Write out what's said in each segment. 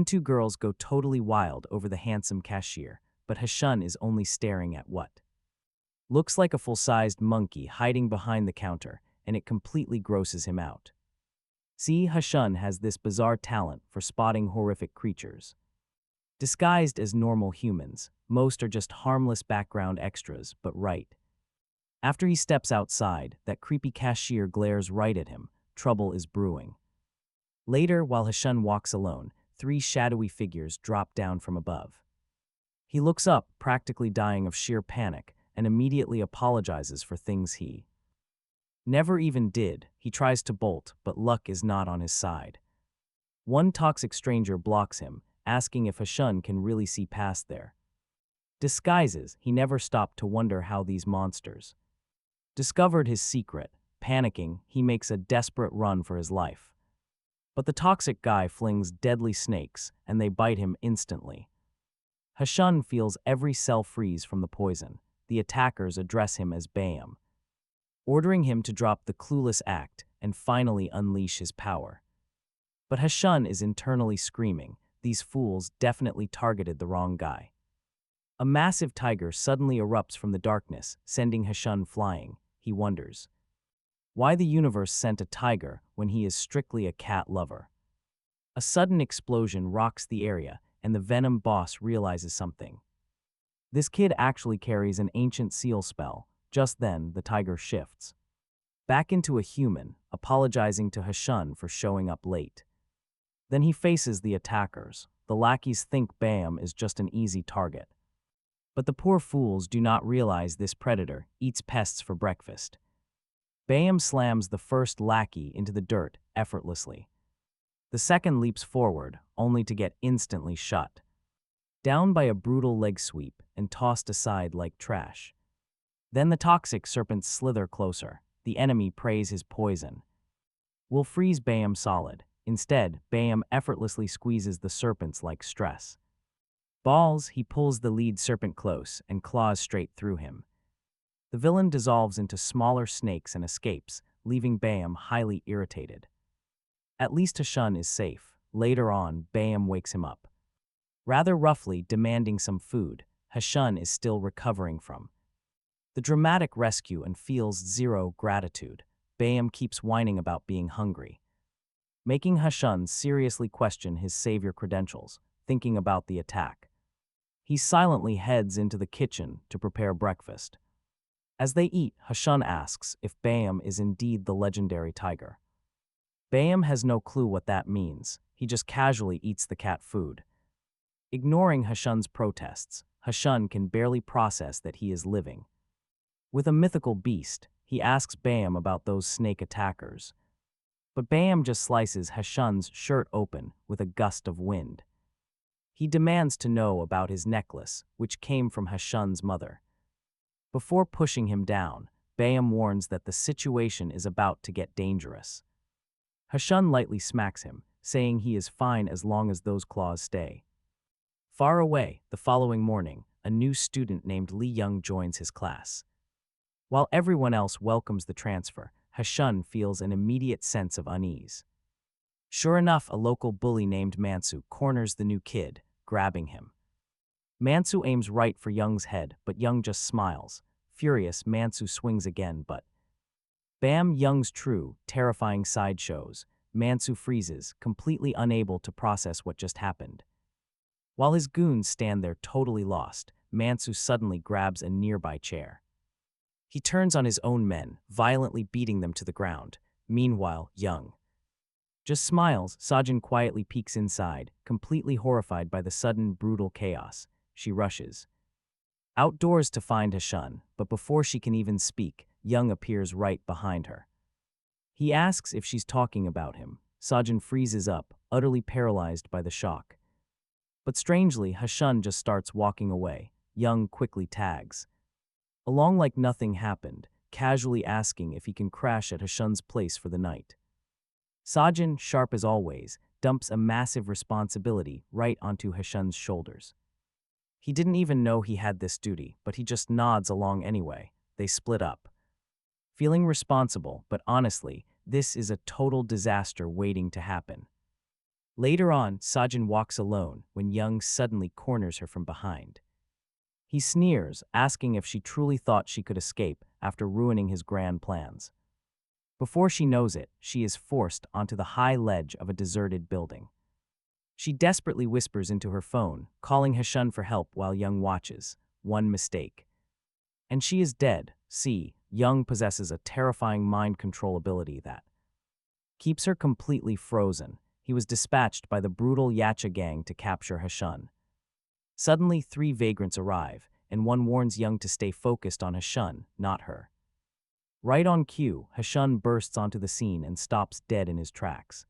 Two girls go totally wild over the handsome cashier, but Hassun is only staring at what looks like a full-sized monkey hiding behind the counter, and it completely grosses him out. See, Hassun has this bizarre talent for spotting horrific creatures. Disguised as normal humans, most are just harmless background extras, but right after he steps outside, that creepy cashier glares right at him. Trouble is brewing. Later, while Hassun walks alone, three shadowy figures drop down from above. He looks up, practically dying of sheer panic, and immediately apologizes for things he never even did. He tries to bolt, but luck is not on his side. One toxic stranger blocks him, asking if Hassun can really see past their disguises. He never stopped to wonder how these monsters discovered his secret. Panicking, he makes a desperate run for his life. But the toxic guy flings deadly snakes, and they bite him instantly. Hassun feels every cell freeze from the poison. The attackers address him as Bam, ordering him to drop the clueless act and finally unleash his power. But Hassun is internally screaming, these fools definitely targeted the wrong guy. A massive tiger suddenly erupts from the darkness, sending Hassun flying. He wonders why the universe sent a tiger when he is strictly a cat lover. A sudden explosion rocks the area, and the Venom boss realizes something. This kid actually carries an ancient seal spell. Just then, the tiger shifts back into a human, apologizing to Hassun for showing up late. Then he faces the attackers. The lackeys think Bam is just an easy target. But the poor fools do not realize this predator eats pests for breakfast. Bam slams the first lackey into the dirt effortlessly. The second leaps forward, only to get instantly shut down by a brutal leg sweep and tossed aside like trash. Then the toxic serpents slither closer. The enemy prays his poison will freeze Bam solid. Instead, Bam effortlessly squeezes the serpents like stress balls. He pulls the lead serpent close and claws straight through him. The villain dissolves into smaller snakes and escapes, leaving Bam highly irritated. At least Hassun is safe. Later on, Bam wakes him up, rather roughly demanding some food. Hassun is still recovering from the dramatic rescue and feels zero gratitude. Bam keeps whining about being hungry, making Hassun seriously question his savior credentials. Thinking about the attack, he silently heads into the kitchen to prepare breakfast. As they eat, Hassun asks if Bam is indeed the legendary tiger. Bam has no clue what that means. He just casually eats the cat food. Ignoring Hassun's protests, Hassun can barely process that he is living with a mythical beast. He asks Bam about those snake attackers. But Bam just slices Hassun's shirt open with a gust of wind. He demands to know about his necklace, which came from Hassun's mother. Before pushing him down, Bam warns that the situation is about to get dangerous. Hassun lightly smacks him, saying he is fine as long as those claws stay. Far away, the following morning, a new student named Lee Young joins his class. While everyone else welcomes the transfer, Hassun feels an immediate sense of unease. Sure enough, a local bully named Mansu corners the new kid, grabbing him. Mansu aims right for Young's head, but Young just smiles. Furious, Mansu swings again, but Bam! Young's true, terrifying sideshows. Mansu freezes, completely unable to process what just happened. While his goons stand there totally lost, Mansu suddenly grabs a nearby chair. He turns on his own men, violently beating them to the ground. Meanwhile, Young just smiles. Sajin quietly peeks inside, completely horrified by the sudden, brutal chaos. She rushes outdoors to find Hassun, but before she can even speak, Young appears right behind her. He asks if she's talking about him. Sajin freezes up, utterly paralyzed by the shock. But strangely, Hassun just starts walking away. Young quickly tags along like nothing happened, casually asking if he can crash at Hassun's place for the night. Sajin, sharp as always, dumps a massive responsibility right onto Hassun's shoulders. He didn't even know he had this duty, but he just nods along anyway. They split up, feeling responsible, but honestly, this is a total disaster waiting to happen. Later on, Sajin walks alone when Young suddenly corners her from behind. He sneers, asking if she truly thought she could escape after ruining his grand plans. Before she knows it, she is forced onto the high ledge of a deserted building. She desperately whispers into her phone, calling Hassun for help while Young watches. One mistake. And she is dead. See, Young possesses a terrifying mind control ability that keeps her completely frozen. He was dispatched by the brutal Yacha gang to capture Hassun. Suddenly, three vagrants arrive, and one warns Young to stay focused on Hassun, not her. Right on cue, Hassun bursts onto the scene and stops dead in his tracks.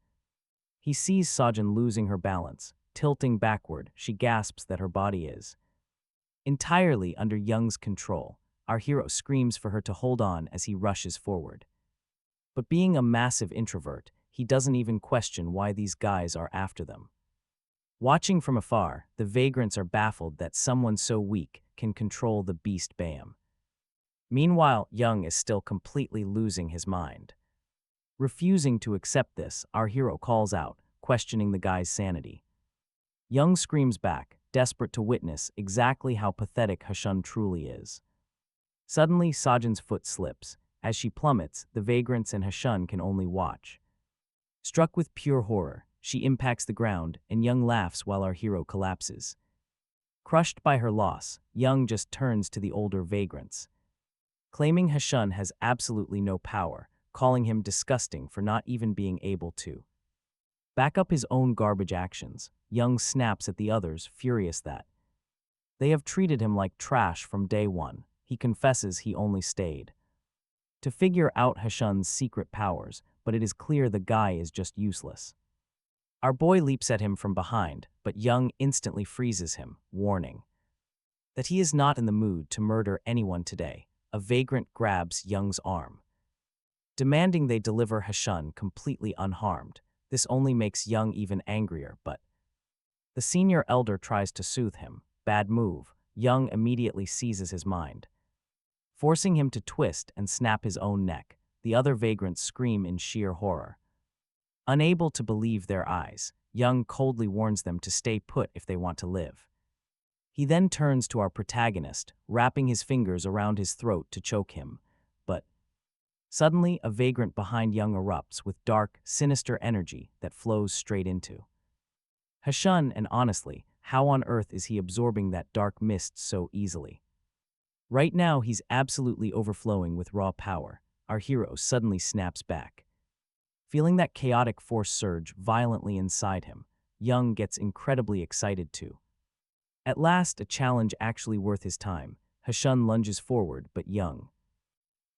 He sees Sajin losing her balance. Tilting backward, she gasps that her body is entirely under Young's control. Our hero screams for her to hold on as he rushes forward. But being a massive introvert, he doesn't even question why these guys are after them. Watching from afar, the vagrants are baffled that someone so weak can control the beast Bayam. Meanwhile, Young is still completely losing his mind. Refusing to accept this, our hero calls out, questioning the guy's sanity. Young screams back, desperate to witness exactly how pathetic Hassun truly is. Suddenly, Sajin's foot slips. As she plummets, the vagrants and Hassun can only watch. Struck with pure horror, she impacts the ground, and Young laughs while our hero collapses. Crushed by her loss, Young just turns to the older vagrants. Claiming Hassun has absolutely no power, calling him disgusting for not even being able to back up his own garbage actions, Young snaps at the others, furious that they have treated him like trash from day one. He confesses he only stayed to figure out Hassun's secret powers, but it is clear the guy is just useless. Our boy leaps at him from behind, but Young instantly freezes him, warning that he is not in the mood to murder anyone today. A vagrant grabs Young's arm, demanding they deliver Hassun completely unharmed. This only makes Young even angrier, but the senior elder tries to soothe him. Bad move. Young immediately seizes his mind, forcing him to twist and snap his own neck. The other vagrants scream in sheer horror. Unable to believe their eyes, Young coldly warns them to stay put if they want to live. He then turns to our protagonist, wrapping his fingers around his throat to choke him. But suddenly, a vagrant behind Young erupts with dark, sinister energy that flows straight into Hassun, and honestly, how on earth is he absorbing that dark mist so easily? Right now, he's absolutely overflowing with raw power. Our hero suddenly snaps back. Feeling that chaotic force surge violently inside him, Young gets incredibly excited too. At last, a challenge actually worth his time. Hassun lunges forward, but Young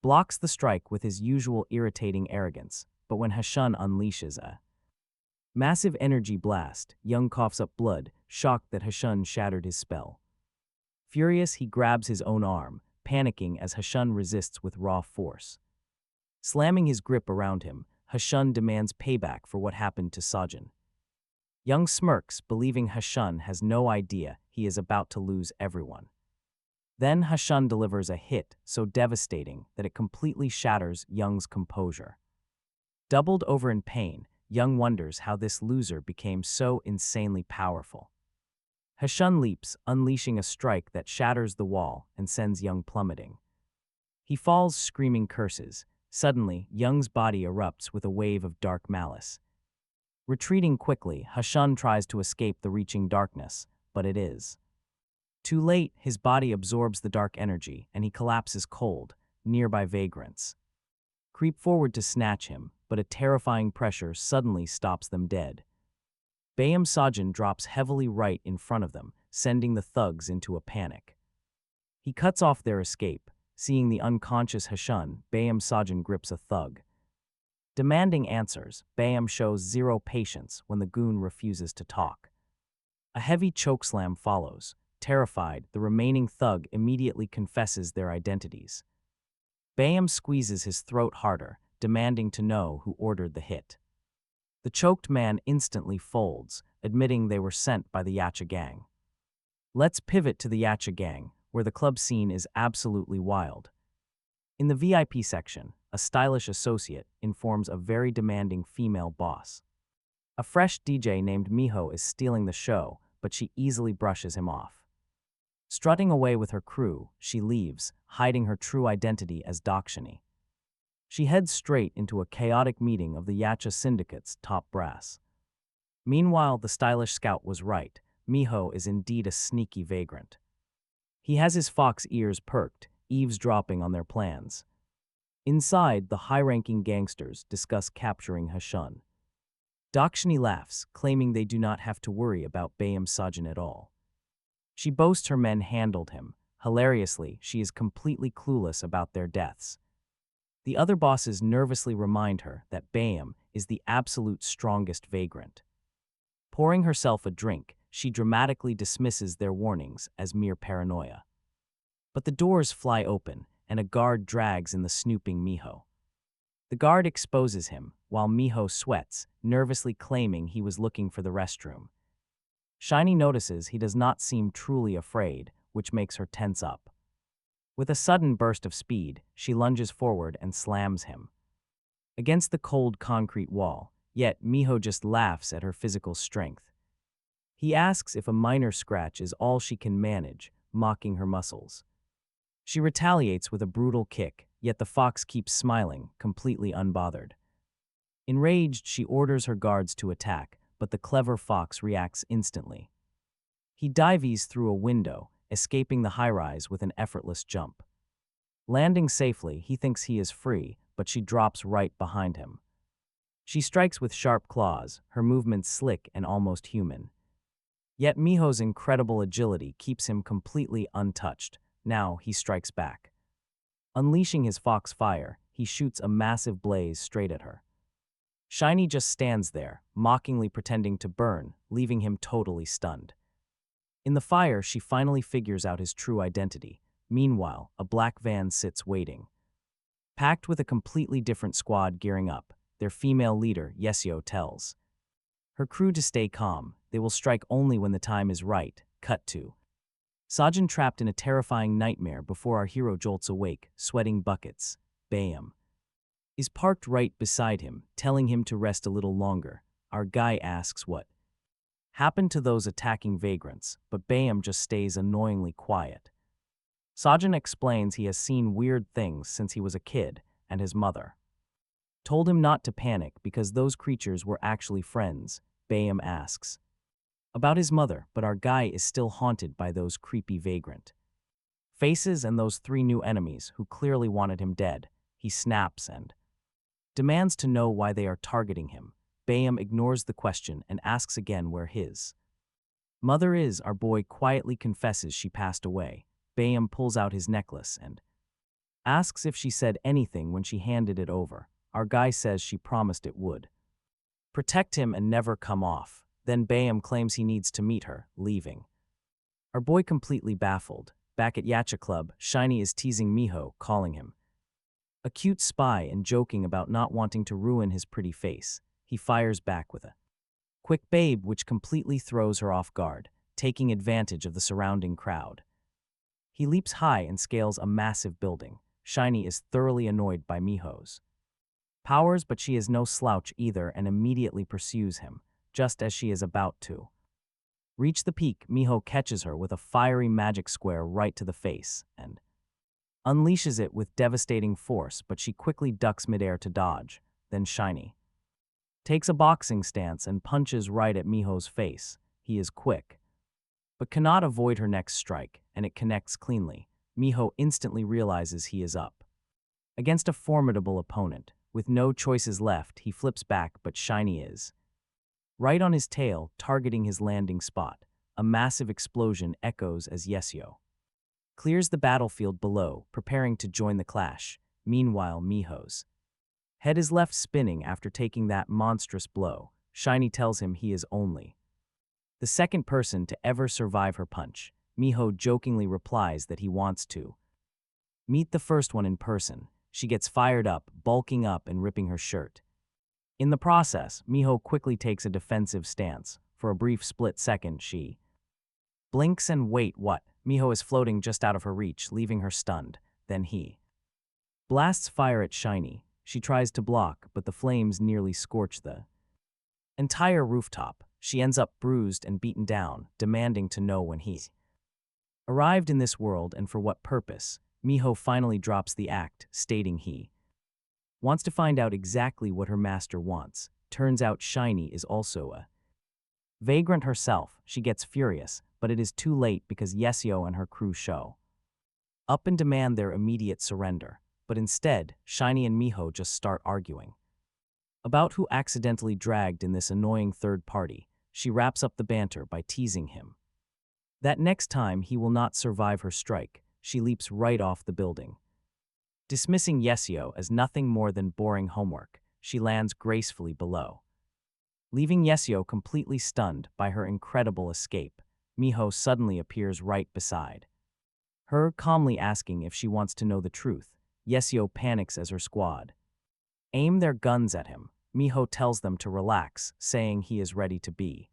blocks the strike with his usual irritating arrogance. But when Hassun unleashes a massive energy blast, Young coughs up blood, shocked that Hassun shattered his spell. Furious, he grabs his own arm, panicking as Hassun resists with raw force. Slamming his grip around him, Hassun demands payback for what happened to Sajin. Young smirks, believing Hassun has no idea he is about to lose everyone. Then Hassun delivers a hit so devastating that it completely shatters Young's composure. Doubled over in pain, Young wonders how this loser became so insanely powerful. Hassun leaps, unleashing a strike that shatters the wall and sends Young plummeting. He falls screaming curses. Suddenly, Young's body erupts with a wave of dark malice. Retreating quickly, Hassun tries to escape the reaching darkness, but it is too late. His body absorbs the dark energy, and he collapses cold. Nearby vagrants creep forward to snatch him, but a terrifying pressure suddenly stops them dead. Bayam Sajin drops heavily right in front of them, sending the thugs into a panic. He cuts off their escape. Seeing the unconscious Hassun, Bayam Sajin grips a thug. Demanding answers, Bayam shows zero patience when the goon refuses to talk. A heavy chokeslam follows. Terrified, the remaining thug immediately confesses their identities. Bayam squeezes his throat harder, demanding to know who ordered the hit. The choked man instantly folds, admitting they were sent by the Yacha gang. Let's pivot to the Yacha gang, where the club scene is absolutely wild. In the VIP section, a stylish associate informs a very demanding female boss A fresh DJ named Miho is stealing the show, but she easily brushes him off. Strutting away with her crew, she leaves, hiding her true identity as Dakshini. She heads straight into a chaotic meeting of the Yacha Syndicate's top brass. Meanwhile, the stylish scout was right. Miho is indeed a sneaky vagrant. He has his fox ears perked, eavesdropping on their plans. Inside, the high-ranking gangsters discuss capturing Hassun. Dakshini laughs, claiming they do not have to worry about Bayam Sajjan at all. She boasts her men handled him. Hilariously, she is completely clueless about their deaths. The other bosses nervously remind her that Bayam is the absolute strongest vagrant. Pouring herself a drink, she dramatically dismisses their warnings as mere paranoia. But the doors fly open, and a guard drags in the snooping Miho. The guard exposes him, while Miho sweats, nervously claiming he was looking for the restroom. Shiny notices he does not seem truly afraid, which makes her tense up. With a sudden burst of speed, she lunges forward and slams him against the cold concrete wall, yet Miho just laughs at her physical strength. He asks if a minor scratch is all she can manage, mocking her muscles. She retaliates with a brutal kick, yet the fox keeps smiling, completely unbothered. Enraged, she orders her guards to attack, but the clever fox reacts instantly. He dives through a window, escaping the high-rise with an effortless jump. Landing safely, he thinks he is free, but she drops right behind him. She strikes with sharp claws, her movements slick and almost human. Yet Miho's incredible agility keeps him completely untouched. Now he strikes back. Unleashing his fox fire, he shoots a massive blaze straight at her. Shiny just stands there, mockingly pretending to burn, leaving him totally stunned. In the fire, she finally figures out his true identity. Meanwhile, a black van sits waiting. Packed with a completely different squad gearing up, their female leader, Yesio, tells her crew to stay calm. They will strike only when the time is right. Cut to Sajjan trapped in a terrifying nightmare before our hero jolts awake, sweating buckets. Bayam is parked right beside him, telling him to rest a little longer. Our guy asks what happened to those attacking vagrants, but Bayam just stays annoyingly quiet. Sajjan explains he has seen weird things since he was a kid, and his mother told him not to panic because those creatures were actually friends. Bayam asks about his mother, but our guy is still haunted by those creepy vagrant faces and those 3 new enemies who clearly wanted him dead. He snaps and demands to know why they are targeting him. Bayam ignores the question and asks again where his mother is. Our boy quietly confesses she passed away. Bayam pulls out his necklace and asks if she said anything when she handed it over. Our guy says she promised it would protect him and never come off. Then Bayam claims he needs to meet her, leaving our boy completely baffled. Back at Yacha Club, Shiny is teasing Miho, calling him a cute spy and joking about not wanting to ruin his pretty face. He fires back with a quick babe, which completely throws her off guard, taking advantage of the surrounding crowd. He leaps high and scales a massive building. Shiny is thoroughly annoyed by Miho's powers, but she is no slouch either and immediately pursues him, just as she is about to reach the peak. Miho catches her with a fiery magic square right to the face and unleashes it with devastating force, but she quickly ducks midair to dodge. Then Shiny takes a boxing stance and punches right at Miho's face. He is quick, but cannot avoid her next strike, and it connects cleanly. Miho instantly realizes he is up against a formidable opponent. With no choices left, he flips back, but Shiny is right on his tail, targeting his landing spot. A massive explosion echoes as Yesio clears the battlefield below, preparing to join the clash. Meanwhile, Miho's head is left spinning after taking that monstrous blow. Shiny tells him he is only the second person to ever survive her punch. Miho jokingly replies that he wants to meet the first one in person. She gets fired up, bulking up and ripping her shirt. In the process, Miho quickly takes a defensive stance. For a brief split second, she blinks and wait, what? Miho is floating just out of her reach, leaving her stunned. Then he blasts fire at Shiny. She tries to block, but the flames nearly scorch the entire rooftop. She ends up bruised and beaten down, demanding to know when he arrived in this world and for what purpose. Miho finally drops the act, stating he wants to find out exactly what her master wants. Turns out Shiny is also a vagrant herself. She gets furious, but it is too late because Yesio and her crew show up and demand their immediate surrender. But instead, Shiny and Miho just start arguing about who accidentally dragged in this annoying third party. She wraps up the banter by teasing him that next time he will not survive her strike. She leaps right off the building. Dismissing Yesio as nothing more than boring homework, she lands gracefully below, leaving Yesio completely stunned by her incredible escape. Miho suddenly appears right beside her, calmly asking if she wants to know the truth. Yesio panics as her squad aim their guns at him. Miho tells them to relax, saying he is ready to be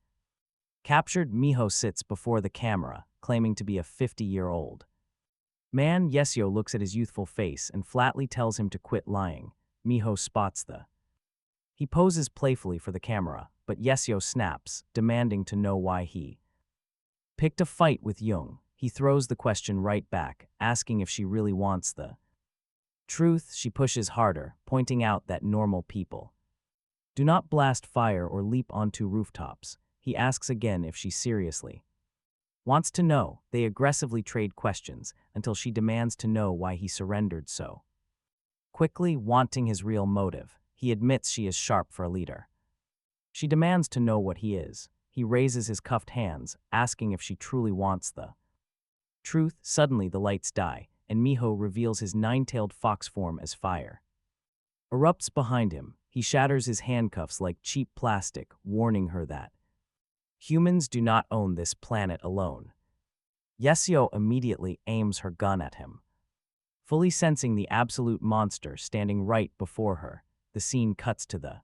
captured. Miho sits before the camera, claiming to be a 50-year-old man. Yesio looks at his youthful face and flatly tells him to quit lying. Miho spots he poses playfully for the camera, but Yesio snaps, demanding to know why he picked a fight with Jung. He throws the question right back, asking if she really wants the truth. She pushes harder, pointing out that normal people do not blast fire or leap onto rooftops. He asks again if she seriously wants to know. They aggressively trade questions until she demands to know why he surrendered so quickly, wanting his real motive. He admits she is sharp for a leader. She demands to know what he is. He raises his cuffed hands, asking if she truly wants the truth. Suddenly the lights die, and Miho reveals his nine-tailed fox form as fire erupts behind him. He shatters his handcuffs like cheap plastic, warning her that humans do not own this planet alone. Yesio immediately aims her gun at him, fully sensing the absolute monster standing right before her. The scene cuts to the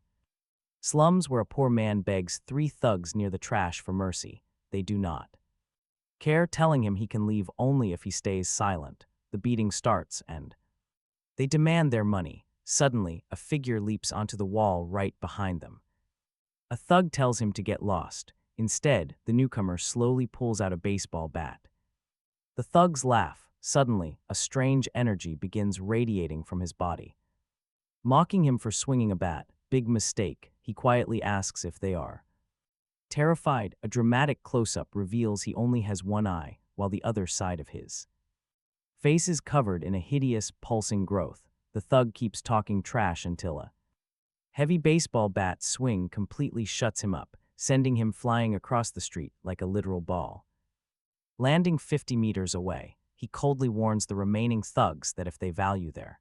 slums where a poor man begs three thugs near the trash for mercy. They do not care, telling him he can leave only if he stays silent. The beating starts and they demand their money. Suddenly, a figure leaps onto the wall right behind them. A thug tells him to get lost. Instead, the newcomer slowly pulls out a baseball bat. The thugs laugh. Suddenly, a strange energy begins radiating from his body, mocking him for swinging a bat. Big mistake. He quietly asks if they are terrified. A dramatic close-up reveals he only has one eye, while the other side of his face is covered in a hideous, pulsing growth. The thug keeps talking trash until a heavy baseball bat swing completely shuts him up, sending him flying across the street like a literal ball. Landing 50 meters away, he coldly warns the remaining thugs that if they value their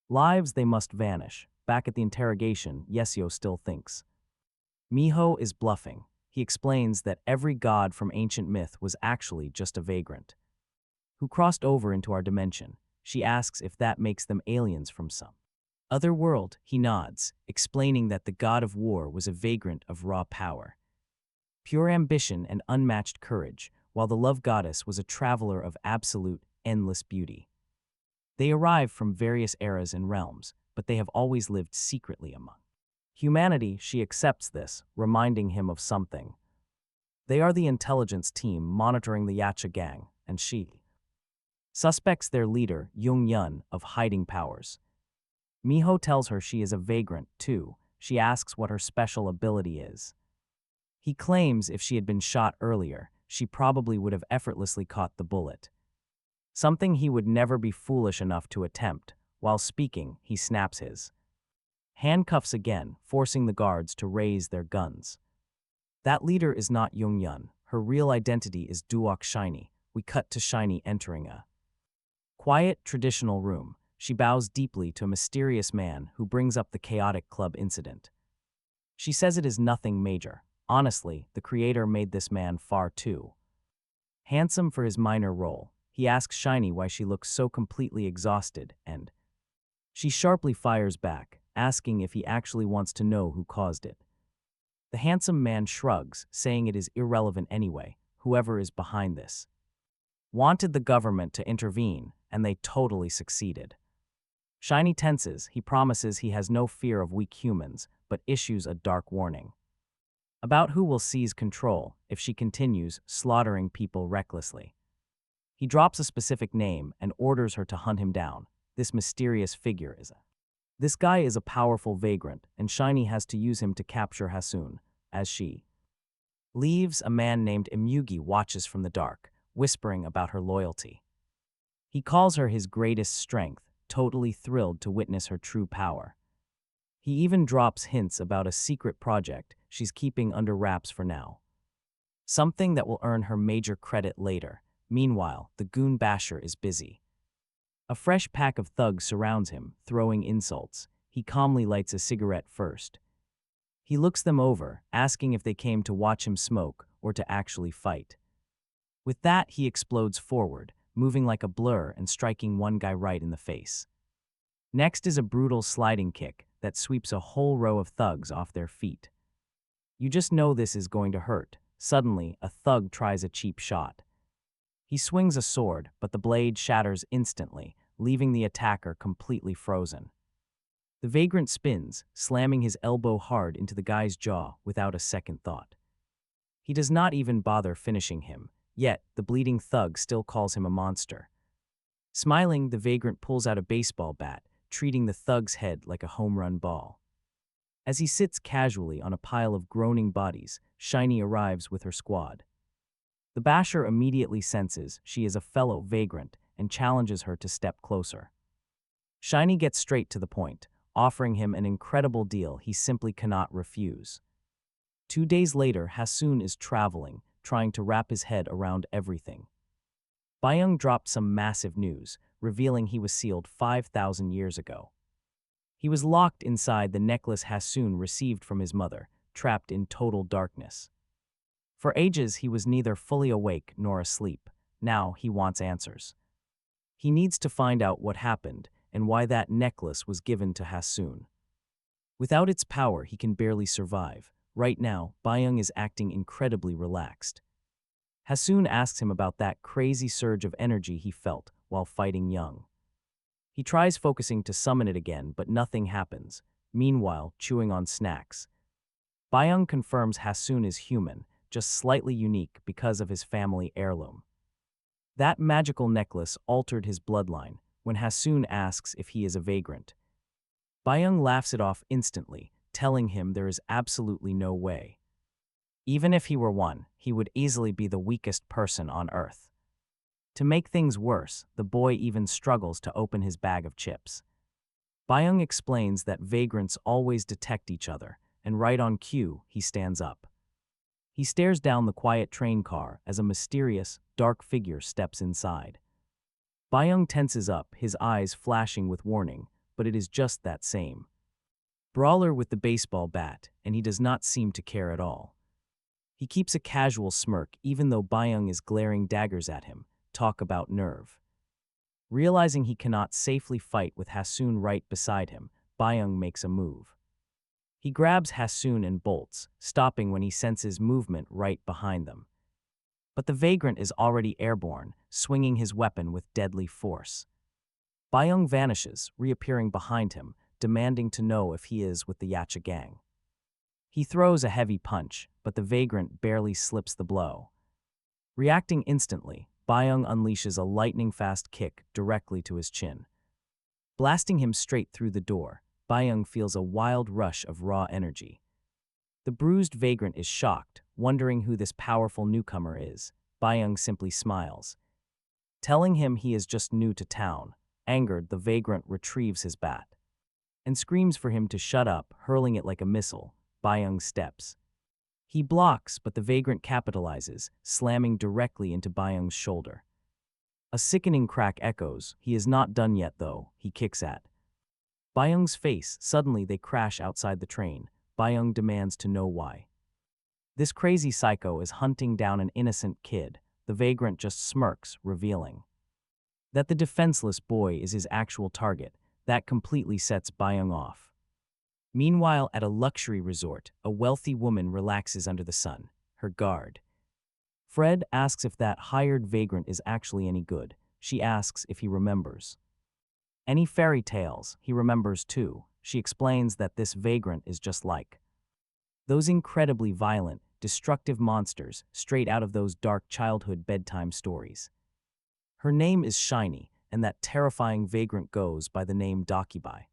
lives, they must vanish. Back at the interrogation, Yesio still thinks Miho is bluffing. He explains that every god from ancient myth was actually just a vagrant who crossed over into our dimension. She asks if that makes them aliens from some other world. He nods, explaining that the god of war was a vagrant of raw power, pure ambition and unmatched courage, while the love goddess was a traveler of absolute, endless beauty. They arrive from various eras and realms, but they have always lived secretly among humanity. She accepts this, reminding him of something. They are the intelligence team monitoring the Yacha gang, and she suspects their leader, Jung Yun, of hiding powers. Miho tells her she is a vagrant, too. She asks what her special ability is. He claims if she had been shot earlier, she probably would have effortlessly caught the bullet, something he would never be foolish enough to attempt. While speaking, he snaps his handcuffs again, forcing the guards to raise their guns. That leader is not Jung Yun. Her real identity is Duok Shiny. We cut to Shiny entering a quiet, traditional room. She bows deeply to a mysterious man who brings up the chaotic club incident. She says it is nothing major. Honestly, the creator made this man far too handsome for his minor role. He asks Shiny why she looks so completely exhausted, and she sharply fires back, asking if he actually wants to know who caused it. The handsome man shrugs, saying it is irrelevant anyway. Whoever is behind this wanted the government to intervene, and they totally succeeded. Shiny tenses. He promises he has no fear of weak humans, but issues a dark warning. about who will seize control if she continues slaughtering people recklessly. He drops a specific name and orders her to hunt him down. This mysterious figure is a. This guy is a powerful vagrant, and Shiny has to use him to capture Hassun. As she leaves, a man named Imugi watches from the dark, whispering about her loyalty. He calls her his greatest strength, totally thrilled to witness her true power. He even drops hints about a secret project she's keeping under wraps for now. Something that will earn her major credit later. Meanwhile, the goon basher is busy. A fresh pack of thugs surrounds him, throwing insults. He calmly lights a cigarette first. He looks them over, asking if they came to watch him smoke or to actually fight. With that, he explodes forward, moving like a blur and striking one guy right in the face. Next is a brutal sliding kick that sweeps a whole row of thugs off their feet. You just know this is going to hurt. Suddenly, a thug tries a cheap shot. He swings a sword, but the blade shatters instantly, leaving the attacker completely frozen. The vagrant spins, slamming his elbow hard into the guy's jaw without a second thought. He does not even bother finishing him, yet the bleeding thug still calls him a monster. Smiling, the vagrant pulls out a baseball bat, treating the thug's head like a home run ball. As he sits casually on a pile of groaning bodies, Shiny arrives with her squad. The basher immediately senses she is a fellow vagrant and challenges her to step closer. Shiny gets straight to the point, offering him an incredible deal he simply cannot refuse. 2 days later, Hassun is traveling, trying to wrap his head around everything. Byung dropped some massive news, revealing he was sealed 5,000 years ago. He was locked inside the necklace Hassun received from his mother, trapped in total darkness. For ages, he was neither fully awake nor asleep. Now he wants answers. He needs to find out what happened and why that necklace was given to Hassun. Without its power, he can barely survive. Right now, Byung is acting incredibly relaxed. Hassun asks him about that crazy surge of energy he felt while fighting Young. He tries focusing to summon it again, but nothing happens, meanwhile chewing on snacks. Byung confirms Hassun is human, just slightly unique because of his family heirloom. That magical necklace altered his bloodline when Hassun asks if he is a vagrant. Byung laughs it off instantly, telling him there is absolutely no way. Even if he were one, he would easily be the weakest person on Earth. To make things worse, the boy even struggles to open his bag of chips. Byung explains that vagrants always detect each other, and right on cue, he stands up. He stares down the quiet train car as a mysterious, dark figure steps inside. Byung tenses up, his eyes flashing with warning, but it is just that same brawler with the baseball bat, and he does not seem to care at all. He keeps a casual smirk even though Byung is glaring daggers at him. Talk about nerve. Realizing he cannot safely fight with Hassun right beside him, Byung makes a move. He grabs Hassun and bolts, stopping when he senses movement right behind them. But the vagrant is already airborne, swinging his weapon with deadly force. Byung vanishes, reappearing behind him, demanding to know if he is with the Yacha gang. He throws a heavy punch, but the vagrant barely slips the blow. Reacting instantly, Byung unleashes a lightning-fast kick directly to his chin. Blasting him straight through the door, Byung feels a wild rush of raw energy. The bruised vagrant is shocked, wondering who this powerful newcomer is. Byung simply smiles, telling him he is just new to town. Angered, the vagrant retrieves his bat and screams for him to shut up, hurling it like a missile. Byung steps. He blocks, but the vagrant capitalizes, slamming directly into Byung's shoulder. A sickening crack echoes. He is not done yet, though. He kicks at Byung's face. Suddenly, they crash outside the train. Byung demands to know why. This crazy psycho is hunting down an innocent kid. The vagrant just smirks, revealing that the defenseless boy is his actual target. That completely sets Byung off. Meanwhile, at a luxury resort, a wealthy woman relaxes under the sun. Her guard, Fred, asks if that hired vagrant is actually any good. She asks if he remembers any fairy tales. He remembers too. She explains that this vagrant is just like Those incredibly violent, destructive monsters straight out of those dark childhood bedtime stories. Her name is Shiny, and that terrifying vagrant goes by the name Dakibai.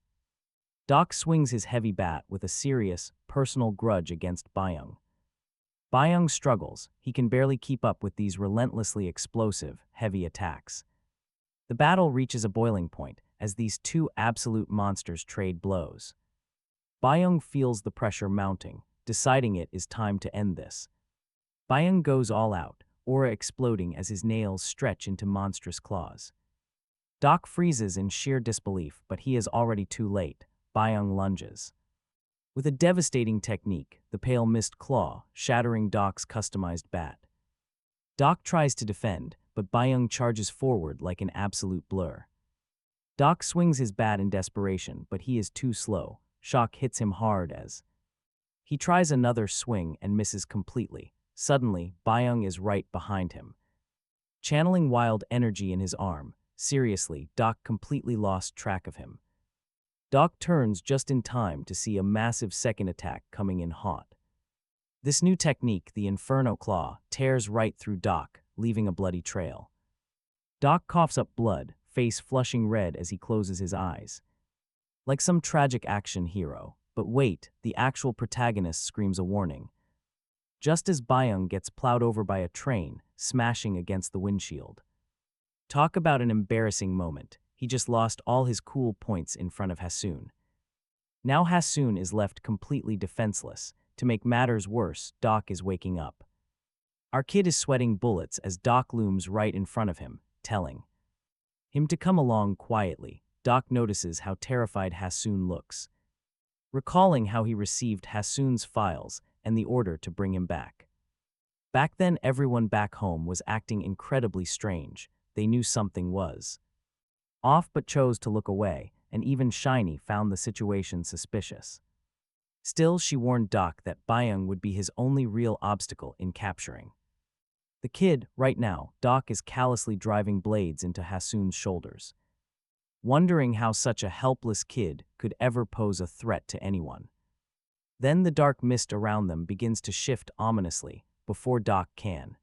Doc swings his heavy bat with a serious, personal grudge against Byung. Byung struggles. He can barely keep up with these relentlessly explosive, heavy attacks. The battle reaches a boiling point as these two absolute monsters trade blows. Byung feels the pressure mounting, deciding it is time to end this. Byung goes all out, aura exploding as his nails stretch into monstrous claws. Doc freezes in sheer disbelief, but he is already too late. Byung lunges. With a devastating technique, the pale mist claw, shattering Doc's customized bat. Doc tries to defend, but Byung charges forward like an absolute blur. Doc swings his bat in desperation, but he is too slow. Shock hits him hard as he tries another swing and misses completely. Suddenly, Byung is right behind him. Channeling wild energy in his arm, seriously, Doc completely lost track of him. Doc turns just in time to see a massive second attack coming in hot. This new technique, the Inferno Claw, tears right through Doc, leaving a bloody trail. Doc coughs up blood, face flushing red as he closes his eyes. Like some tragic action hero. But wait, the actual protagonist screams a warning. Just as Byung gets plowed over by a train, smashing against the windshield. Talk about an embarrassing moment. He just lost all his cool points in front of Hassun. Now Hassun is left completely defenseless. To make matters worse, Doc is waking up. Our kid is sweating bullets as Doc looms right in front of him, telling him to come along quietly. Doc notices how terrified Hassun looks, recalling how he received Hassun's files and the order to bring him back. Back then, everyone back home was acting incredibly strange. They knew something was off but chose to look away, and even Shiny found the situation suspicious. Still, she warned Doc that Byung would be his only real obstacle in capturing the kid. Right now, Doc is callously driving blades into Hassun's shoulders, wondering how such a helpless kid could ever pose a threat to anyone. Then the dark mist around them begins to shift ominously. Before Doc can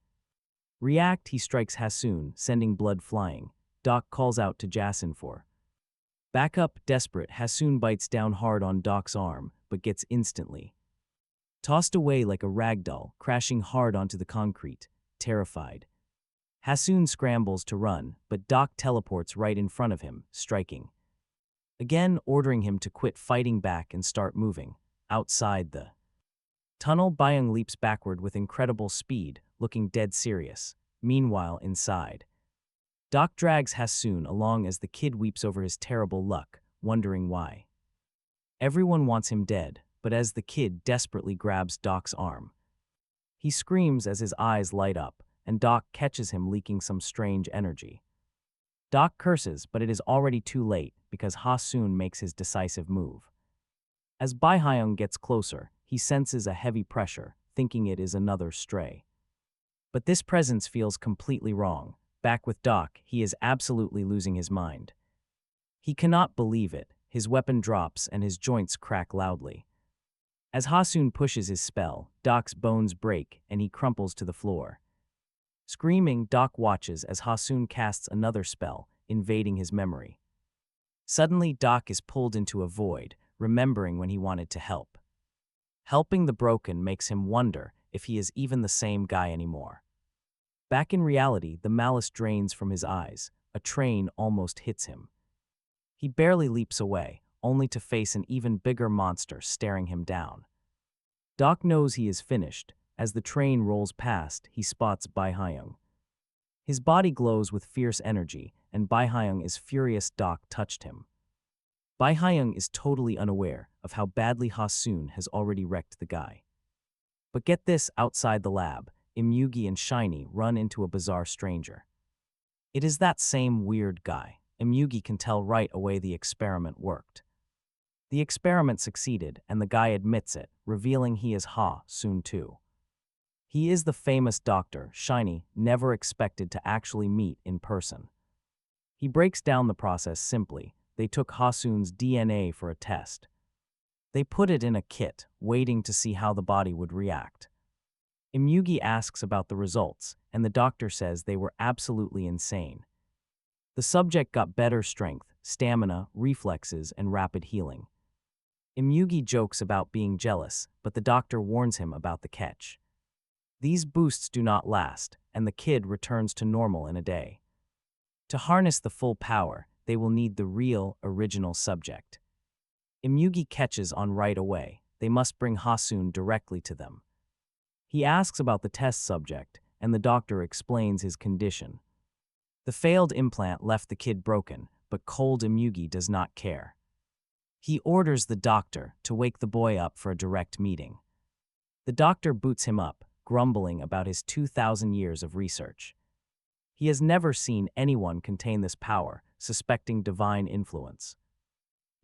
react, he strikes Hassun, sending blood flying. Doc calls out to Jason for backup. Desperate, Hassun bites down hard on Doc's arm, but gets instantly tossed away like a ragdoll, crashing hard onto the concrete. Terrified, Hassun scrambles to run, but Doc teleports right in front of him, striking again, ordering him to quit fighting back and start moving. Outside the tunnel, Byung leaps backward with incredible speed, looking dead serious. Meanwhile, inside, Doc drags Hassun along as the kid weeps over his terrible luck, wondering why everyone wants him dead. But as the kid desperately grabs Doc's arm, he screams as his eyes light up, and Doc catches him leaking some strange energy. Doc curses, but it is already too late because Hassun makes his decisive move. As Byung gets closer, he senses a heavy pressure, thinking it is another stray. But this presence feels completely wrong. Back with Doc, he is absolutely losing his mind. He cannot believe it. His weapon drops and his joints crack loudly. As Hassun pushes his spell, Doc's bones break and he crumples to the floor. Screaming, Doc watches as Hassun casts another spell, invading his memory. Suddenly, Doc is pulled into a void, remembering when he wanted to help. Helping the broken makes him wonder if he is even the same guy anymore. Back in reality, the malice drains from his eyes. A train almost hits him. He barely leaps away, only to face an even bigger monster staring him down. Doc knows he is finished. As the train rolls past, he spots Byung. His body glows with fierce energy, and Byung is furious Doc touched him. Byung is totally unaware of how badly Hassun has already wrecked the guy. But get this, outside the lab, Imyugi and Shiny run into a bizarre stranger. It is that same weird guy. Imyugi can tell right away the experiment worked. The experiment succeeded, and the guy admits it, revealing he is Hassun too. He is the famous doctor Shiny never expected to actually meet in person. He breaks down the process simply. They took Hassun's DNA for a test. They put it in a kit, waiting to see how the body would react. Imyugi asks about the results, and the doctor says they were absolutely insane. The subject got better strength, stamina, reflexes, and rapid healing. Imyugi jokes about being jealous, but the doctor warns him about the catch. These boosts do not last, and the kid returns to normal in a day. To harness the full power, they will need the real, original subject. Imyugi catches on right away. They must bring Hassun directly to them. He asks about the test subject, and the doctor explains his condition. The failed implant left the kid broken, but cold Imyugi does not care. He orders the doctor to wake the boy up for a direct meeting. The doctor boots him up, grumbling about his 2,000 years of research. He has never seen anyone contain this power, suspecting divine influence.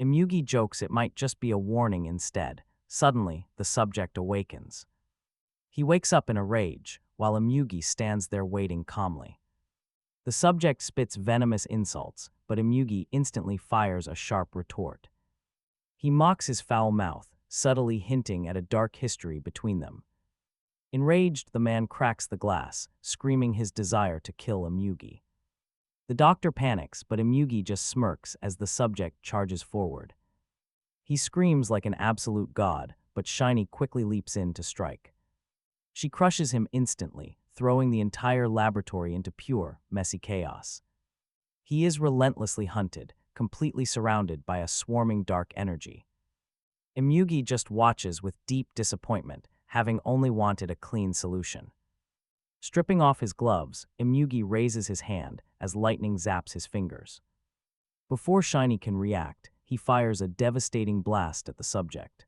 Imyugi jokes it might just be a warning instead. Suddenly, the subject awakens. He wakes up in a rage, while Imyugi stands there waiting calmly. The subject spits venomous insults, but Imyugi instantly fires a sharp retort. He mocks his foul mouth, subtly hinting at a dark history between them. Enraged, the man cracks the glass, screaming his desire to kill Imyugi. The doctor panics, but Imyugi just smirks as the subject charges forward. He screams like an absolute god, but Shiny quickly leaps in to strike. She crushes him instantly, throwing the entire laboratory into pure, messy chaos. He is relentlessly hunted, completely surrounded by a swarming dark energy. Imyugi just watches with deep disappointment, having only wanted a clean solution. Stripping off his gloves, Imyugi raises his hand as lightning zaps his fingers. Before Shiny can react, he fires a devastating blast at the subject.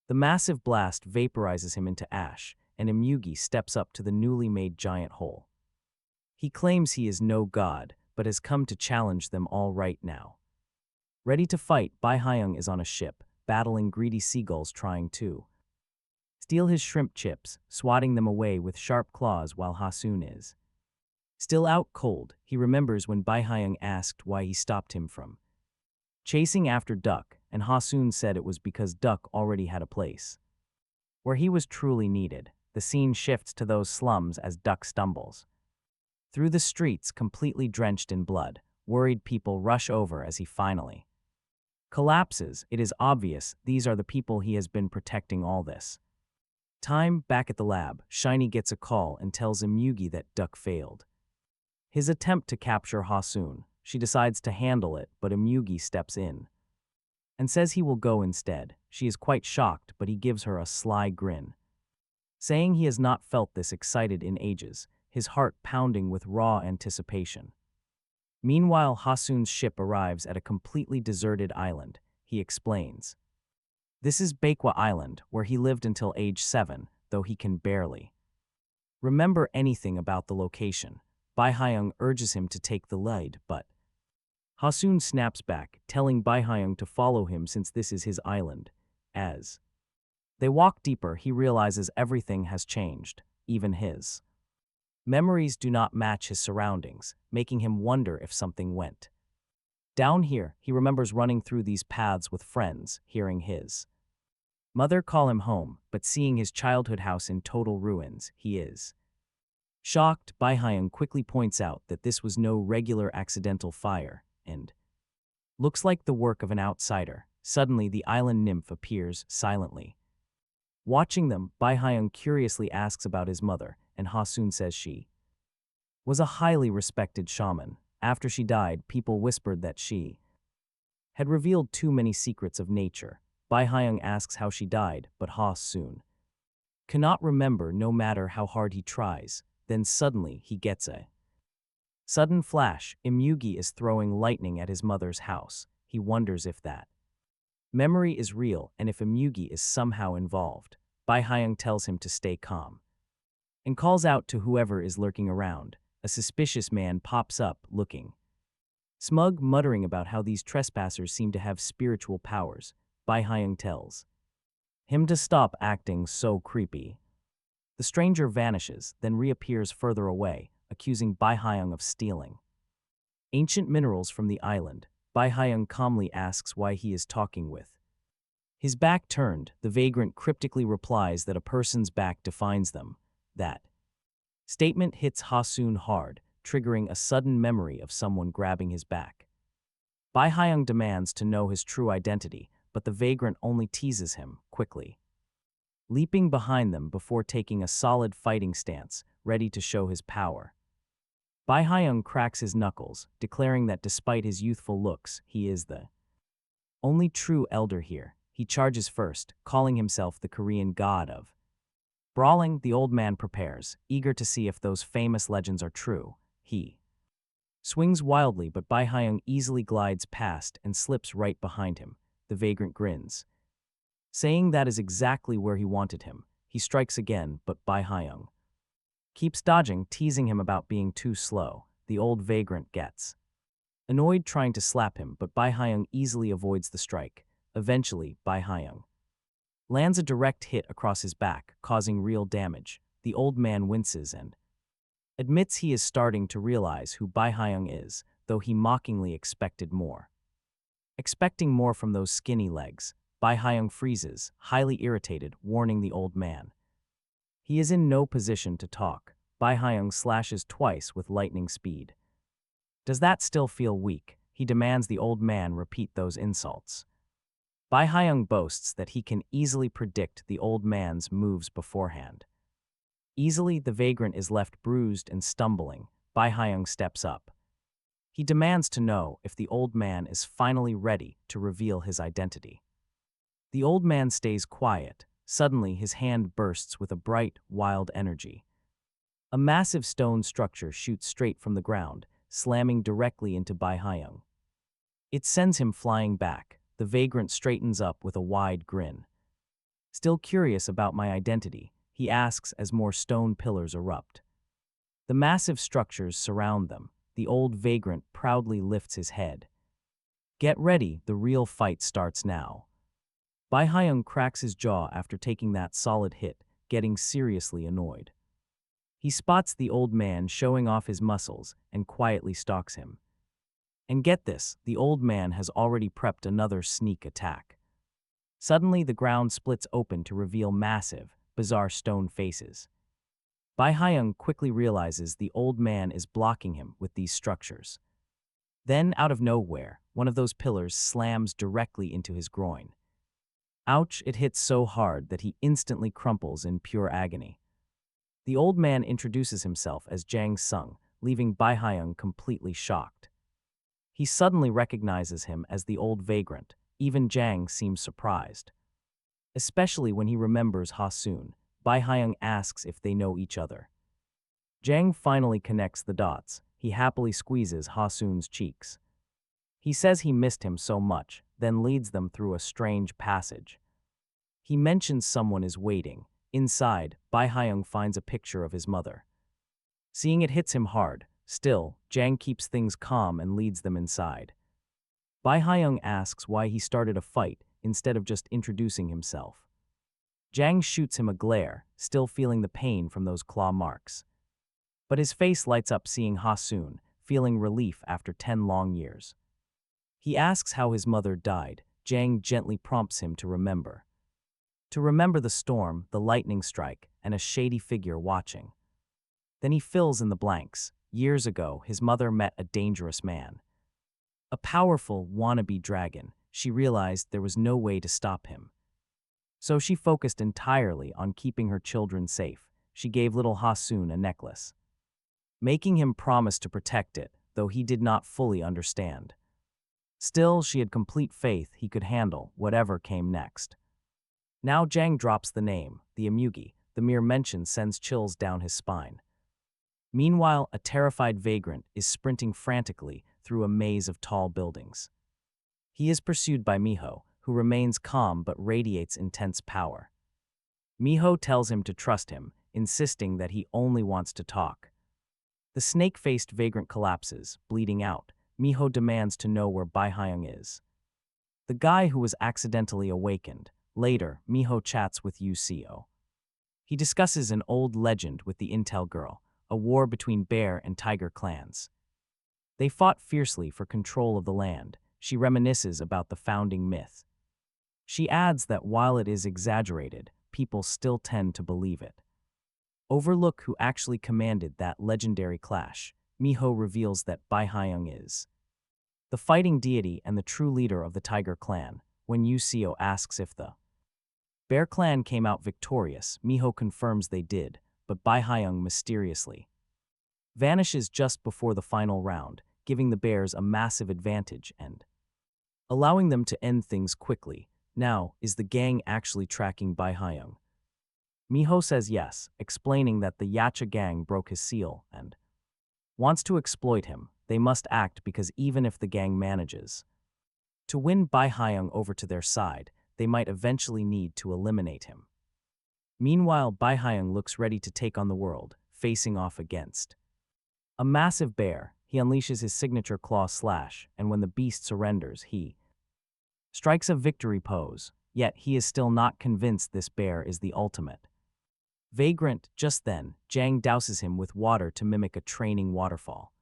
The massive blast vaporizes him into ash, and Imyugi steps up to the newly made giant hole. He claims he is no god, but has come to challenge them all right now. Ready to fight, Baihyung is on a ship, battling greedy seagulls trying to steal his shrimp chips, swatting them away with sharp claws while Hassun is still out cold. He remembers when Baihyung asked why he stopped him from chasing after Duck, and Hassun said it was because Duck already had a place where he was truly needed. The scene shifts to those slums as Duck stumbles through the streets completely drenched in blood. Worried people rush over as he finally collapses. It is obvious these are the people he has been protecting all this time. Back at the lab, Shiny gets a call and tells Imyugi that Duck failed his attempt to capture Hassun. She decides to handle it, but Imyugi steps in and says he will go instead. She is quite shocked, but he gives her a sly grin, saying he has not felt this excited in ages, his heart pounding with raw anticipation. Meanwhile, Hassun's ship arrives at a completely deserted island. He explains. This is Baekwa Island, where he lived until age 7, though he can barely remember anything about the location. Baihyung urges him to take the lead, but Hassun snaps back, telling Baihyung to follow him since this is his island. As they walk deeper, he realizes everything has changed, even his memories do not match his surroundings, making him wonder if something went down here. He remembers running through these paths with friends, hearing his mother call him home, but seeing his childhood house in total ruins, he is shocked. Baihyung quickly points out that this was no regular accidental fire, and looks like the work of an outsider. Suddenly, the island nymph appears silently. Watching them, Baihyung curiously asks about his mother, and Hassun says she was a highly respected shaman. After she died, people whispered that she had revealed too many secrets of nature. Baihyung asks how she died, but Hassun cannot remember no matter how hard he tries. Then suddenly, he gets a sudden flash. Imyugi is throwing lightning at his mother's house. He wonders if that memory is real and if Imyugi is somehow involved. Baihyung tells him to stay calm and calls out to whoever is lurking around. A suspicious man pops up, looking smug, muttering about how these trespassers seem to have spiritual powers. Baihyung tells him to stop acting so creepy. The stranger vanishes, then reappears further away, accusing Baihyung of stealing ancient minerals from the island. Baihyung calmly asks why he is talking with His back turned, the vagrant cryptically replies that a person's back defines them. That statement hits Hassun hard, triggering a sudden memory of someone grabbing his back. Bai Hyung demands to know his true identity, but the vagrant only teases him, quickly leaping behind them before taking a solid fighting stance, ready to show his power. Bai Hyung cracks his knuckles, declaring that despite his youthful looks, he is the only true elder here. He charges first, calling himself the Korean god of brawling. The old man prepares, eager to see if those famous legends are true. He swings wildly, but Bai Hyung easily glides past and slips right behind him. The vagrant grins, saying that is exactly where he wanted him. He strikes again, but Bai Hyung keeps dodging, teasing him about being too slow. The old vagrant gets annoyed, trying to slap him, but Bai Hyung easily avoids the strike. Eventually, Bai Hyung lands a direct hit across his back, causing real damage. The old man winces and admits he is starting to realize who Bai Hyung is, though he mockingly expected more. Expecting more from those skinny legs, Bai Hyung freezes, highly irritated, warning the old man. He is in no position to talk. Bai Hyung slashes twice with lightning speed. Does that still feel weak? He demands the old man repeat those insults. Bai Hyung boasts that he can easily predict the old man's moves beforehand. Easily, the vagrant is left bruised and stumbling. Bai Hyung steps up. He demands to know if the old man is finally ready to reveal his identity. The old man stays quiet. Suddenly, his hand bursts with a bright, wild energy. A massive stone structure shoots straight from the ground, slamming directly into Bai Hyung. It sends him flying back. The vagrant straightens up with a wide grin. Still curious about my identity, he asks as more stone pillars erupt. The massive structures surround them. The old vagrant proudly lifts his head. Get ready, the real fight starts now. Bai Hyung cracks his jaw after taking that solid hit, getting seriously annoyed. He spots the old man showing off his muscles and quietly stalks him. And get this, the old man has already prepped another sneak attack. Suddenly, the ground splits open to reveal massive, bizarre stone faces. Bai Hyung quickly realizes the old man is blocking him with these structures. Then, out of nowhere, one of those pillars slams directly into his groin. Ouch, it hits so hard that he instantly crumples in pure agony. The old man introduces himself as Jang Sung, leaving Bai Hyung completely shocked. He suddenly recognizes him as the old vagrant. Even Jang seems surprised. Especially when he remembers Hassun. Bai Hyung asks if they know each other. Jang finally connects the dots. He happily squeezes Hassun's cheeks. He says he missed him so much, then leads them through a strange passage. He mentions someone is waiting. Inside, Bai Hyung finds a picture of his mother. Seeing it hits him hard. Still, Jang keeps things calm and leads them inside. Bai Hyung asks why he started a fight instead of just introducing himself. Jang shoots him a glare, still feeling the pain from those claw marks. But his face lights up seeing Hassun, feeling relief after 10 long years. He asks how his mother died. Jang gently prompts him to remember. To remember the storm, the lightning strike, and a shady figure watching. Then he fills in the blanks. Years ago, his mother met a dangerous man. A powerful, wannabe dragon. She realized there was no way to stop him. So she focused entirely on keeping her children safe. She gave little Hassun a necklace, making him promise to protect it, though he did not fully understand. Still, she had complete faith he could handle whatever came next. Now Jang drops the name, the Amugi. The mere mention sends chills down his spine. Meanwhile, a terrified vagrant is sprinting frantically through a maze of tall buildings. He is pursued by Miho, who remains calm but radiates intense power. Miho tells him to trust him, insisting that he only wants to talk. The snake-faced vagrant collapses, bleeding out. Miho demands to know where Bai Hyung is, the guy who was accidentally awakened. Later, Miho chats with Yucio. He discusses an old legend with the Intel girl, a war between bear and tiger clans. They fought fiercely for control of the land. She reminisces about the founding myth. She adds that while it is exaggerated, people still tend to believe it. Overlook who actually commanded that legendary clash. Miho reveals that Bai Hyung is the fighting deity and the true leader of the Tiger clan. When Yuseo asks if the Bear clan came out victorious, Miho confirms they did, but Bai Hyung mysteriously vanishes just before the final round, giving the Bears a massive advantage and allowing them to end things quickly. Now, is the gang actually tracking Bai Hyung? Miho says yes, explaining that the Yacha gang broke his seal and wants to exploit him. They must act because even if the gang manages to win Bai Hyung over to their side, they might eventually need to eliminate him. Meanwhile, Bai Hyung looks ready to take on the world, facing off against a massive bear. He unleashes his signature claw slash, and when the beast surrenders, he strikes a victory pose. Yet he is still not convinced this bear is the ultimate vagrant. Just then, Jang douses him with water to mimic a training waterfall.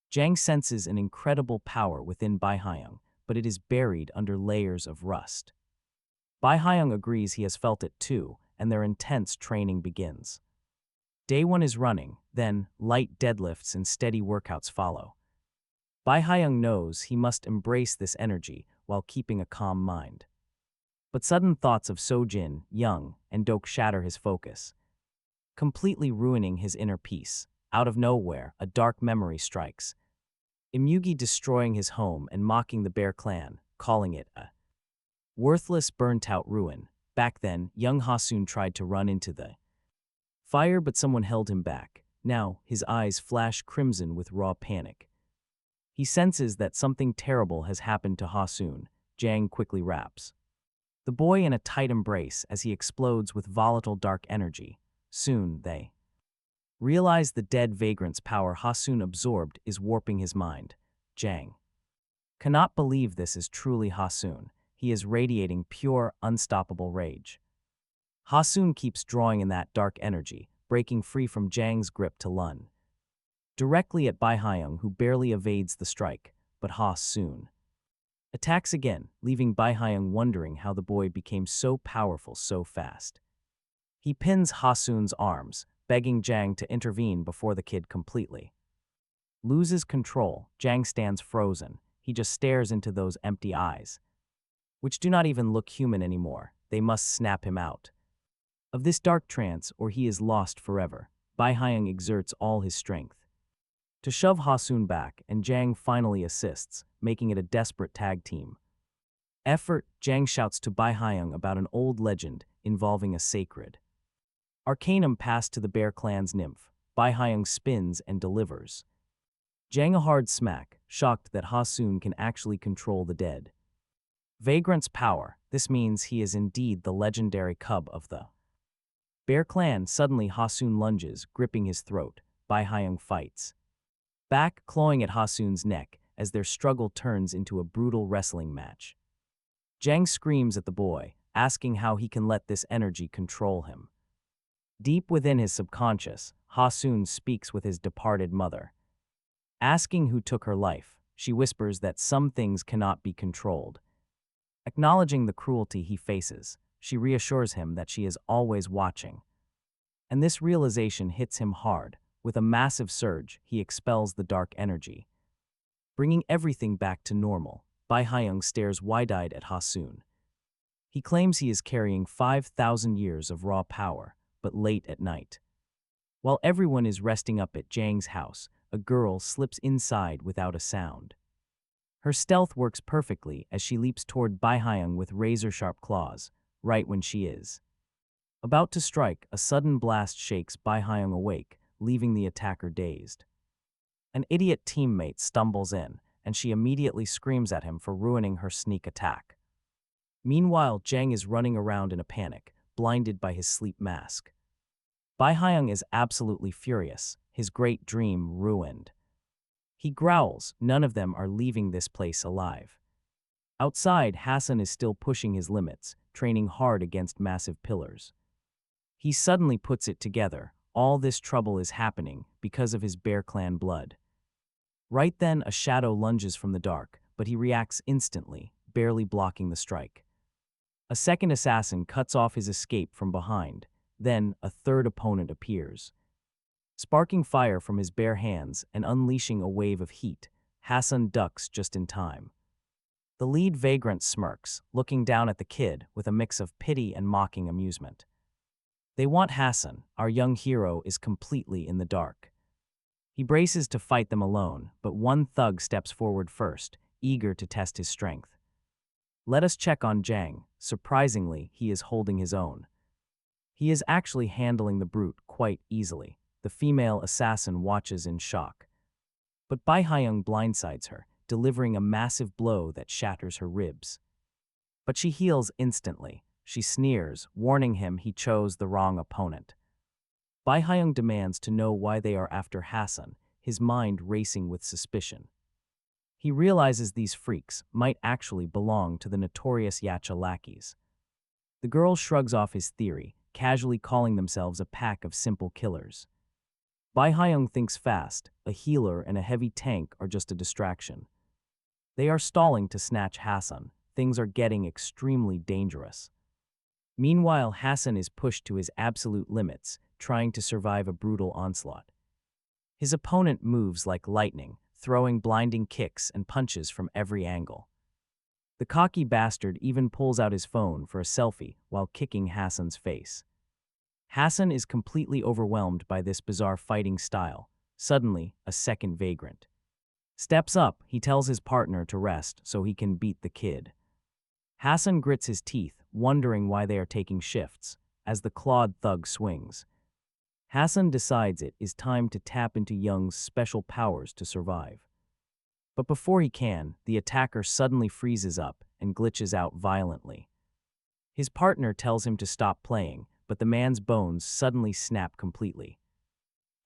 Jang senses an incredible power within Bai Hyung, but it is buried under layers of rust. Bai Hyung agrees he has felt it too, and their intense training begins. Day 1 is running, then light deadlifts and steady workouts follow. Bai Hyung knows he must embrace this energy while keeping a calm mind. But sudden thoughts of Sojin, Young, and Dok shatter his focus, completely ruining his inner peace. Out of nowhere, a dark memory strikes. Imugi destroying his home and mocking the Bear clan, calling it a worthless, burnt-out ruin. Back then, young Hassun tried to run into the fire, but someone held him back. Now, his eyes flash crimson with raw panic. He senses that something terrible has happened to Hassun. Jang quickly wraps the boy in a tight embrace as he explodes with volatile dark energy. Soon, they realize the dead vagrant's power Hassun absorbed is warping his mind. Jang cannot believe this is truly Hassun. He is radiating pure, unstoppable rage. Hassun keeps drawing in that dark energy, breaking free from Jang's grip to lunge directly at Bai Hyung, who barely evades the strike, but Hassun attacks again, leaving Bai Hyung wondering how the boy became so powerful so fast. He pins Hassun's arms, begging Jang to intervene before the kid completely loses control. Jang stands frozen. He just stares into those empty eyes, which do not even look human anymore. They must snap him out of this dark trance or he is lost forever. Bai Hyung exerts all his strength to shove Hassun back, and Jang finally assists, making it a desperate tag team effort. Jang shouts to Bai Hyung about an old legend involving a sacred arcanum passed to the Bear clan's nymph. Bai Hyung spins and delivers Jang a hard smack, shocked that Hassun can actually control the dead vagrant's power. This means he is indeed the legendary cub of the Bear clan. Suddenly Hassun lunges, gripping his throat. Bai Hyung fights back, clawing at Hassun's neck as their struggle turns into a brutal wrestling match. Jang screams at the boy, asking how he can let this energy control him. Deep within his subconscious, Hassun speaks with his departed mother. Asking who took her life, she whispers that some things cannot be controlled. Acknowledging the cruelty he faces, she reassures him that she is always watching. And this realization hits him hard. With a massive surge, he expels the dark energy, bringing everything back to normal. Bai Hyung stares wide-eyed at Hassun. He claims he is carrying 5,000 years of raw power, but late at night, while everyone is resting up at Jang's house, a girl slips inside without a sound. Her stealth works perfectly as she leaps toward Bai Hyung with razor-sharp claws, right when she is about to strike. A sudden blast shakes Bai Hyung awake, leaving the attacker dazed. An idiot teammate stumbles in, and she immediately screams at him for ruining her sneak attack. Meanwhile, Jang is running around in a panic, blinded by his sleep mask. Bai Hyung is absolutely furious, his great dream ruined. He growls, none of them are leaving this place alive. Outside, Hassun is still pushing his limits, training hard against massive pillars. He suddenly puts it together. All this trouble is happening because of his Bear clan blood. Right then, a shadow lunges from the dark, but he reacts instantly, barely blocking the strike. A second assassin cuts off his escape from behind. Then, a third opponent appears. Sparking fire from his bare hands and unleashing a wave of heat, Hassun ducks just in time. The lead vagrant smirks, looking down at the kid with a mix of pity and mocking amusement. They want Hassun. Our young hero is completely in the dark. He braces to fight them alone, but one thug steps forward first, eager to test his strength. Let us check on Jang. Surprisingly, he is holding his own. He is actually handling the brute quite easily. The female assassin watches in shock. But Bai Hyung blindsides her, delivering a massive blow that shatters her ribs. But she heals instantly. She sneers, warning him he chose the wrong opponent. Bai Hyung demands to know why they are after Hassun, his mind racing with suspicion. He realizes these freaks might actually belong to the notorious Yacha lackeys. The girl shrugs off his theory, casually calling themselves a pack of simple killers. Bai Hyung thinks fast. A healer and a heavy tank are just a distraction. They are stalling to snatch Hassun. Things are getting extremely dangerous. Meanwhile, Hassun is pushed to his absolute limits, trying to survive a brutal onslaught. His opponent moves like lightning, throwing blinding kicks and punches from every angle. The cocky bastard even pulls out his phone for a selfie while kicking Hassun's face. Hassun is completely overwhelmed by this bizarre fighting style. Suddenly, a second vagrant steps up. He tells his partner to rest so he can beat the kid. Hassun grits his teeth, wondering why they are taking shifts, as the clawed thug swings. Hassun decides it is time to tap into Young's special powers to survive. But before he can, the attacker suddenly freezes up and glitches out violently. His partner tells him to stop playing, but the man's bones suddenly snap completely.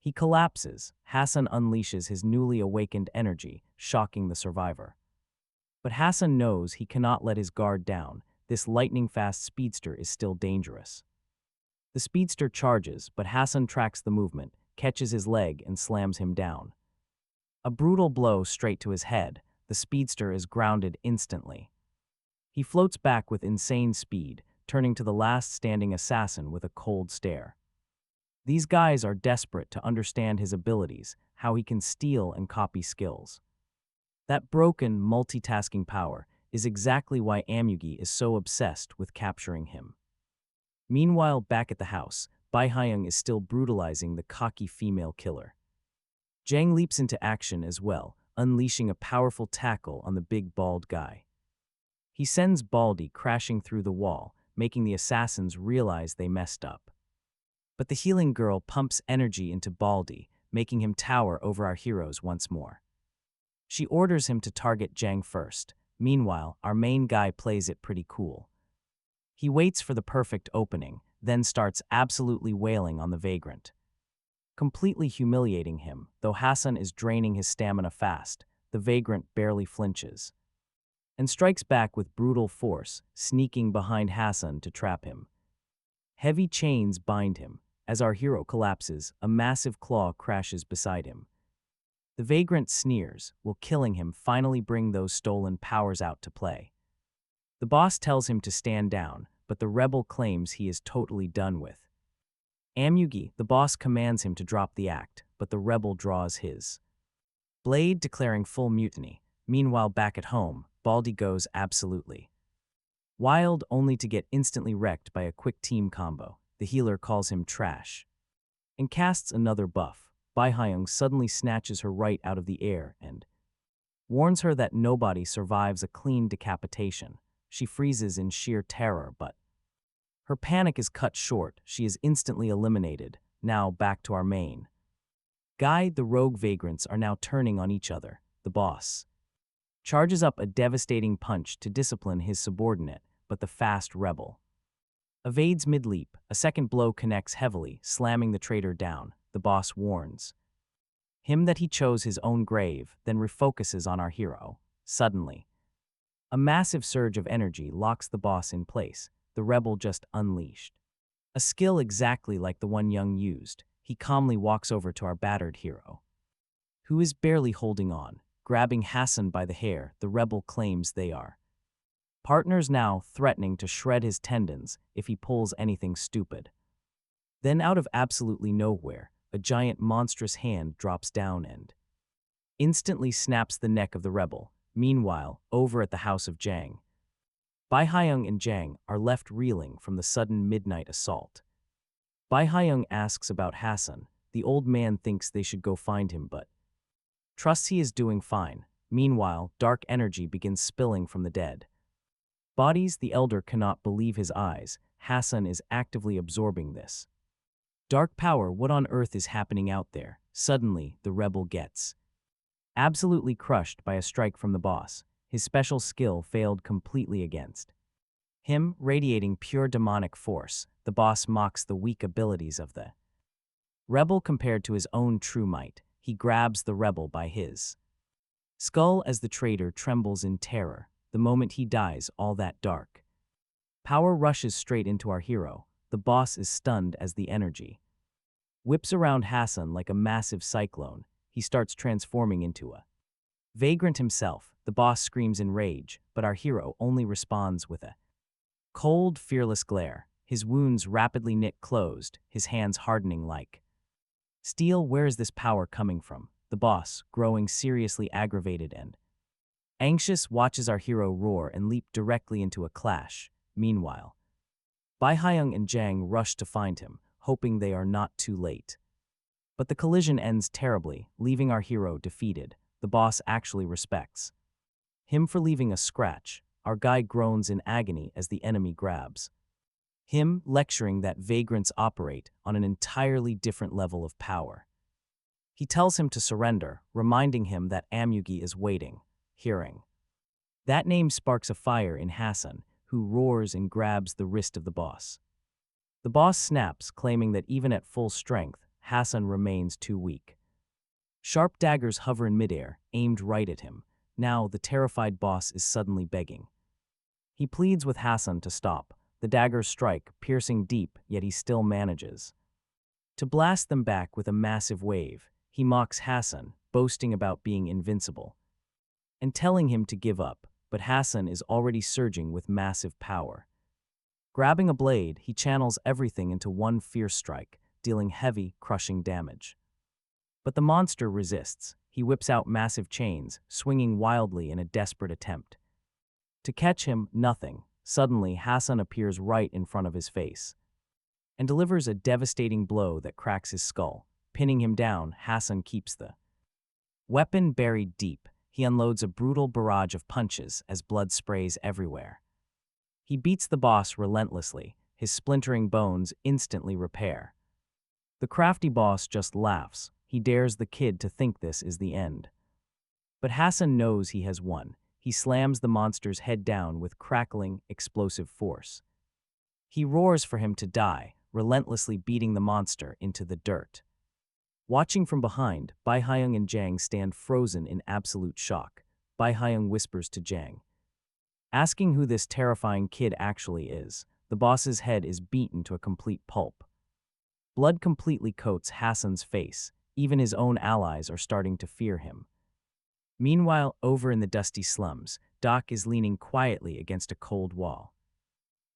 He collapses. Hassun unleashes his newly awakened energy, shocking the survivor. But Hassun knows he cannot let his guard down. This lightning-fast speedster is still dangerous. The speedster charges, but Hassun tracks the movement, catches his leg, and slams him down. A brutal blow straight to his head. The speedster is grounded instantly. He floats back with insane speed, turning to the last standing assassin with a cold stare. These guys are desperate to understand his abilities, how he can steal and copy skills. That broken, multitasking power is exactly why Amugi is so obsessed with capturing him. Meanwhile, back at the house, Bai Hyung is still brutalizing the cocky female killer. Jang leaps into action as well, unleashing a powerful tackle on the big bald guy. He sends Baldy crashing through the wall, making the assassins realize they messed up. But the healing girl pumps energy into Baldy, making him tower over our heroes once more. She orders him to target Jang first. Meanwhile, our main guy plays it pretty cool. He waits for the perfect opening, then starts absolutely wailing on the vagrant, completely humiliating him. Though Hassun is draining his stamina fast, the vagrant barely flinches and strikes back with brutal force, sneaking behind Hassun to trap him. Heavy chains bind him. As our hero collapses, a massive claw crashes beside him. The vagrant sneers, will killing him finally bring those stolen powers out to play. The boss tells him to stand down, but the rebel claims he is totally done with. Amugi, the boss, commands him to drop the act, but the rebel draws his blade, declaring full mutiny. Meanwhile, back at home, Baldy goes absolutely wild, only to get instantly wrecked by a quick team combo. The healer calls him trash and casts another buff. Bai Hyung suddenly snatches her right out of the air and warns her that nobody survives a clean decapitation. She freezes in sheer terror, but her panic is cut short. She is instantly eliminated. Now back to our main guy. The rogue vagrants are now turning on each other. The boss charges up a devastating punch to discipline his subordinate, but the fast rebel evades mid-leap. A second blow connects heavily, slamming the traitor down. The boss warns him that he chose his own grave, then refocuses on our hero. Suddenly, a massive surge of energy locks the boss in place. The rebel just unleashed a skill exactly like the one Young used. He calmly walks over to our battered hero, who is barely holding on. Grabbing Hassun by the hair, the rebel claims they are Partners now threatening to shred his tendons if he pulls anything stupid. Then out of absolutely nowhere, a giant monstrous hand drops down and instantly snaps the neck of the rebel. Meanwhile, over at the house of Jang, Bai Hyung and Jang are left reeling from the sudden midnight assault. Bai Hyung asks about Hassun. The old man thinks they should go find him but trusts he is doing fine. Meanwhile, dark energy begins spilling from the dead bodies. The elder cannot believe his eyes. Hassun is actively absorbing this dark power. What on earth is happening out there? Suddenly, the rebel gets absolutely crushed by a strike from the boss. His special skill failed completely against him, radiating pure demonic force. The boss mocks the weak abilities of the rebel compared to his own true might. He grabs the rebel by his skull as the traitor trembles in terror. The moment he dies, all that dark power rushes straight into our hero. The boss is stunned as the energy whips around Hassun like a massive cyclone. He starts transforming into a vagrant himself. The boss screams in rage, but our hero only responds with a cold, fearless glare. His wounds rapidly knit closed, his hands hardening like steel. Where is this power coming from? The boss, growing seriously aggravated and anxious, watches our hero roar and leap directly into a clash. Meanwhile, Bai Hyung and Jang rush to find him, hoping they are not too late. But the collision ends terribly, leaving our hero defeated. The boss actually respects him for leaving a scratch. Our guy groans in agony as the enemy grabs him, lecturing that vagrants operate on an entirely different level of power. He tells him to surrender, reminding him that Amugi is waiting. Hearing that name sparks a fire in Hassun, who roars and grabs the wrist of the boss. The boss snaps, claiming that even at full strength, Hassun remains too weak. Sharp daggers hover in midair, aimed right at him. Now the terrified boss is suddenly begging. He pleads with Hassun to stop. The daggers strike, piercing deep, yet he still manages to blast them back with a massive wave. He mocks Hassun, boasting about being invincible and telling him to give up, but Hassun is already surging with massive power. Grabbing a blade, he channels everything into one fierce strike, dealing heavy, crushing damage. But the monster resists. He whips out massive chains, swinging wildly in a desperate attempt to catch him. Nothing. Suddenly, Hassun appears right in front of his face and delivers a devastating blow that cracks his skull. Pinning him down, Hassun keeps the weapon buried deep. He unloads a brutal barrage of punches as blood sprays everywhere. He beats the boss relentlessly. His splintering bones instantly repair. The crafty boss just laughs. He dares the kid to think this is the end. But Hassun knows he has won. He slams the monster's head down with crackling, explosive force. He roars for him to die, relentlessly beating the monster into the dirt. Watching from behind, Bai Hyung and Jang stand frozen in absolute shock. Bai Hyung whispers to Jang, asking who this terrifying kid actually is. The boss's head is beaten to a complete pulp. Blood completely coats Hassun's face. Even his own allies are starting to fear him. Meanwhile, over in the dusty slums, Doc is leaning quietly against a cold wall.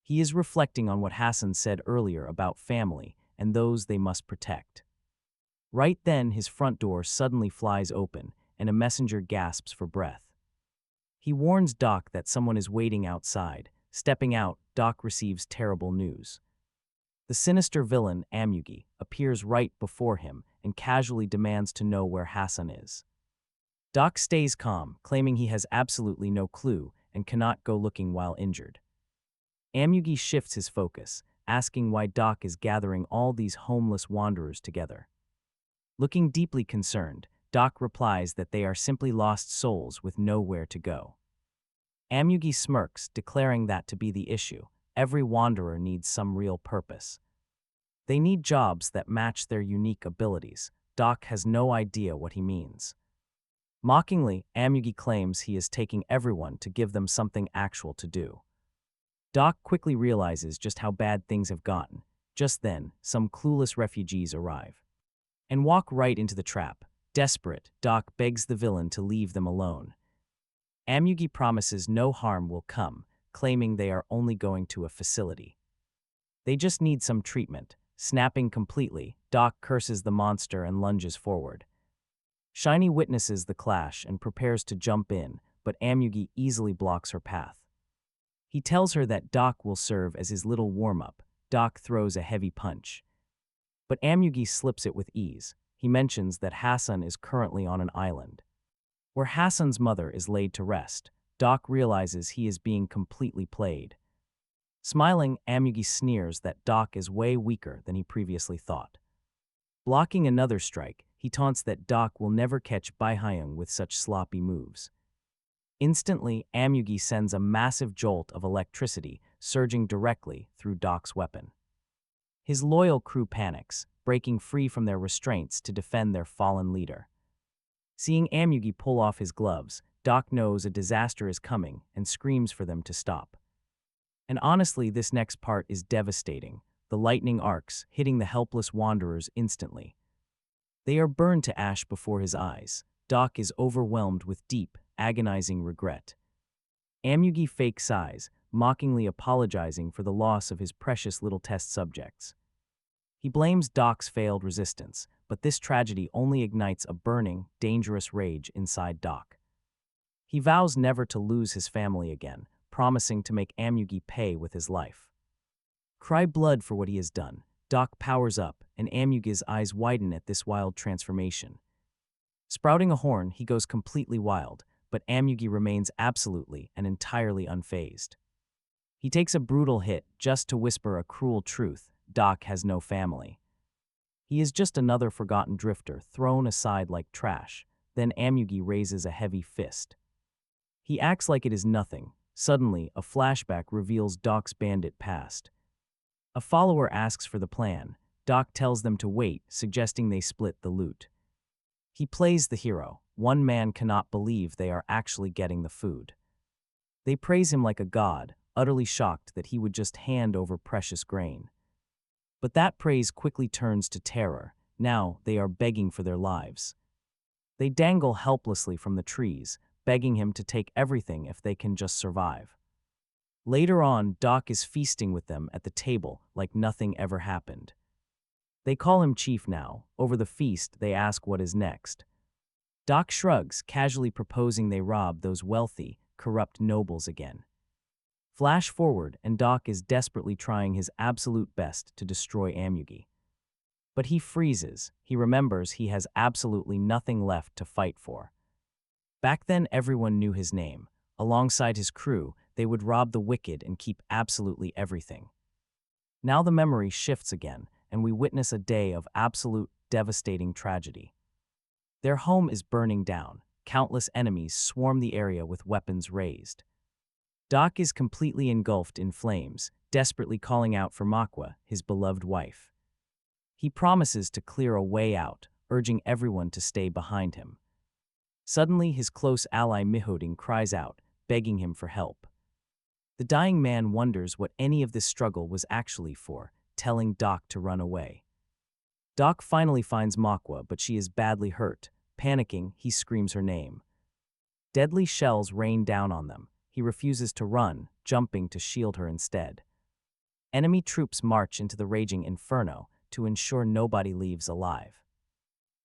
He is reflecting on what Hassun said earlier about family and those they must protect. Right then, his front door suddenly flies open, and a messenger gasps for breath. He warns Doc that someone is waiting outside. Stepping out, Doc receives terrible news. The sinister villain, Amugi, appears right before him and casually demands to know where Hassun is. Doc stays calm, claiming he has absolutely no clue and cannot go looking while injured. Amugi shifts his focus, asking why Doc is gathering all these homeless wanderers together. Looking deeply concerned, Doc replies that they are simply lost souls with nowhere to go. Amugi smirks, declaring that to be the issue. Every wanderer needs some real purpose. They need jobs that match their unique abilities. Doc has no idea what he means. Mockingly, Amugi claims he is taking everyone to give them something actual to do. Doc quickly realizes just how bad things have gotten. Just then, some clueless refugees arrive and walk right into the trap. Desperate, Doc begs the villain to leave them alone. Amugi promises no harm will come, claiming they are only going to a facility. They just need some treatment. Snapping completely, Doc curses the monster and lunges forward. Shiny witnesses the clash and prepares to jump in, but Amugi easily blocks her path. He tells her that Doc will serve as his little warm-up. Doc throws a heavy punch. But Amugi slips it with ease. He mentions that Hassun is currently on an island, where Hassun's mother is laid to rest. Doc realizes he is being completely played. Smiling, Amugi sneers that Doc is way weaker than he previously thought. Blocking another strike, he taunts that Doc will never catch Baihyung with such sloppy moves. Instantly, Amugi sends a massive jolt of electricity surging directly through Doc's weapon. His loyal crew panics, breaking free from their restraints to defend their fallen leader. Seeing Amugi pull off his gloves, Doc knows a disaster is coming and screams for them to stop. And honestly, this next part is devastating, the lightning arcs hitting the helpless wanderers instantly. They are burned to ash before his eyes. Doc is overwhelmed with deep, agonizing regret. Amugi fake sighs, mockingly apologizing for the loss of his precious little test subjects. He blames Doc's failed resistance, but this tragedy only ignites a burning, dangerous rage inside Doc. He vows never to lose his family again, promising to make Amugi pay with his life. Cry blood for what he has done. Doc powers up, and Amugi's eyes widen at this wild transformation. Sprouting a horn, he goes completely wild, but Amugi remains absolutely and entirely unfazed. He takes a brutal hit just to whisper a cruel truth: Doc has no family. He is just another forgotten drifter thrown aside like trash. Then Amugi raises a heavy fist. He acts like it is nothing. Suddenly, a flashback reveals Doc's bandit past. A follower asks for the plan. Doc tells them to wait, suggesting they split the loot. He plays the hero. One man cannot believe they are actually getting the food. They praise him like a god, utterly shocked that he would just hand over precious grain. But that praise quickly turns to terror. Now they are begging for their lives. They dangle helplessly from the trees, begging him to take everything if they can just survive. Later on, Doc is feasting with them at the table like nothing ever happened. They call him Chief now. Over the feast, they ask what is next. Doc shrugs, casually proposing they rob those wealthy, corrupt nobles again. Flash forward, and Doc is desperately trying his absolute best to destroy Amugi. But he freezes. He remembers he has absolutely nothing left to fight for. Back then, everyone knew his name. Alongside his crew, they would rob the wicked and keep absolutely everything. Now the memory shifts again, and we witness a day of absolute, devastating tragedy. Their home is burning down. Countless enemies swarm the area with weapons raised. Doc is completely engulfed in flames, desperately calling out for Manhwa, his beloved wife. He promises to clear a way out, urging everyone to stay behind him. Suddenly, his close ally Mihoding cries out, begging him for help. The dying man wonders what any of this struggle was actually for, telling Doc to run away. Doc finally finds Manhwa, but she is badly hurt. Panicking, he screams her name. Deadly shells rain down on them. He refuses to run, jumping to shield her instead. Enemy troops march into the raging inferno to ensure nobody leaves alive.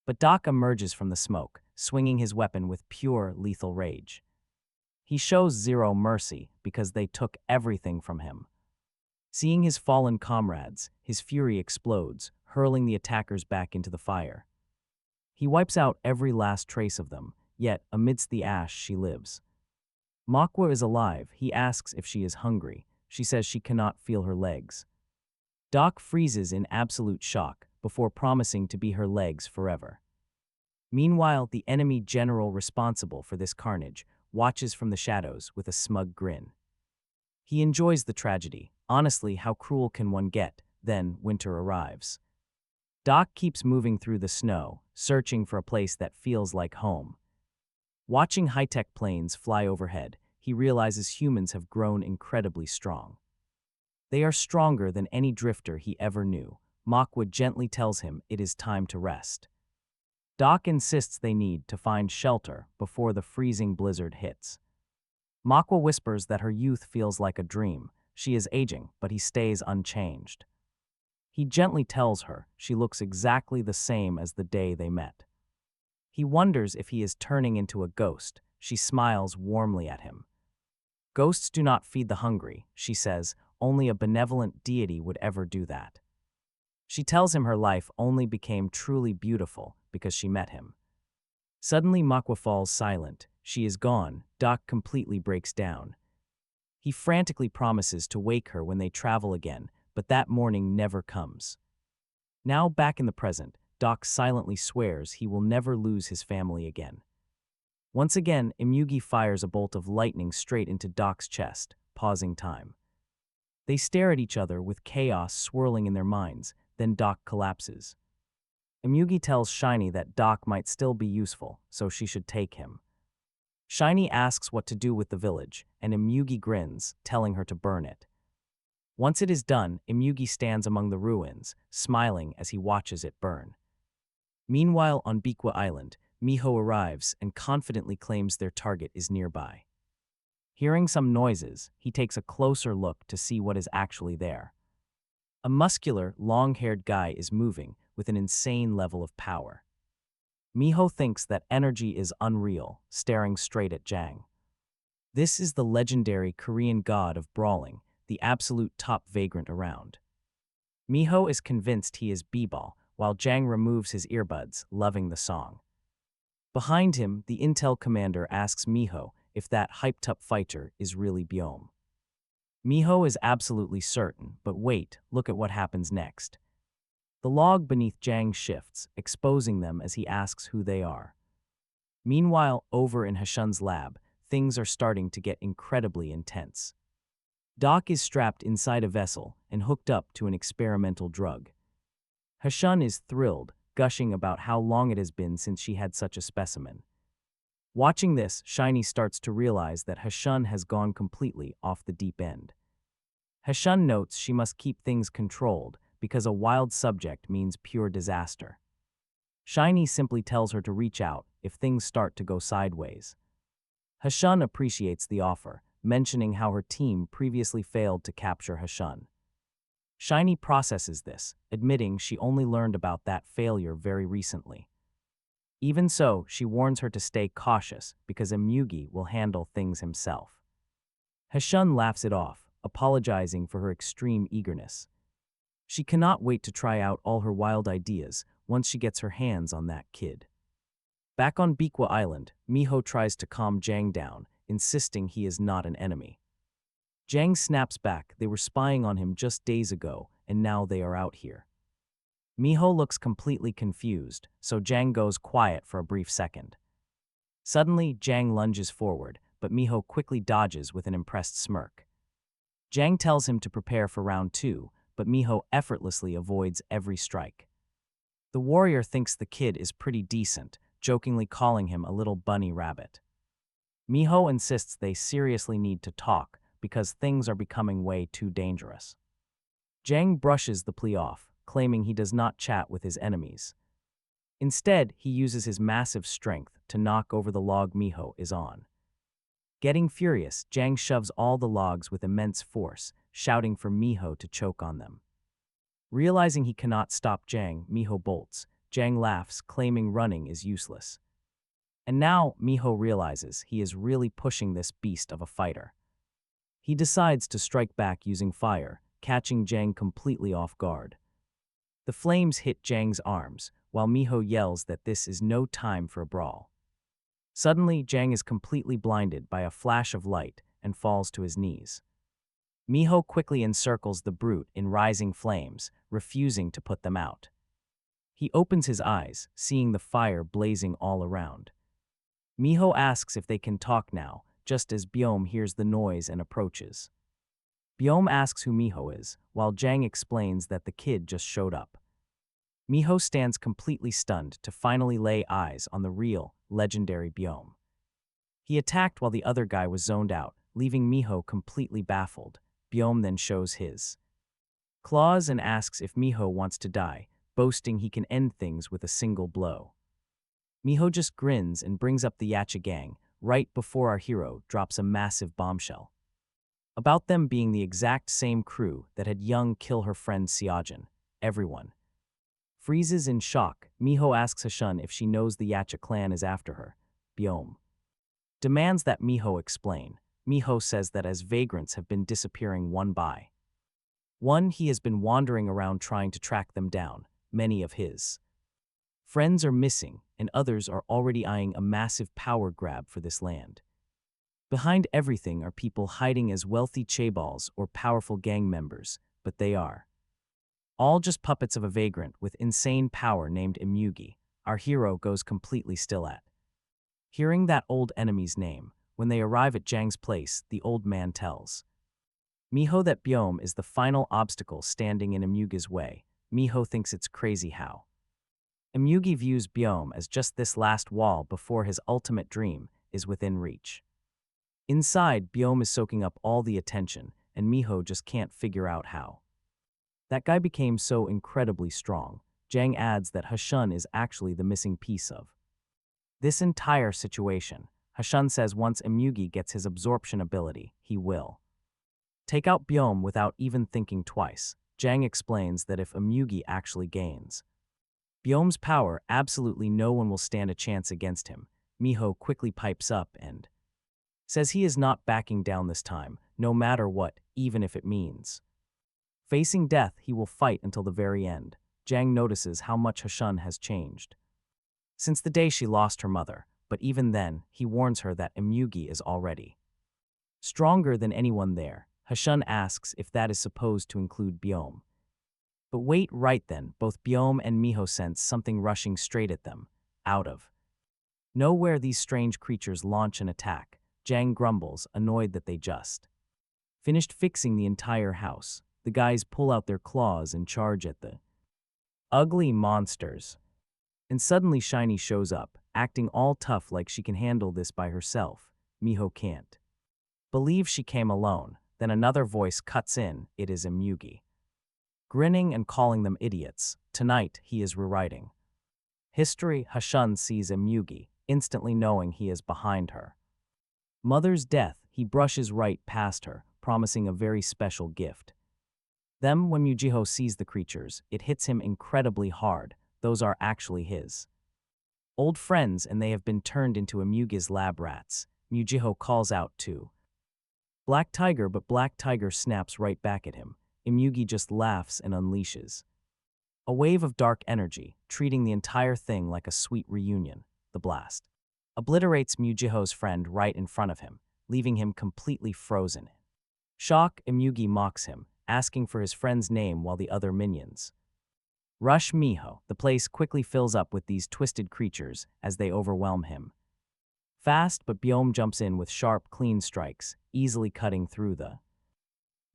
But Doc emerges from the smoke, swinging his weapon with pure, lethal rage. He shows zero mercy because they took everything from him. Seeing his fallen comrades, his fury explodes, hurling the attackers back into the fire. He wipes out every last trace of them, yet amidst the ash she lives. Manhwa is alive. He asks if she is hungry. She says she cannot feel her legs. Doc freezes in absolute shock before promising to be her legs forever. Meanwhile, the enemy general responsible for this carnage watches from the shadows with a smug grin. He enjoys the tragedy. Honestly, how cruel can one get? Then winter arrives. Doc keeps moving through the snow, searching for a place that feels like home. Watching high-tech planes fly overhead, he realizes humans have grown incredibly strong. They are stronger than any drifter he ever knew. Manhwa gently tells him it is time to rest. Doc insists they need to find shelter before the freezing blizzard hits. Makwa whispers that her youth feels like a dream. She is aging, but he stays unchanged. He gently tells her she looks exactly the same as the day they met. He wonders if he is turning into a ghost. She smiles warmly at him. Ghosts do not feed the hungry, she says. Only a benevolent deity would ever do that. She tells him her life only became truly beautiful because she met him. Suddenly Makwa falls silent. She is gone. Doc completely breaks down. He frantically promises to wake her when they travel again, but that morning never comes. Now back in the present, Doc silently swears he will never lose his family again. Once again, Imugi fires a bolt of lightning straight into Doc's chest, pausing time. They stare at each other with chaos swirling in their minds, then Doc collapses. Imugi tells Shiny that Doc might still be useful, so she should take him. Shiny asks what to do with the village, and Imugi grins, telling her to burn it. Once it is done, Imugi stands among the ruins, smiling as he watches it burn. Meanwhile, on Bikwa Island, Miho arrives and confidently claims their target is nearby. Hearing some noises, he takes a closer look to see what is actually there. A muscular, long-haired guy is moving with an insane level of power. Miho thinks that energy is unreal, staring straight at Jang. This is the legendary Korean god of brawling, the absolute top vagrant around. Miho is convinced he is B-Ball, while Jang removes his earbuds, loving the song. Behind him, the intel commander asks Miho if that hyped-up fighter is really Byom. Miho is absolutely certain, but wait, look at what happens next. The log beneath Jang shifts, exposing them as he asks who they are. Meanwhile, over in Hassun's lab, things are starting to get incredibly intense. Doc is strapped inside a vessel and hooked up to an experimental drug. Hassun is thrilled, gushing about how long it has been since she had such a specimen. Watching this, Shiny starts to realize that Hassun has gone completely off the deep end. Hassun notes she must keep things controlled because a wild subject means pure disaster. Shiny simply tells her to reach out if things start to go sideways. Hassun appreciates the offer, mentioning how her team previously failed to capture Hassun. Shiny processes this, admitting she only learned about that failure very recently. Even so, she warns her to stay cautious because Imugi will handle things himself. Hassun laughs it off, apologizing for her extreme eagerness. She cannot wait to try out all her wild ideas once she gets her hands on that kid. Back on Bikwa Island, Miho tries to calm Jang down, insisting he is not an enemy. Jang snaps back they were spying on him just days ago, and now they are out here. Miho looks completely confused, so Jang goes quiet for a brief second. Suddenly, Jang lunges forward, but Miho quickly dodges with an impressed smirk. Jang tells him to prepare for round 2, but Miho effortlessly avoids every strike. The warrior thinks the kid is pretty decent, jokingly calling him a little bunny rabbit. Miho insists they seriously need to talk because things are becoming way too dangerous. Jang brushes the plea off, claiming he does not chat with his enemies. Instead, he uses his massive strength to knock over the log Miho is on. Getting furious, Jang shoves all the logs with immense force, shouting for Miho to choke on them. Realizing he cannot stop Jang, Miho bolts. Jang laughs, claiming running is useless. And now, Miho realizes he is really pushing this beast of a fighter. He decides to strike back using fire, catching Jang completely off guard. The flames hit Jang's arms, while Miho yells that this is no time for a brawl. Suddenly, Jang is completely blinded by a flash of light and falls to his knees. Miho quickly encircles the brute in rising flames, refusing to put them out. He opens his eyes, seeing the fire blazing all around. Miho asks if they can talk now, just as Byom hears the noise and approaches. Byom asks who Miho is, while Jang explains that the kid just showed up. Miho stands completely stunned to finally lay eyes on the real, legendary Byom. He attacked while the other guy was zoned out, leaving Miho completely baffled. Byom then shows his claws and asks if Miho wants to die, boasting he can end things with a single blow. Miho just grins and brings up the Yacha gang, right before our hero drops a massive bombshell. About them being the exact same crew that had Young kill her friend Seojin. Everyone freezes in shock. Miho asks Hassun if she knows the Yacha clan is after her. Byom demands that Miho explain. Miho says that as vagrants have been disappearing one by one, he has been wandering around trying to track them down. Many of his friends are missing, and others are already eyeing a massive power grab for this land. Behind everything are people hiding as wealthy chaebols or powerful gang members, but they are all just puppets of a vagrant with insane power named Imugi. Our hero goes completely still at hearing that old enemy's name. When they arrive at Jang's place, the old man tells Miho that Byom is the final obstacle standing in Imugi's way. Miho thinks it's crazy how Imugi views Byom as just this last wall before his ultimate dream is within reach. Inside, Byom is soaking up all the attention, and Miho just can't figure out how that guy became so incredibly strong. Jang adds that Hassun is actually the missing piece of this entire situation. Hassun says once Imugi gets his absorption ability, he will take out Byom without even thinking twice. Jang explains that if Imugi actually gains Byom's power, absolutely no one will stand a chance against him. Miho quickly pipes up and says he is not backing down this time, no matter what, even if it means facing death. He will fight until the very end. Jang notices how much Hassun has changed since the day she lost her mother, but even then, he warns her that Imugi is already stronger than anyone there. Hassun asks if that is supposed to include Byom. But wait, right then, both Byom and Miho sense something rushing straight at them. Out of nowhere, these strange creatures launch an attack. Jang grumbles, annoyed that they just finished fixing the entire house. The guys pull out their claws and charge at the ugly monsters. And suddenly Shiny shows up, acting all tough like she can handle this by herself. Miho can't believe she came alone. Then another voice cuts in. It is Imugi, grinning and calling them idiots. Tonight, he is rewriting history. Hassun sees Imugi, instantly knowing he is behind her mother's death. He brushes right past her, promising a very special gift. Then, when Mujiho sees the creatures, it hits him incredibly hard. Those are actually his old friends, and they have been turned into Imugi's lab rats. Mujiho calls out to Black Tiger, but Black Tiger snaps right back at him. Imugi just laughs and unleashes a wave of dark energy, treating the entire thing like a sweet reunion. The blast obliterates Mujiho's friend right in front of him, leaving him completely frozen. Shock, Imugi mocks him, asking for his friend's name while the other minions rush Miho. The place quickly fills up with these twisted creatures as they overwhelm him fast, but Byom jumps in with sharp, clean strikes, easily cutting through the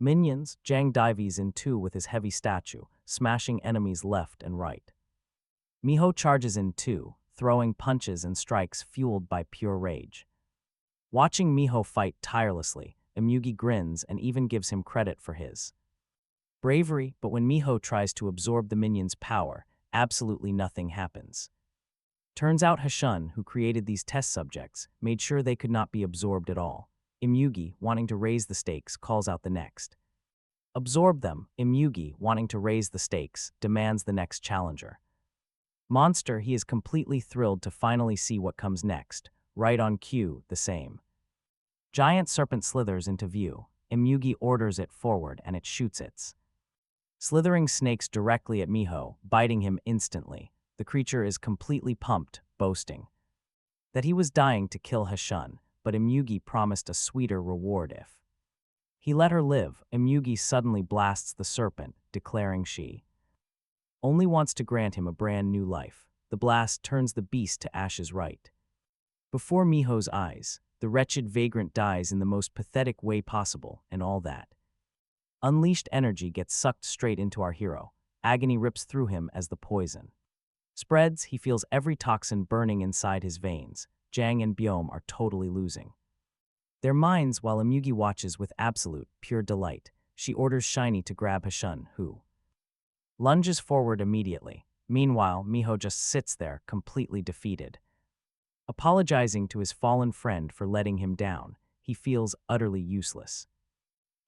minions. Jang dives in too with his heavy statue, smashing enemies left and right. Miho charges in too, throwing punches and strikes fueled by pure rage. Watching Miho fight tirelessly, Imugi grins and even gives him credit for his bravery, but when Miho tries to absorb the minion's power, absolutely nothing happens. Turns out Hassun, who created these test subjects, made sure they could not be absorbed at all. Imugi, wanting to raise the stakes, calls out the next absorb them. Imugi, wanting to raise the stakes, demands the next challenger monster. He is completely thrilled to finally see what comes next. Right on cue, the same giant serpent slithers into view. Imugi orders it forward and it shoots its slithering snakes directly at Miho, biting him instantly. The creature is completely pumped, boasting that he was dying to kill Hassun, but Imugi promised a sweeter reward if he let her live. Imugi suddenly blasts the serpent, declaring she only wants to grant him a brand new life. The blast turns the beast to ashes right before Miho's eyes. The wretched vagrant dies in the most pathetic way possible, and all that unleashed energy gets sucked straight into our hero. Agony rips through him as the poison spreads. He feels every toxin burning inside his veins. Jang and Byom are totally losing their minds while Imugi watches with absolute, pure delight. She orders Shiny to grab Hassun, who lunges forward immediately. Meanwhile, Miho just sits there, completely defeated. Apologizing to his fallen friend for letting him down, he feels utterly useless.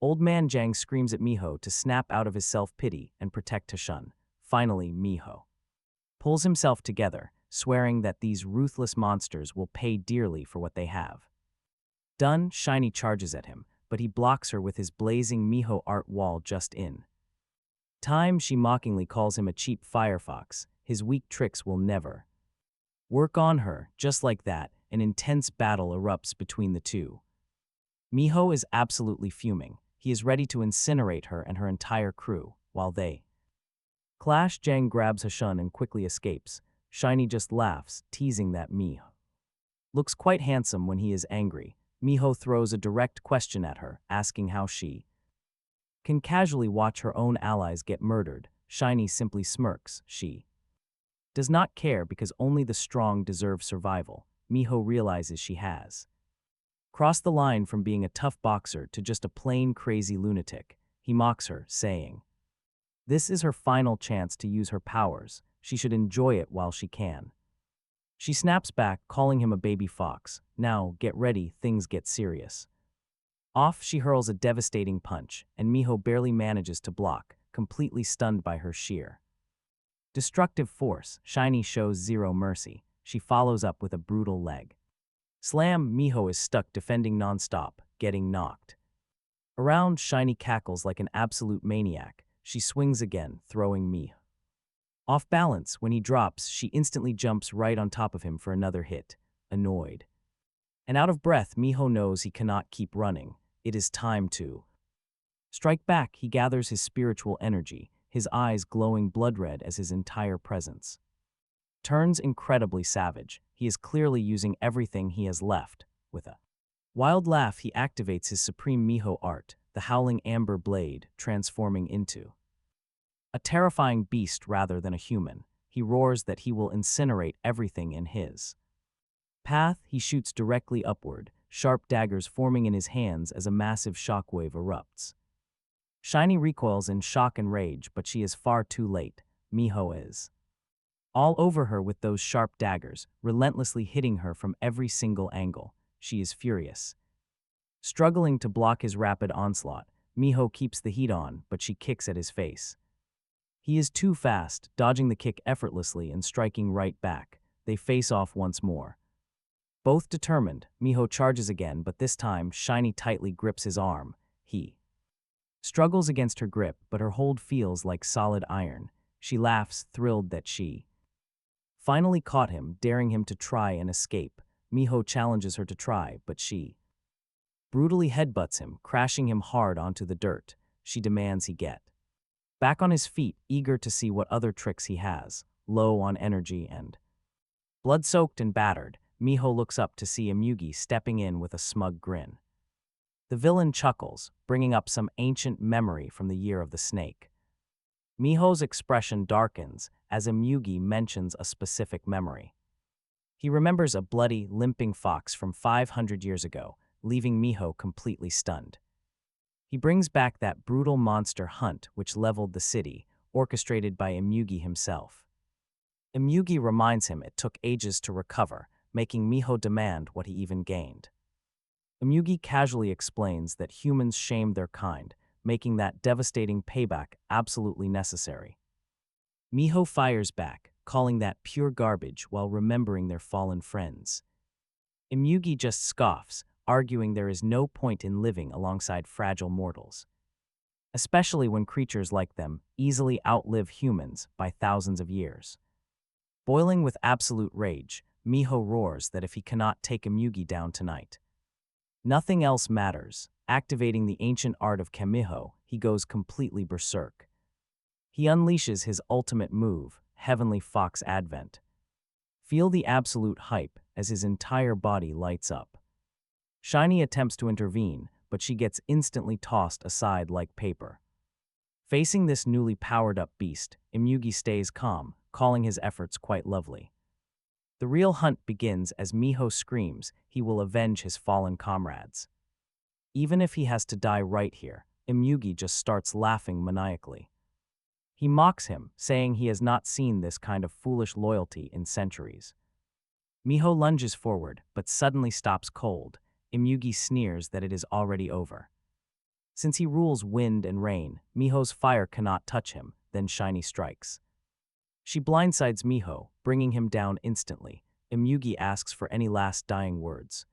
Old man Jang screams at Miho to snap out of his self-pity and protect Hassun. Finally, Miho pulls himself together, swearing that these ruthless monsters will pay dearly for what they have done. Shiny charges at him, but he blocks her with his blazing Miho art wall just in time. She mockingly calls him a cheap firefox. His weak tricks will never work on her. Just like that, an intense battle erupts between the two. Miho is absolutely fuming. He is ready to incinerate her and her entire crew. While they clash, Jang grabs Hassun and quickly escapes. Shiny just laughs, teasing that Miho looks quite handsome when he is angry. Miho throws a direct question at her, asking how she can casually watch her own allies get murdered. Shiny simply smirks. She does not care because only the strong deserve survival. Miho realizes she has crossed the line from being a tough boxer to just a plain crazy lunatic. He mocks her, saying this is her final chance to use her powers. She should enjoy it while she can. She snaps back, calling him a baby fox. Now, get ready, things get serious. Off she hurls a devastating punch, and Miho barely manages to block, completely stunned by her sheer destructive force. Shiny shows zero mercy. She follows up with a brutal leg slam. Miho is stuck defending non-stop, getting knocked around. Shiny cackles like an absolute maniac. She swings again, throwing Miho off balance. When he drops, she instantly jumps right on top of him for another hit. Annoyed and out of breath, Miho knows he cannot keep running. It is time to strike back. He gathers his spiritual energy, his eyes glowing blood red as his entire presence turns incredibly savage. He is clearly using everything he has left. With a wild laugh, he activates his supreme Miho art, the howling amber blade, transforming into a terrifying beast rather than a human. He roars that he will incinerate everything in his path. He shoots directly upward, sharp daggers forming in his hands as a massive shockwave erupts. Shiny recoils in shock and rage, but she is far too late. Miho is all over her with those sharp daggers, relentlessly hitting her from every single angle. She is furious. Struggling to block his rapid onslaught, Miho keeps the heat on, but she kicks at his face. He is too fast, dodging the kick effortlessly and striking right back. They face off once more. Both determined, Miho charges again, but this time Shiny tightly grips his arm. He struggles against her grip, but her hold feels like solid iron. She laughs, thrilled that she finally caught him, daring him to try and escape. Miho challenges her to try, but she brutally headbutts him, crashing him hard onto the dirt. She demands he get back on his feet, eager to see what other tricks he has. Low on energy and blood-soaked and battered, Miho looks up to see Imugi stepping in with a smug grin. The villain chuckles, bringing up some ancient memory from the year of the snake. Miho's expression darkens as Imugi mentions a specific memory. He remembers a bloody, limping fox from 500 years ago, leaving Miho completely stunned. He brings back that brutal monster hunt which leveled the city, orchestrated by Imugi himself. Imugi reminds him it took ages to recover, making Miho demand what he even gained. Imugi casually explains that humans shamed their kind, making that devastating payback absolutely necessary. Miho fires back, calling that pure garbage while remembering their fallen friends. Imugi just scoffs, arguing there is no point in living alongside fragile mortals, especially when creatures like them easily outlive humans by thousands of years. Boiling with absolute rage, Miho roars that if he cannot take Imugi down tonight, nothing else matters. Activating the ancient art of Kamiho, he goes completely berserk. He unleashes his ultimate move, Heavenly Fox Advent. Feel the absolute hype as his entire body lights up. Shiny attempts to intervene, but she gets instantly tossed aside like paper. Facing this newly powered-up beast, Imugi stays calm, calling his efforts quite lovely. The real hunt begins as Miho screams he will avenge his fallen comrades. Even if he has to die right here, Imugi just starts laughing maniacally. He mocks him, saying he has not seen this kind of foolish loyalty in centuries. Miho lunges forward, but suddenly stops cold. Imyugi sneers that it is already over. Since he rules wind and rain, Miho's fire cannot touch him, then Shiny strikes. She blindsides Miho, bringing him down instantly. Imyugi asks for any last dying words.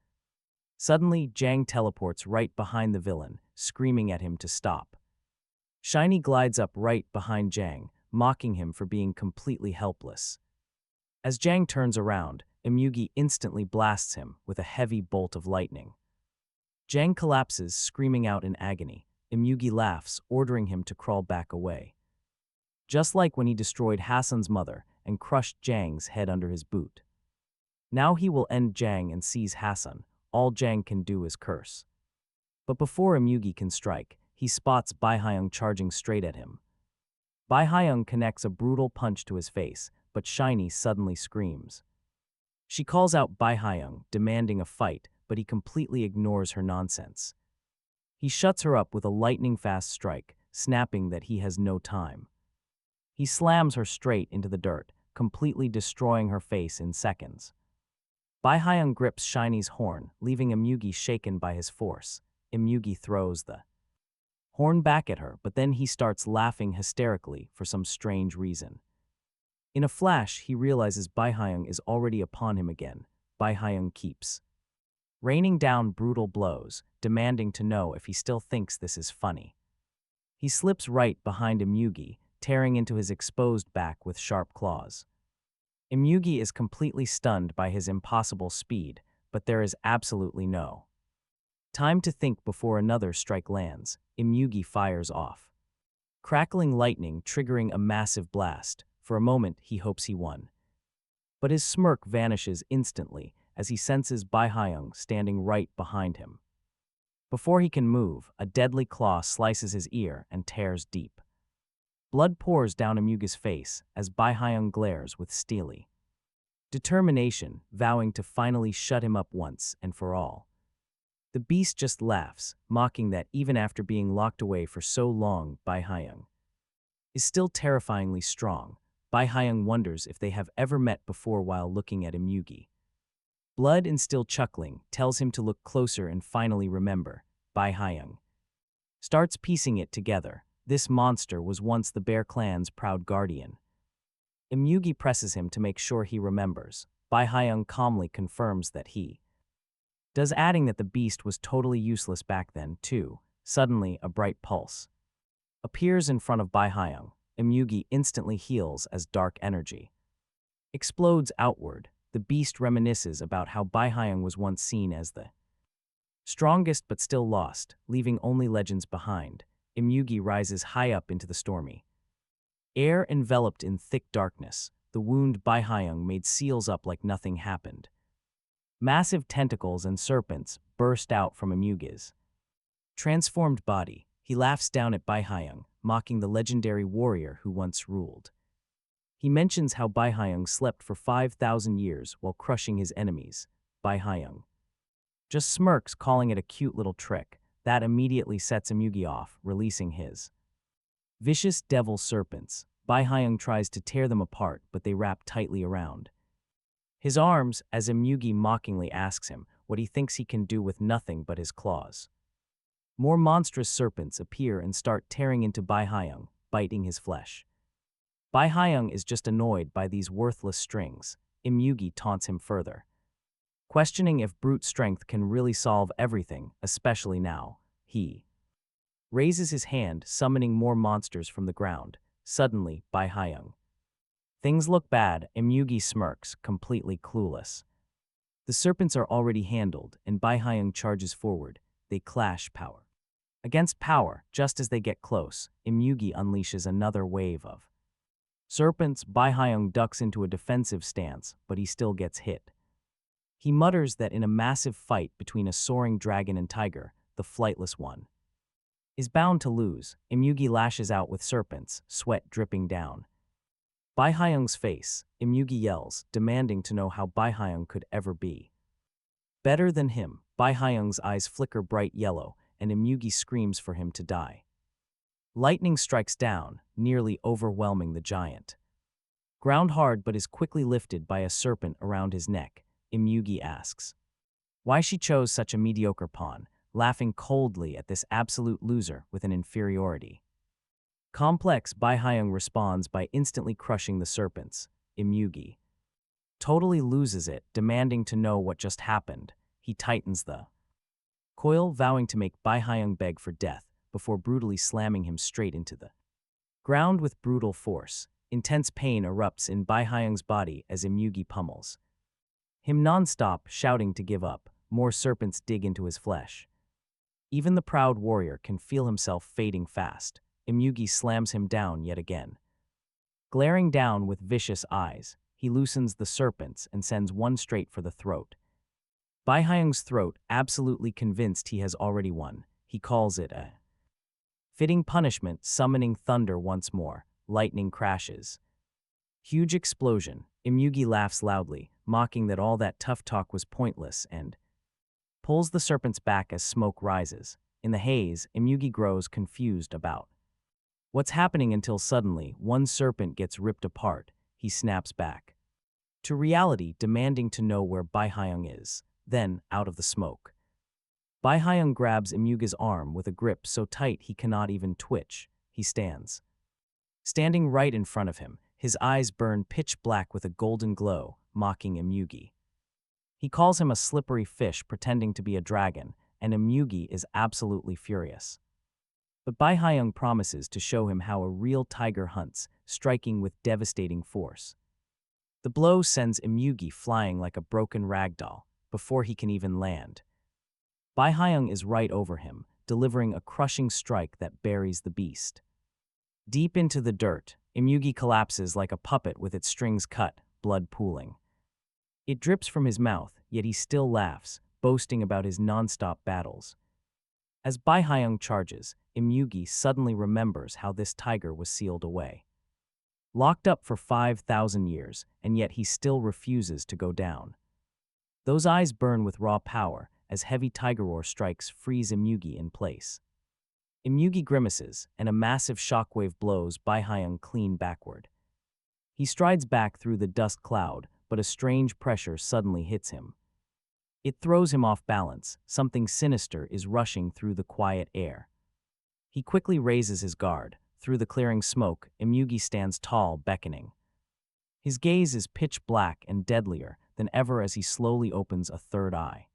Suddenly, Jang teleports right behind the villain, screaming at him to stop. Shiny glides up right behind Jang, mocking him for being completely helpless. As Jang turns around, Imyugi instantly blasts him with a heavy bolt of lightning. Jang collapses, screaming out in agony. Imyugi laughs, ordering him to crawl back away. Just like when he destroyed Hassun's mother and crushed Jang's head under his boot. Now he will end Jang and seize Hassun. All Jang can do is curse. But before Imyugi can strike, he spots Baihyung charging straight at him. Baihyung connects a brutal punch to his face, but Shiny suddenly screams. She calls out Baihyung, demanding a fight, but he completely ignores her nonsense. He shuts her up with a lightning-fast strike, snapping that he has no time. He slams her straight into the dirt, completely destroying her face in seconds. Baihyung grips Shiny's horn, leaving Imyugi shaken by his force. Imyugi throws the horn back at her, but then he starts laughing hysterically for some strange reason. In a flash, he realizes Baihyung is already upon him again. Baihyung keeps raining down brutal blows, demanding to know if he still thinks this is funny. He slips right behind Imyugi, tearing into his exposed back with sharp claws. Imyugi is completely stunned by his impossible speed, but there is absolutely no time to think before another strike lands. Imyugi fires off crackling lightning, triggering a massive blast. For a moment, he hopes he won. But his smirk vanishes instantly as he senses Baihyung standing right behind him. Before he can move, a deadly claw slices his ear and tears deep. Blood pours down Imyugi's face as Baihyung glares with steely determination, vowing to finally shut him up once and for all. The beast just laughs, mocking that even after being locked away for so long, Baihyung is still terrifyingly strong. Baihyung wonders if they have ever met before while looking at Imyugi. Blood and still chuckling tells him to look closer and finally remember. Baihyung starts piecing it together. This monster was once the Bear Clan's proud guardian. Imyugi presses him to make sure he remembers. Baihyung calmly confirms that he does, adding that the beast was totally useless back then, too. Suddenly, a bright pulse appears in front of Baihyung. Imyugi instantly heals as dark energy explodes outward. The beast reminisces about how Baihyung was once seen as the strongest but still lost, leaving only legends behind. Imyugi rises high up into the stormy air, enveloped in thick darkness. The wound Baihyung made seals up like nothing happened. Massive tentacles and serpents burst out from Imyugi's transformed body. He laughs down at Baihyung, mocking the legendary warrior who once ruled. He mentions how Baihyung slept for 5,000 years while crushing his enemies. Baihyung just smirks, calling it a cute little trick. That immediately sets Imyugi off, releasing his vicious devil serpents. Baihyung tries to tear them apart, but they wrap tightly around his arms as Imyugi mockingly asks him what he thinks he can do with nothing but his claws. More monstrous serpents appear and start tearing into Baihyung, biting his flesh. Baihyung is just annoyed by these worthless strings. Imyugi taunts him further, questioning if brute strength can really solve everything, especially now. He raises his hand, summoning more monsters from the ground. Suddenly, Baihyung things look bad. Imyugi smirks, completely clueless. The serpents are already handled, and Baihyung charges forward. They clash power against power. Just as they get close, Imyugi unleashes another wave of serpents. Baihyung ducks into a defensive stance, but he still gets hit. He mutters that in a massive fight between a soaring dragon and tiger, the flightless one is bound to lose. Imyugi lashes out with serpents, sweat dripping down Baihyung's face. Imyugi yells, demanding to know how Baihyung could ever be better than him. Baihyung's eyes flicker bright yellow, and Imyugi screams for him to die. Lightning strikes down, nearly overwhelming the giant. Ground hard, but is quickly lifted by a serpent around his neck. Imyugi asks. Why she chose such a mediocre pawn, laughing coldly at this absolute loser with an inferiority. Complex Baihyung responds by instantly crushing the serpents. Imyugi totally loses it, demanding to know what just happened. He tightens the coil, vowing to make Baihyung beg for death before brutally slamming him straight into the ground with brutal force. Intense pain erupts in Baihyung's body as Imyugi pummels him non-stop, shouting to give up. More serpents dig into his flesh. Even the proud warrior can feel himself fading fast. Imyugi slams him down yet again. Glaring down with vicious eyes, he loosens the serpents and sends one straight for the throat. Baihyung's throat, absolutely convinced he has already won. He calls it a fitting punishment, summoning thunder once more. Lightning crashes. Huge explosion. Imyugi laughs loudly, mocking that all that tough talk was pointless, and pulls the serpents back as smoke rises. In the haze, Imyugi grows confused about what's happening until suddenly, one serpent gets ripped apart. He snaps back to reality, demanding to know where Baihyung is. Then, out of the smoke, Baihyung grabs Imyugi's arm with a grip so tight he cannot even twitch. He standing right in front of him. His eyes burn pitch black with a golden glow, mocking Imyugi. He calls him a slippery fish pretending to be a dragon, and Imyugi is absolutely furious. But Baihyung promises to show him how a real tiger hunts, striking with devastating force. The blow sends Imyugi flying like a broken ragdoll before he can even land. Baihyung is right over him, delivering a crushing strike that buries the beast deep into the dirt. Imyugi collapses like a puppet with its strings cut, blood pooling. It drips from his mouth, yet he still laughs, boasting about his non-stop battles. As Baihyung charges, Imyugi suddenly remembers how this tiger was sealed away. Locked up for 5,000 years, and yet he still refuses to go down. Those eyes burn with raw power as heavy tiger roar strikes freeze Imyugi in place. Imyugi grimaces, and a massive shockwave blows Baihyung clean backward. He strides back through the dust cloud, but a strange pressure suddenly hits him. It throws him off balance. Something sinister is rushing through the quiet air. He quickly raises his guard. Through the clearing smoke, Imyugi stands tall, beckoning. His gaze is pitch black and deadlier than ever as he slowly opens a third eye.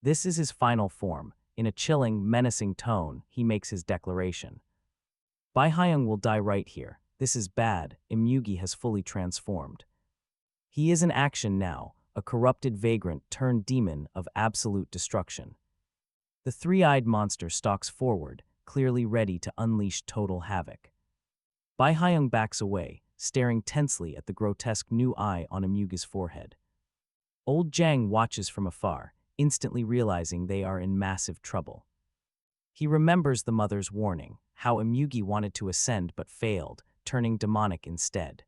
This is his final form. In a chilling, menacing tone, he makes his declaration. Baihyung will die right here. This is bad. Imyugi has fully transformed. He is in action now, a corrupted vagrant turned demon of absolute destruction. The three-eyed monster stalks forward, clearly ready to unleash total havoc. Baihyung backs away, staring tensely at the grotesque new eye on Imyugi's forehead. Old Jang watches from afar, instantly realizing they are in massive trouble. He remembers the mother's warning, how Imyugi wanted to ascend but failed, turning demonic instead.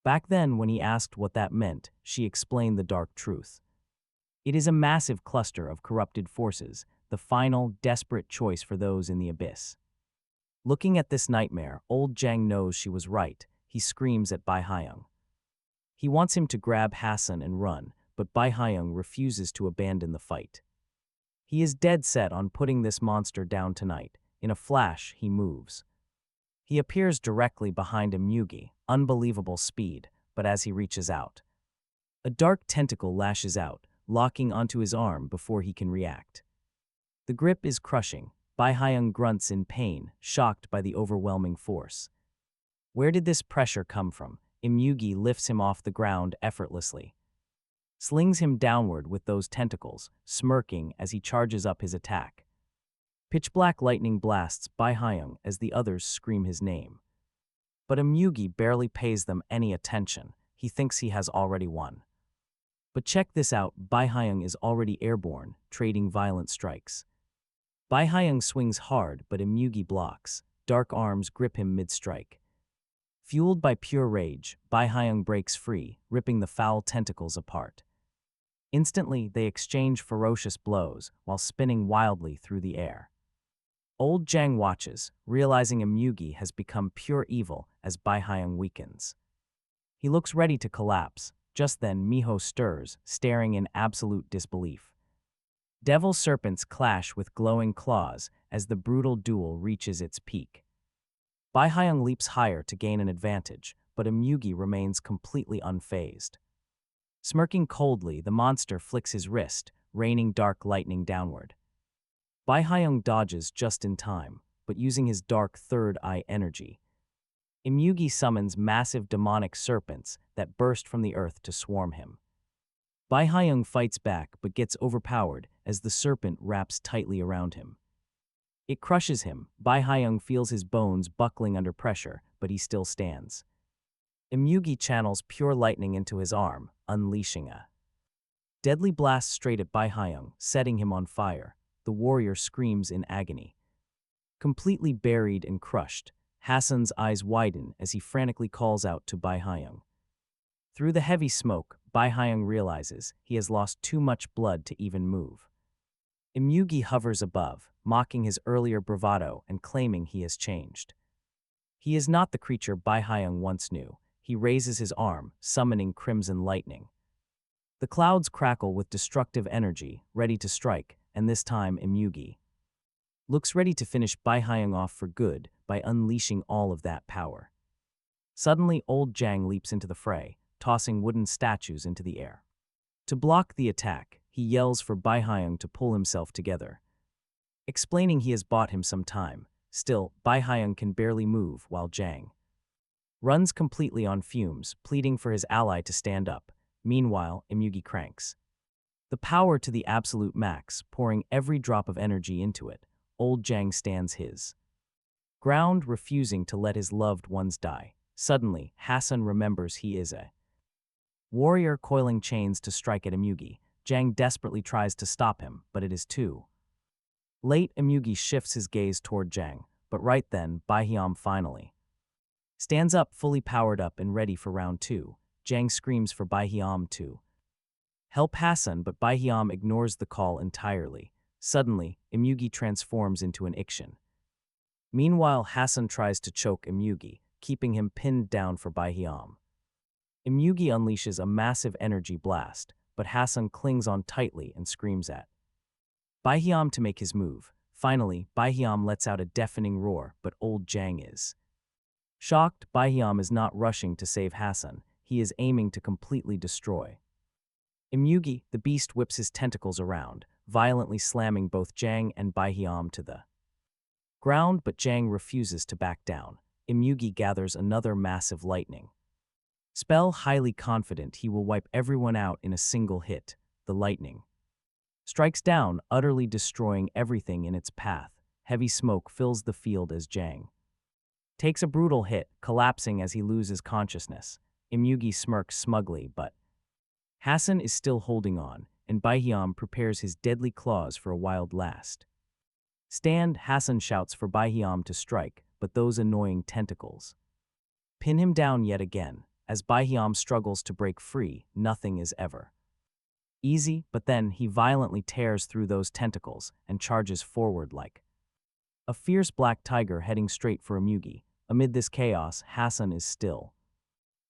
Back then, when he asked what that meant, she explained the dark truth. It is a massive cluster of corrupted forces, the final, desperate choice for those in the abyss. Looking at this nightmare, old Jang knows she was right. He screams at Baihyung. He wants him to grab Hassun and run, but Baihyung refuses to abandon the fight. He is dead set on putting this monster down tonight. In a flash, he moves. He appears directly behind Imyugi, unbelievable speed, but as he reaches out, a dark tentacle lashes out, locking onto his arm before he can react. The grip is crushing. Baihyung grunts in pain, shocked by the overwhelming force. Where did this pressure come from? Imyugi lifts him off the ground effortlessly, slings him downward with those tentacles, smirking as he charges up his attack. Pitch-black lightning blasts Baihyung as the others scream his name. But Imyugi barely pays them any attention. He thinks he has already won. But check this out, Baihyung is already airborne, trading violent strikes. Baihyung swings hard, but Imyugi blocks. Dark arms grip him mid-strike. Fueled by pure rage, Baihyung breaks free, ripping the foul tentacles apart. Instantly, they exchange ferocious blows while spinning wildly through the air. Old Jang watches, realizing Imyugi has become pure evil as Baihyung weakens. He looks ready to collapse, Just then, Miho stirs, staring in absolute disbelief. Devil serpents clash with glowing claws as the brutal duel reaches its peak. Bai Hyung leaps higher to gain an advantage, but Imyugi remains completely unfazed. Smirking coldly, the monster flicks his wrist, raining dark lightning downward. Bai Hyung dodges just in time, but using his dark third eye energy. Imyugi summons massive demonic serpents that burst from the earth to swarm him. Bai Hyung fights back but gets overpowered as the serpent wraps tightly around him. It crushes him. Bai Hyung feels his bones buckling under pressure, but he still stands. Imyugi channels pure lightning into his arm, unleashing a deadly blast straight at Bai Hyung, setting him on fire. The warrior screams in agony. Completely buried and crushed, Hassun's eyes widen as he frantically calls out to Bai Hyung. Through the heavy smoke, Bai Hyung realizes he has lost too much blood to even move. Imyugi hovers above, mocking his earlier bravado and claiming he has changed. He is not the creature Bai Hyung once knew. He raises his arm, summoning crimson lightning. The clouds crackle with destructive energy, ready to strike, and this time Imyugi looks ready to finish Bai Hyung off for good by unleashing all of that power. Suddenly, old Jang leaps into the fray, tossing wooden statues into the air. To block the attack, he yells for Bai Hyung to pull himself together, explaining he has bought him some time. Still, Bai Hyung can barely move while Jang runs completely on fumes, pleading for his ally to stand up. Meanwhile, Imyugi cranks the power to the absolute max, pouring every drop of energy into it. Old Jang stands his ground, refusing to let his loved ones die. Suddenly, Hassun remembers he is a warrior, coiling chains to strike at Imyugi. Jang desperately tries to stop him, but it is too late. Imyugi shifts his gaze toward Jang, but right then, Bai Hyam finally stands up, fully powered up and ready for round 2. Jang screams for Bai Hyam to help Hassun, but Bai Hyam ignores the call entirely. Suddenly, Imyugi transforms into an Ikshin. Meanwhile, Hassun tries to choke Imyugi, keeping him pinned down for Bai Hyam. Imyugi unleashes a massive energy blast, but Hassun clings on tightly and screams at Bai Hyam to make his move. Finally, Bai Hyam lets out a deafening roar, but old Jang is shocked. Bai Hyam is not rushing to save Hassun. He is aiming to completely destroy Imyugi. The beast whips his tentacles around, violently slamming both Jang and Bai Hyam to the ground, but Jang refuses to back down. Imyugi gathers another massive lightning spell, highly confident he will wipe everyone out in a single hit. The lightning strikes down, utterly destroying everything in its path. Heavy smoke fills the field as Jang takes a brutal hit, collapsing as he loses consciousness. Imyugi smirks smugly, but Hassun is still holding on, and Bai Hyam prepares his deadly claws for a wild last stand. Hassun shouts for Bai Hyam to strike, but those annoying tentacles pin him down yet again. As Bai Hyam struggles to break free, nothing is ever easy, but then he violently tears through those tentacles and charges forward like a fierce black tiger heading straight for Imyugi. Amid this chaos, Hassun is still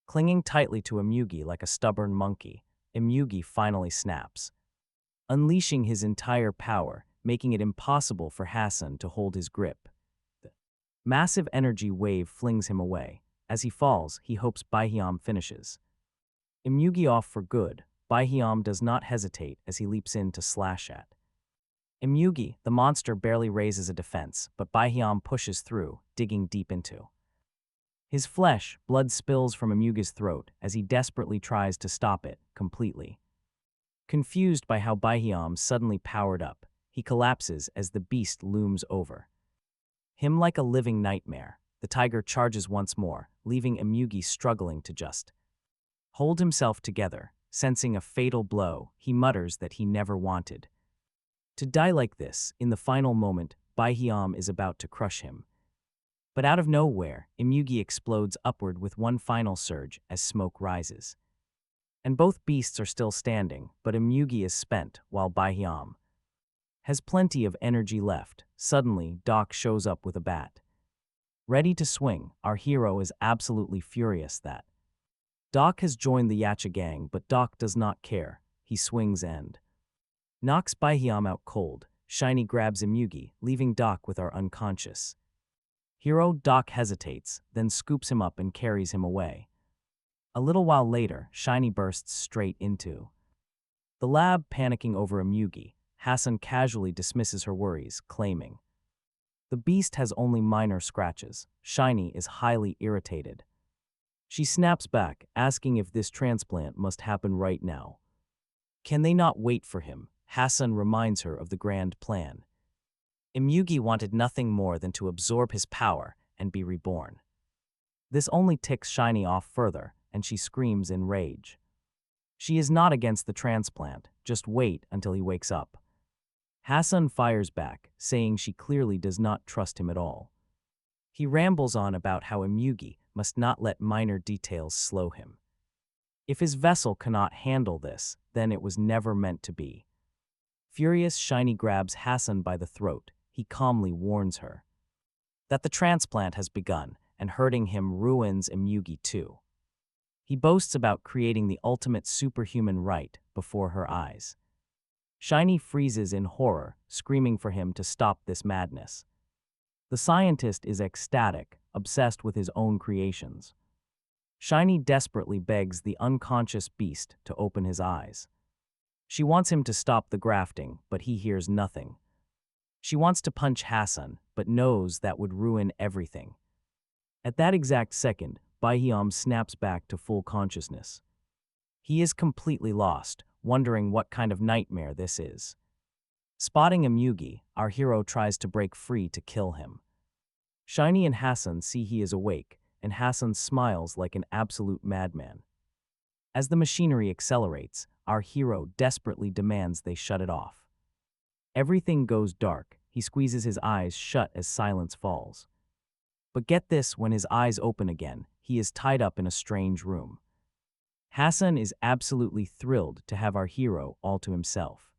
clinging tightly to Imyugi like a stubborn monkey. Imyugi finally snaps, unleashing his entire power, making it impossible for Hassun to hold his grip. The massive energy wave flings him away. As he falls, he hopes Bai Hyam finishes Imyugi off for good. Bai Hyam does not hesitate as he leaps in to slash at Imyugi. The monster barely raises a defense, but Bai Hyam pushes through, digging deep into his flesh. Blood spills from Imyugi's throat as he desperately tries to stop it completely. Confused by how Bai Hyam suddenly powered up, he collapses as the beast looms over him like a living nightmare. The tiger charges once more, leaving Imyugi struggling to just hold himself together. Sensing a fatal blow, he mutters that he never wanted to die like this. In the final moment, Bai Hyam is about to crush him. But out of nowhere, Imyugi explodes upward with one final surge as smoke rises. And both beasts are still standing, but Imyugi is spent, while Bai Hyam has plenty of energy left. Suddenly, Doc shows up with a bat, ready to swing. Our hero is absolutely furious that Doc has joined the Yacha gang, but Doc does not care. He swings and knocks Baihyam out cold. Shiny grabs Imugi, leaving Doc with our unconscious hero. Doc hesitates, then scoops him up and carries him away. A little while later, Shiny bursts straight into the lab, panicking over Imugi. Hassun casually dismisses her worries, claiming the beast has only minor scratches. Shiny is highly irritated. She snaps back, asking if this transplant must happen right now. Can they not wait for him? Hassun reminds her of the grand plan. Imugi wanted nothing more than to absorb his power and be reborn. This only ticks Shiny off further, and she screams in rage. She is not against the transplant, just wait until he wakes up. Hassun fires back, saying she clearly does not trust him at all. He rambles on about how Imugi must not let minor details slow him. If his vessel cannot handle this, then it was never meant to be. Furious, Shiny grabs Hassun by the throat. He calmly warns her that the transplant has begun, and hurting him ruins Imugi too. He boasts about creating the ultimate superhuman right before her eyes. Shiny freezes in horror, screaming for him to stop this madness. The scientist is ecstatic, obsessed with his own creations. Shiny desperately begs the unconscious beast to open his eyes. She wants him to stop the grafting, but he hears nothing. She wants to punch Hassun, but knows that would ruin everything. At that exact second, Baihyam snaps back to full consciousness. He is completely lost, wondering what kind of nightmare this is. Spotting Imugi, our hero tries to break free to kill him. Shiny and Hassun see he is awake, and Hassun smiles like an absolute madman. As the machinery accelerates, our hero desperately demands they shut it off. Everything goes dark. He squeezes his eyes shut as silence falls. But get this, when his eyes open again, he is tied up in a strange room. Hassun is absolutely thrilled to have our hero all to himself.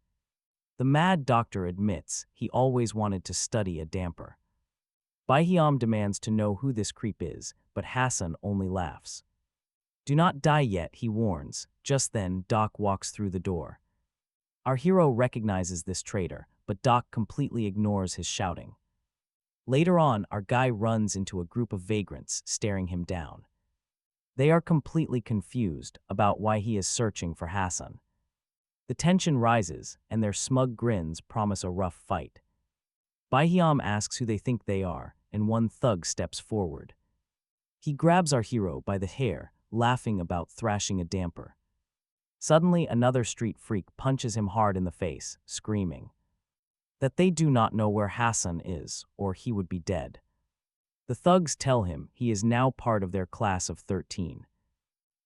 The mad doctor admits he always wanted to study a damper. Baihyam demands to know who this creep is, but Hassun only laughs. Do not die yet, he warns. Just then, Doc walks through the door. Our hero recognizes this traitor, but Doc completely ignores his shouting. Later on, our guy runs into a group of vagrants staring him down. They are completely confused about why he is searching for Hassun. The tension rises, and their smug grins promise a rough fight. Baihyam asks who they think they are, and one thug steps forward. He grabs our hero by the hair, laughing about thrashing a damper. Suddenly, another street freak punches him hard in the face, screaming that they do not know where Hassun is, or he would be dead. The thugs tell him he is now part of their class of 13.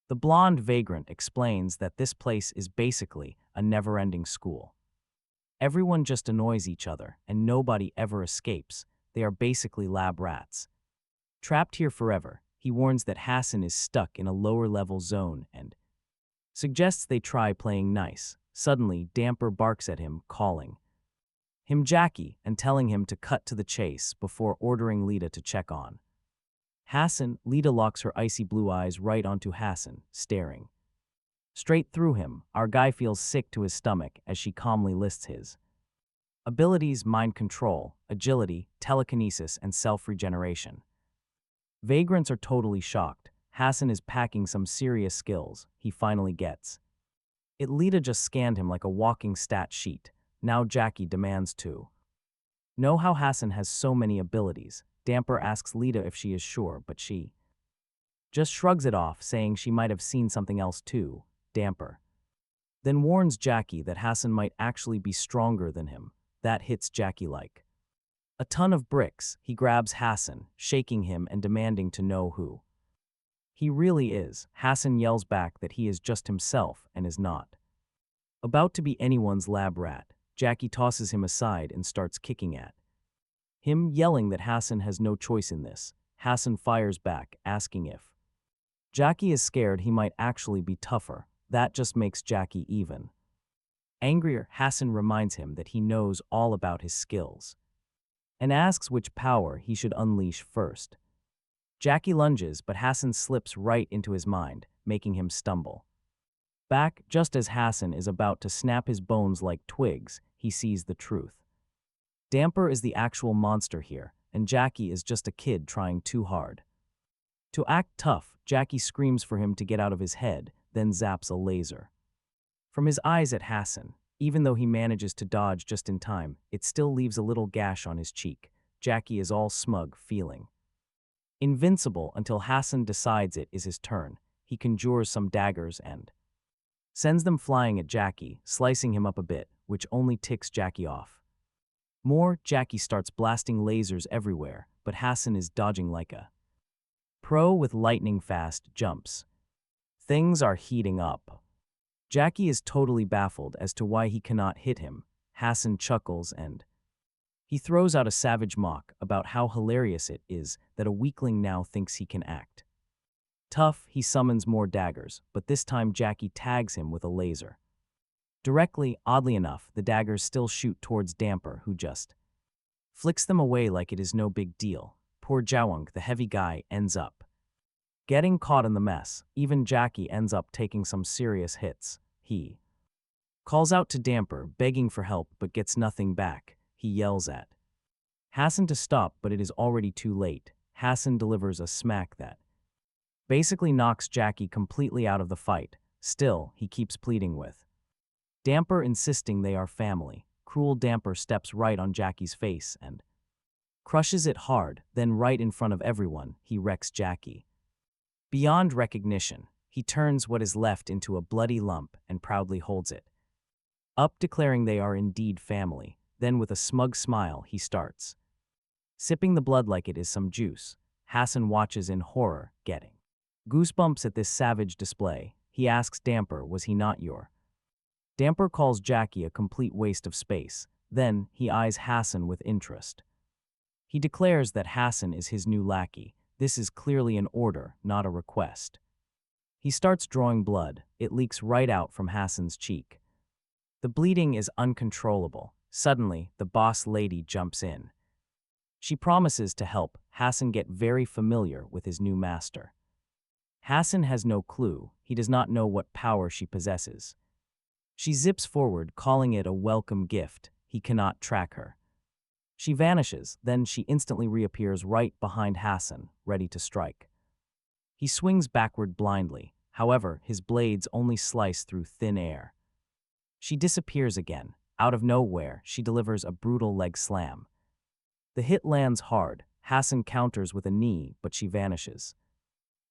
The blonde vagrant explains that this place is basically a never-ending school. Everyone just annoys each other, and nobody ever escapes. They are basically lab rats. Trapped here forever, he warns that Hassun is stuck in a lower-level zone and suggests they try playing nice. Suddenly, Damper barks at him, calling him Jackie and telling him to cut to the chase before ordering Lita to check on Hassun. Lita locks her icy blue eyes right onto Hassun, staring straight through him. Our guy feels sick to his stomach as she calmly lists his abilities: mind control, agility, telekinesis, and self-regeneration. Vagrants are totally shocked. Hassun is packing some serious skills. He finally gets it. Lita just scanned him like a walking stat sheet. Now Jackie demands to know how Hassun has so many abilities. Damper asks Lita if she is sure, but she just shrugs it off, saying she might have seen something else too. Damper then warns Jackie that Hassun might actually be stronger than him. That hits Jackie like a ton of bricks. He grabs Hassun, shaking him and demanding to know who he really is. Hassun yells back that he is just himself and is not about to be anyone's lab rat. Jackie tosses him aside and starts kicking at him, yelling that Hassun has no choice in this. Hassun fires back, asking if Jackie is scared he might actually be tougher. That just makes Jackie even angrier. Hassun reminds him that he knows all about his skills and asks which power he should unleash first. Jackie lunges, but Hassun slips right into his mind. making him stumble. Back, just as Hassun is about to snap his bones like twigs, he sees the truth. Damper is the actual monster here, and Jackie is just a kid trying too hard. To act tough, Jackie screams for him to get out of his head, then zaps a laser. From his eyes at Hassun, even though he manages to dodge just in time, it still leaves a little gash on his cheek. Jackie is all smug, feeling invincible until Hassun decides it is his turn. He conjures some daggers and sends them flying at Jackie, slicing him up a bit, which only ticks Jackie off. Jackie starts blasting lasers everywhere, but Hassun is dodging like a pro with lightning-fast jumps. Things are heating up. Jackie is totally baffled as to why he cannot hit him. Hassun chuckles and he throws out a savage mock about how hilarious it is that a weakling now thinks he can act tough. He summons more daggers, but this time Jackie tags him with a laser. Directly, oddly enough, the daggers still shoot towards Damper, who just flicks them away like it is no big deal. Poor Jawung, the heavy guy, ends up getting caught in the mess. Even Jackie ends up taking some serious hits. He calls out to Damper, begging for help, but gets nothing back. He yells at Hassun to stop, but it is already too late. Hassun delivers a smack that basically knocks Jackie completely out of the fight. Still, he keeps pleading with Damper, insisting they are family. Cruel Damper steps right on Jackie's face and crushes it hard, then right in front of everyone, he wrecks Jackie. Beyond recognition, he turns what is left into a bloody lump and proudly holds it up, declaring they are indeed family. Then with a smug smile, he starts sipping the blood like it is some juice. Hassun watches in horror, getting goosebumps at this savage display. He asks Damper, was he not your? Damper calls Jackie a complete waste of space. Then, he eyes Hassun with interest. He declares that Hassun is his new lackey. This is clearly an order, not a request. He starts drawing blood. It leaks right out from Hassun's cheek. The bleeding is uncontrollable. Suddenly, the boss lady jumps in. She promises to help Hassun get very familiar with his new master. Hassun has no clue. He does not know what power she possesses. She zips forward, calling it a welcome gift. He cannot track her. She vanishes, then she instantly reappears right behind Hassun, ready to strike. He swings backward blindly. However, his blades only slice through thin air. She disappears again. Out of nowhere, she delivers a brutal leg slam. The hit lands hard. Hassun counters with a knee, but she vanishes.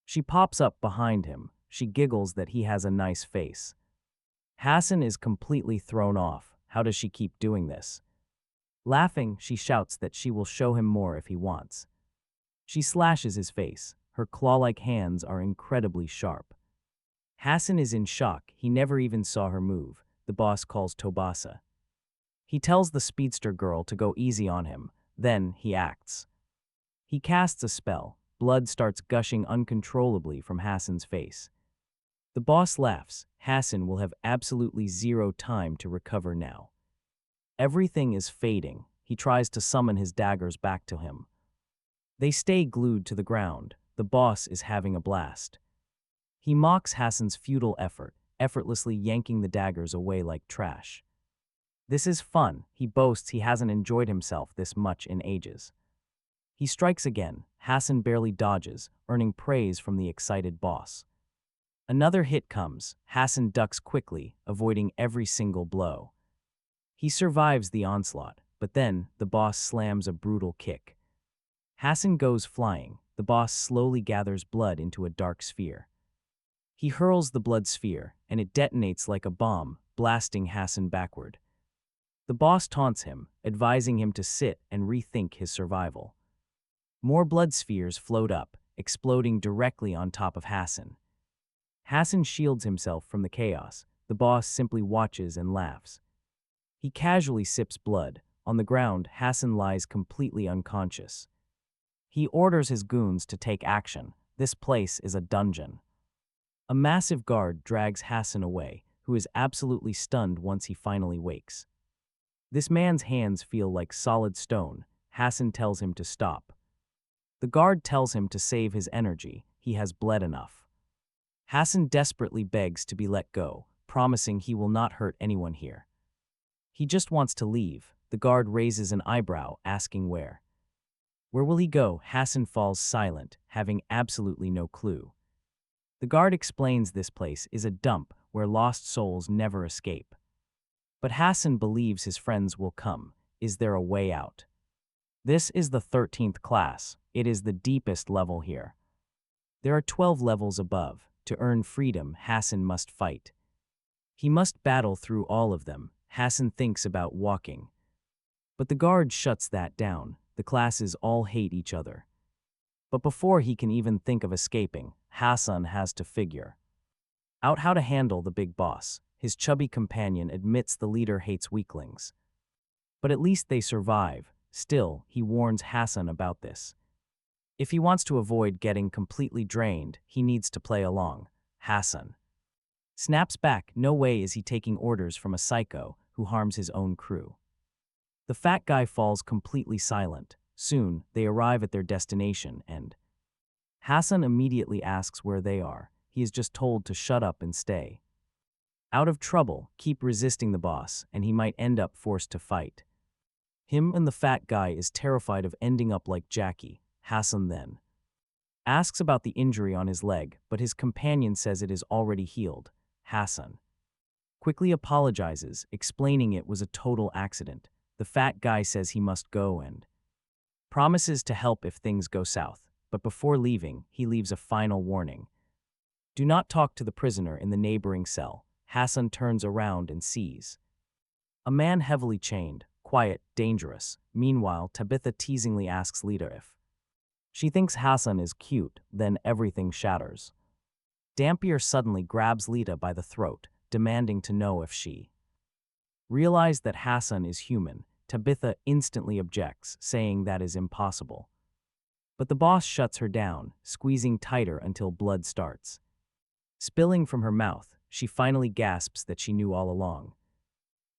She pops up behind him. She giggles that he has a nice face. Hassun is completely thrown off. How does she keep doing this? Laughing, she shouts that she will show him more if he wants. She slashes his face. Her claw-like hands are incredibly sharp. Hassun is in shock. He never even saw her move. The boss calls Tobasa. He tells the speedster girl to go easy on him. Then he acts. He casts a spell. Blood starts gushing uncontrollably from Hassun's face. The boss laughs. Hassun will have absolutely zero time to recover now. Everything is fading. He tries to summon his daggers back to him. They stay glued to the ground. The boss is having a blast. He mocks Hassun's futile effort, effortlessly yanking the daggers away like trash. This is fun. He boasts he hasn't enjoyed himself this much in ages. He strikes again. Hassun barely dodges, earning praise from the excited boss. Another hit comes. Hassun ducks quickly, avoiding every single blow. He survives the onslaught, but then the boss slams a brutal kick. Hassun goes flying. The boss slowly gathers blood into a dark sphere. He hurls the blood sphere, and it detonates like a bomb, blasting Hassun backward. The boss taunts him, advising him to sit and rethink his survival. More blood spheres float up, exploding directly on top of Hassun. Hassun shields himself from the chaos. The boss simply watches and laughs. He casually sips blood. On the ground, Hassun lies completely unconscious. He orders his goons to take action. This place is a dungeon. A massive guard drags Hassun away, who is absolutely stunned once he finally wakes. This man's hands feel like solid stone. Hassun tells him to stop. The guard tells him to save his energy. He has bled enough. Hassun desperately begs to be let go, promising he will not hurt anyone here. He just wants to leave. The guard raises an eyebrow, asking where. Where will he go? Hassun falls silent, having absolutely no clue. The guard explains this place is a dump where lost souls never escape. But Hassun believes his friends will come. Is there a way out? This is the 13th class. It is the deepest level here. There are 12 levels above. To earn freedom, Hassun must fight. He must battle through all of them. Hassun thinks about walking. But the guard shuts that down. The classes all hate each other. But before he can even think of escaping, Hassun has to figure out how to handle the big boss. His chubby companion admits the leader hates weaklings. But at least they survive. Still, he warns Hassun about this. If he wants to avoid getting completely drained, he needs to play along. Hassun snaps back. No way is he taking orders from a psycho who harms his own crew. The fat guy falls completely silent. Soon, they arrive at their destination and Hassun immediately asks where they are. He is just told to shut up and stay out of trouble, keep resisting the boss, and he might end up forced to fight. Him and the fat guy is terrified of ending up like Jackie. Hassun then asks about the injury on his leg, but his companion says it is already healed. Hassun quickly apologizes, explaining it was a total accident. The fat guy says he must go and promises to help if things go south, but before leaving, he leaves a final warning. Do not talk to the prisoner in the neighboring cell. Hassun turns around and sees a man heavily chained, quiet, dangerous. Meanwhile, Tabitha teasingly asks Lita if she thinks Hassun is cute, then everything shatters. Dampier suddenly grabs Lita by the throat, demanding to know if she realized that Hassun is human. Tabitha instantly objects, saying that is impossible. But the boss shuts her down, squeezing tighter until blood starts spilling from her mouth. She finally gasps that she knew all along.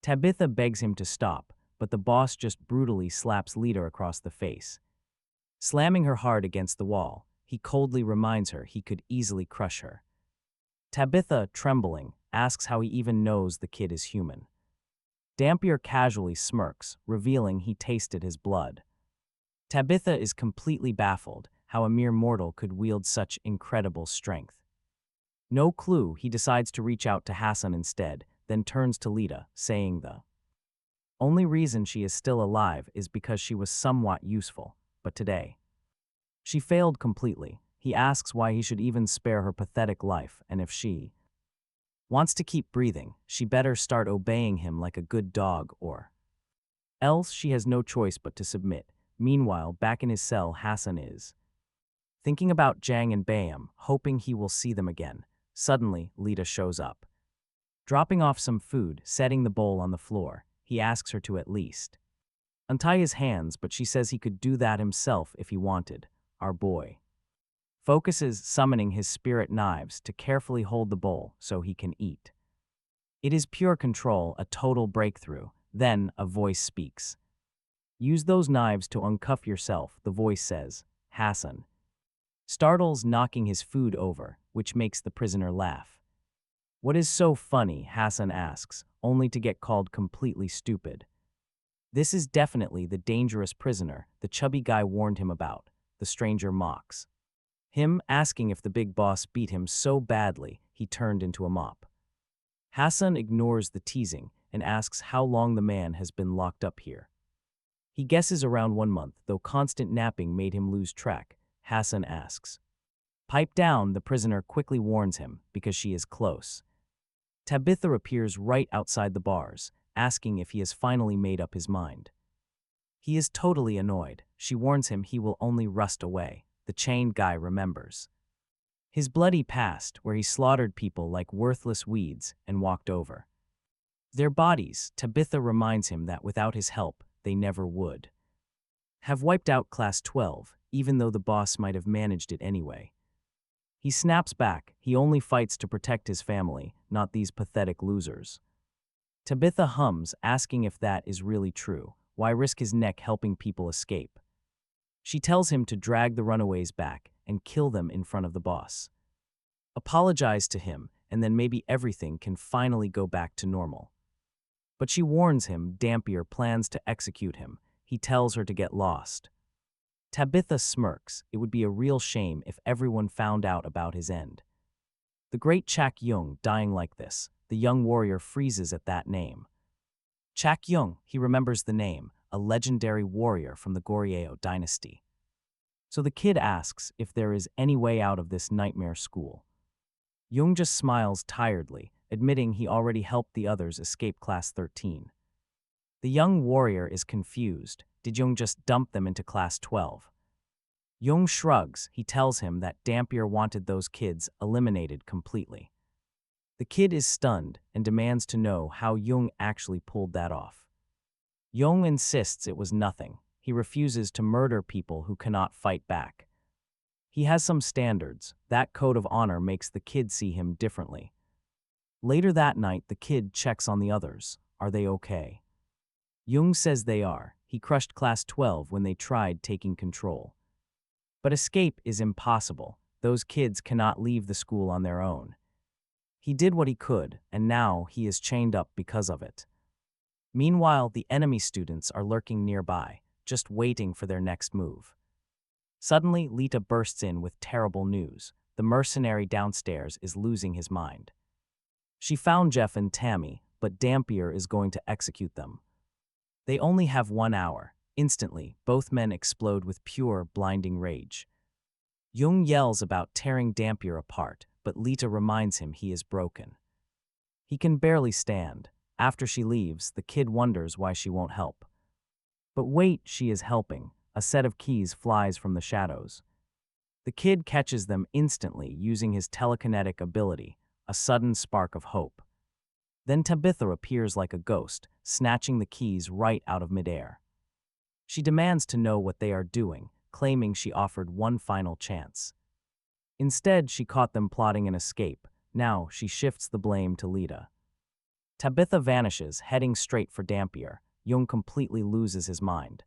Tabitha begs him to stop, but the boss just brutally slaps Lita across the face. Slamming her hard against the wall, he coldly reminds her he could easily crush her. Tabitha, trembling, asks how he even knows the kid is human. Dampier casually smirks, revealing he tasted his blood. Tabitha is completely baffled how a mere mortal could wield such incredible strength. No clue, he decides to reach out to Hassun instead, then turns to Lita, saying the only reason she is still alive is because she was somewhat useful, but today she failed completely. He asks why he should even spare her pathetic life, and if she wants to keep breathing, she better start obeying him like a good dog, or else she has no choice but to submit. Meanwhile, back in his cell, Hassun is thinking about Jang and Bayam, hoping he will see them again. Suddenly, Lita shows up. Dropping off some food, setting the bowl on the floor, he asks her to at least untie his hands, but she says he could do that himself if he wanted. Our boy focuses, summoning his spirit knives to carefully hold the bowl so he can eat. It is pure control, a total breakthrough. Then, a voice speaks. Use those knives to uncuff yourself, the voice says. Hassun startles, knocking his food over, which makes the prisoner laugh. What is so funny? Hassun asks, only to get called completely stupid. This is definitely the dangerous prisoner the chubby guy warned him about, the stranger mocks him, asking if the big boss beat him so badly he turned into a mop. Hassun ignores the teasing and asks how long the man has been locked up here. He guesses around 1 month, though constant napping made him lose track. Hassun asks. Pipe down, the prisoner quickly warns him, because she is close. Tabitha appears right outside the bars, asking if he has finally made up his mind. He is totally annoyed. She warns him he will only rust away. The chained guy remembers his bloody past, where he slaughtered people like worthless weeds and walked over their bodies. Tabitha reminds him that without his help, they never would have wiped out Class 12, even though the boss might have managed it anyway. He snaps back. He only fights to protect his family, not these pathetic losers. Tabitha hums, asking if that is really true. Why risk his neck helping people escape? She tells him to drag the runaways back and kill them in front of the boss. Apologize to him, and then maybe everything can finally go back to normal. But she warns him Dampier plans to execute him. He tells her to get lost. Tabitha smirks. It would be a real shame if everyone found out about his end. The great Chak Yung dying like this. The young warrior freezes at that name. Chak Yung, he remembers the name, a legendary warrior from the Goryeo dynasty. So the kid asks if there is any way out of this nightmare school. Yung just smiles tiredly, admitting he already helped the others escape Class 13. The young warrior is confused. Did Yung just dump them into Class 12? Yung shrugs. He tells him that Dampier wanted those kids eliminated completely. The kid is stunned and demands to know how Yung actually pulled that off. Yung insists it was nothing. He refuses to murder people who cannot fight back. He has some standards. That code of honor makes the kid see him differently. Later that night, the kid checks on the others. Are they okay? Yung says they are. He crushed Class 12 when they tried taking control. But escape is impossible. Those kids cannot leave the school on their own. He did what he could, and now he is chained up because of it. Meanwhile, the enemy students are lurking nearby, just waiting for their next move. Suddenly, Lita bursts in with terrible news. The mercenary downstairs is losing his mind. She found Jeff and Tammy, but Dampier is going to execute them. They only have 1 hour. Instantly, both men explode with pure, blinding rage. Yung yells about tearing Dampier apart, but Lita reminds him he is broken. He can barely stand. After she leaves, the kid wonders why she won't help. But wait, she is helping. A set of keys flies from the shadows. The kid catches them instantly using his telekinetic ability, a sudden spark of hope. Then Tabitha appears like a ghost, snatching the keys right out of midair. She demands to know what they are doing, claiming she offered one final chance. Instead, she caught them plotting an escape. Now, she shifts the blame to Lita. Tabitha vanishes, heading straight for Dampier. Yung completely loses his mind.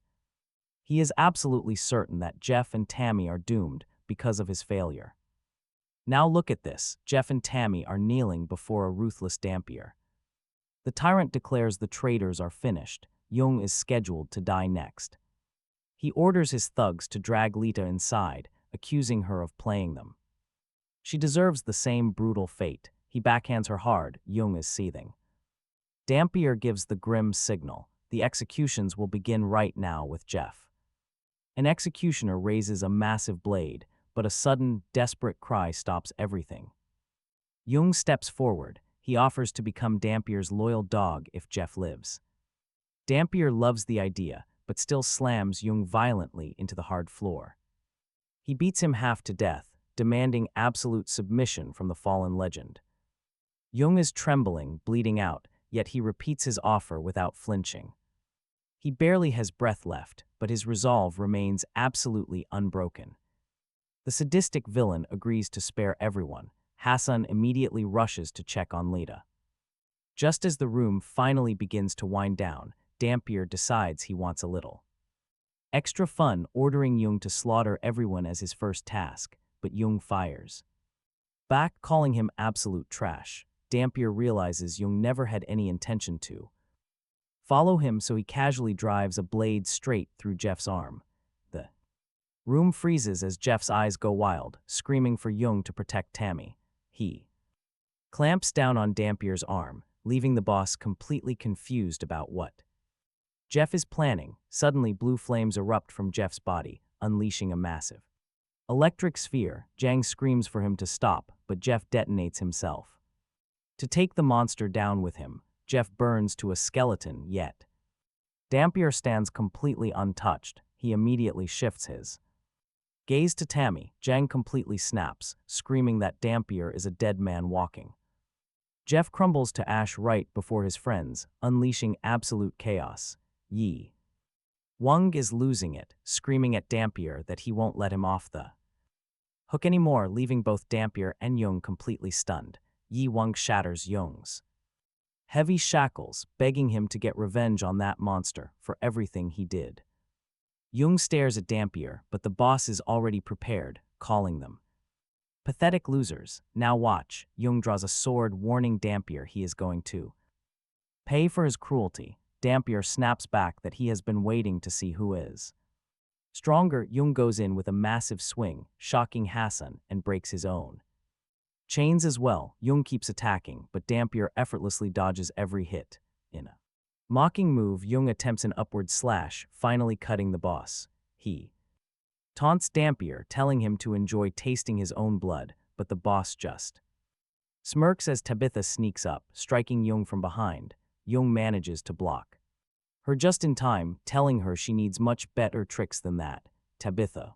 He is absolutely certain that Jeff and Tammy are doomed because of his failure. Now look at this. Jeff and Tammy are kneeling before a ruthless Dampier. The tyrant declares the traitors are finished. Yung is scheduled to die next. He orders his thugs to drag Lita inside, accusing her of playing them. She deserves the same brutal fate. He backhands her hard. Yung is seething. Dampier gives the grim signal. The executions will begin right now with Jeff. An executioner raises a massive blade, but a sudden, desperate cry stops everything. Yung steps forward. He offers to become Dampier's loyal dog if Jeff lives. Dampier loves the idea, but still slams Yung violently into the hard floor. He beats him half to death, demanding absolute submission from the fallen legend. Yung is trembling, bleeding out, yet he repeats his offer without flinching. He barely has breath left, but his resolve remains absolutely unbroken. The sadistic villain agrees to spare everyone. Hassun immediately rushes to check on Lita. Just as the room finally begins to wind down, Dampier decides he wants a little extra fun, ordering Yung to slaughter everyone as his first task, but Yung fires back, calling him absolute trash. Dampier realizes Yung never had any intention to follow him, so he casually drives a blade straight through Jeff's arm. The room freezes as Jeff's eyes go wild, screaming for Yung to protect Tammy. He clamps down on Dampier's arm, leaving the boss completely confused about what Jeff is planning. Suddenly, blue flames erupt from Jeff's body, unleashing a massive electric sphere. Jang screams for him to stop, but Jeff detonates himself. To take the monster down with him, Jeff burns to a skeleton, yet Dampier stands completely untouched. He immediately shifts his gaze to Tammy. Jang completely snaps, screaming that Dampier is a dead man walking. Jeff crumbles to ash right before his friends, unleashing absolute chaos. Yi Wang is losing it, screaming at Dampier that he won't let him off the hook anymore, leaving both Dampier and Yung completely stunned. Yi Wang shatters Yung's heavy shackles, begging him to get revenge on that monster for everything he did. Yung stares at Dampier, but the boss is already prepared, calling them Pathetic losers. Now watch. Jung draws a sword warning Dampier he is going to pay for his cruelty. Dampier snaps back that he has been waiting to see who is stronger. Jung goes in with a massive swing, shocking Hassun, and breaks his own chains as well. Jung keeps attacking, but Dampier effortlessly dodges every hit. In a mocking move, Jung attempts an upward slash, finally cutting the boss. He taunts Dampier, telling him to enjoy tasting his own blood, but the boss just smirks as Tabitha sneaks up, striking Jung from behind. Jung manages to block her just in time, telling her she needs much better tricks than that. Tabitha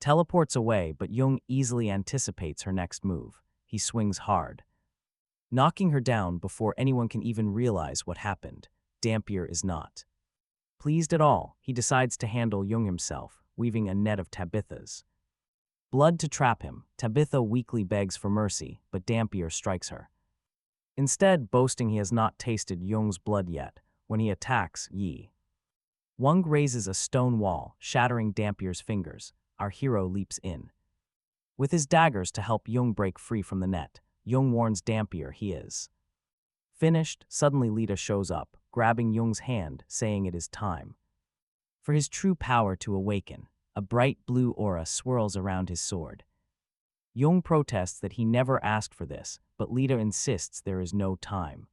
teleports away, but Jung easily anticipates her next move. He swings hard, knocking her down before anyone can even realize what happened. Dampier is not pleased at all. He decides to handle Jung himself, weaving a net of Tabitha's blood to trap him. Tabitha weakly begs for mercy, but Dampier strikes her instead, boasting he has not tasted Jung's blood yet. When he attacks, Jung raises a stone wall, shattering Dampier's fingers. Our hero leaps in with his daggers to help Jung break free from the net. Jung warns Dampier he is finished. Suddenly Lita shows up, grabbing Jung's hand, saying it is time for his true power to awaken. A bright blue aura swirls around his sword. Jung protests that he never asked for this, but Lita insists there is no time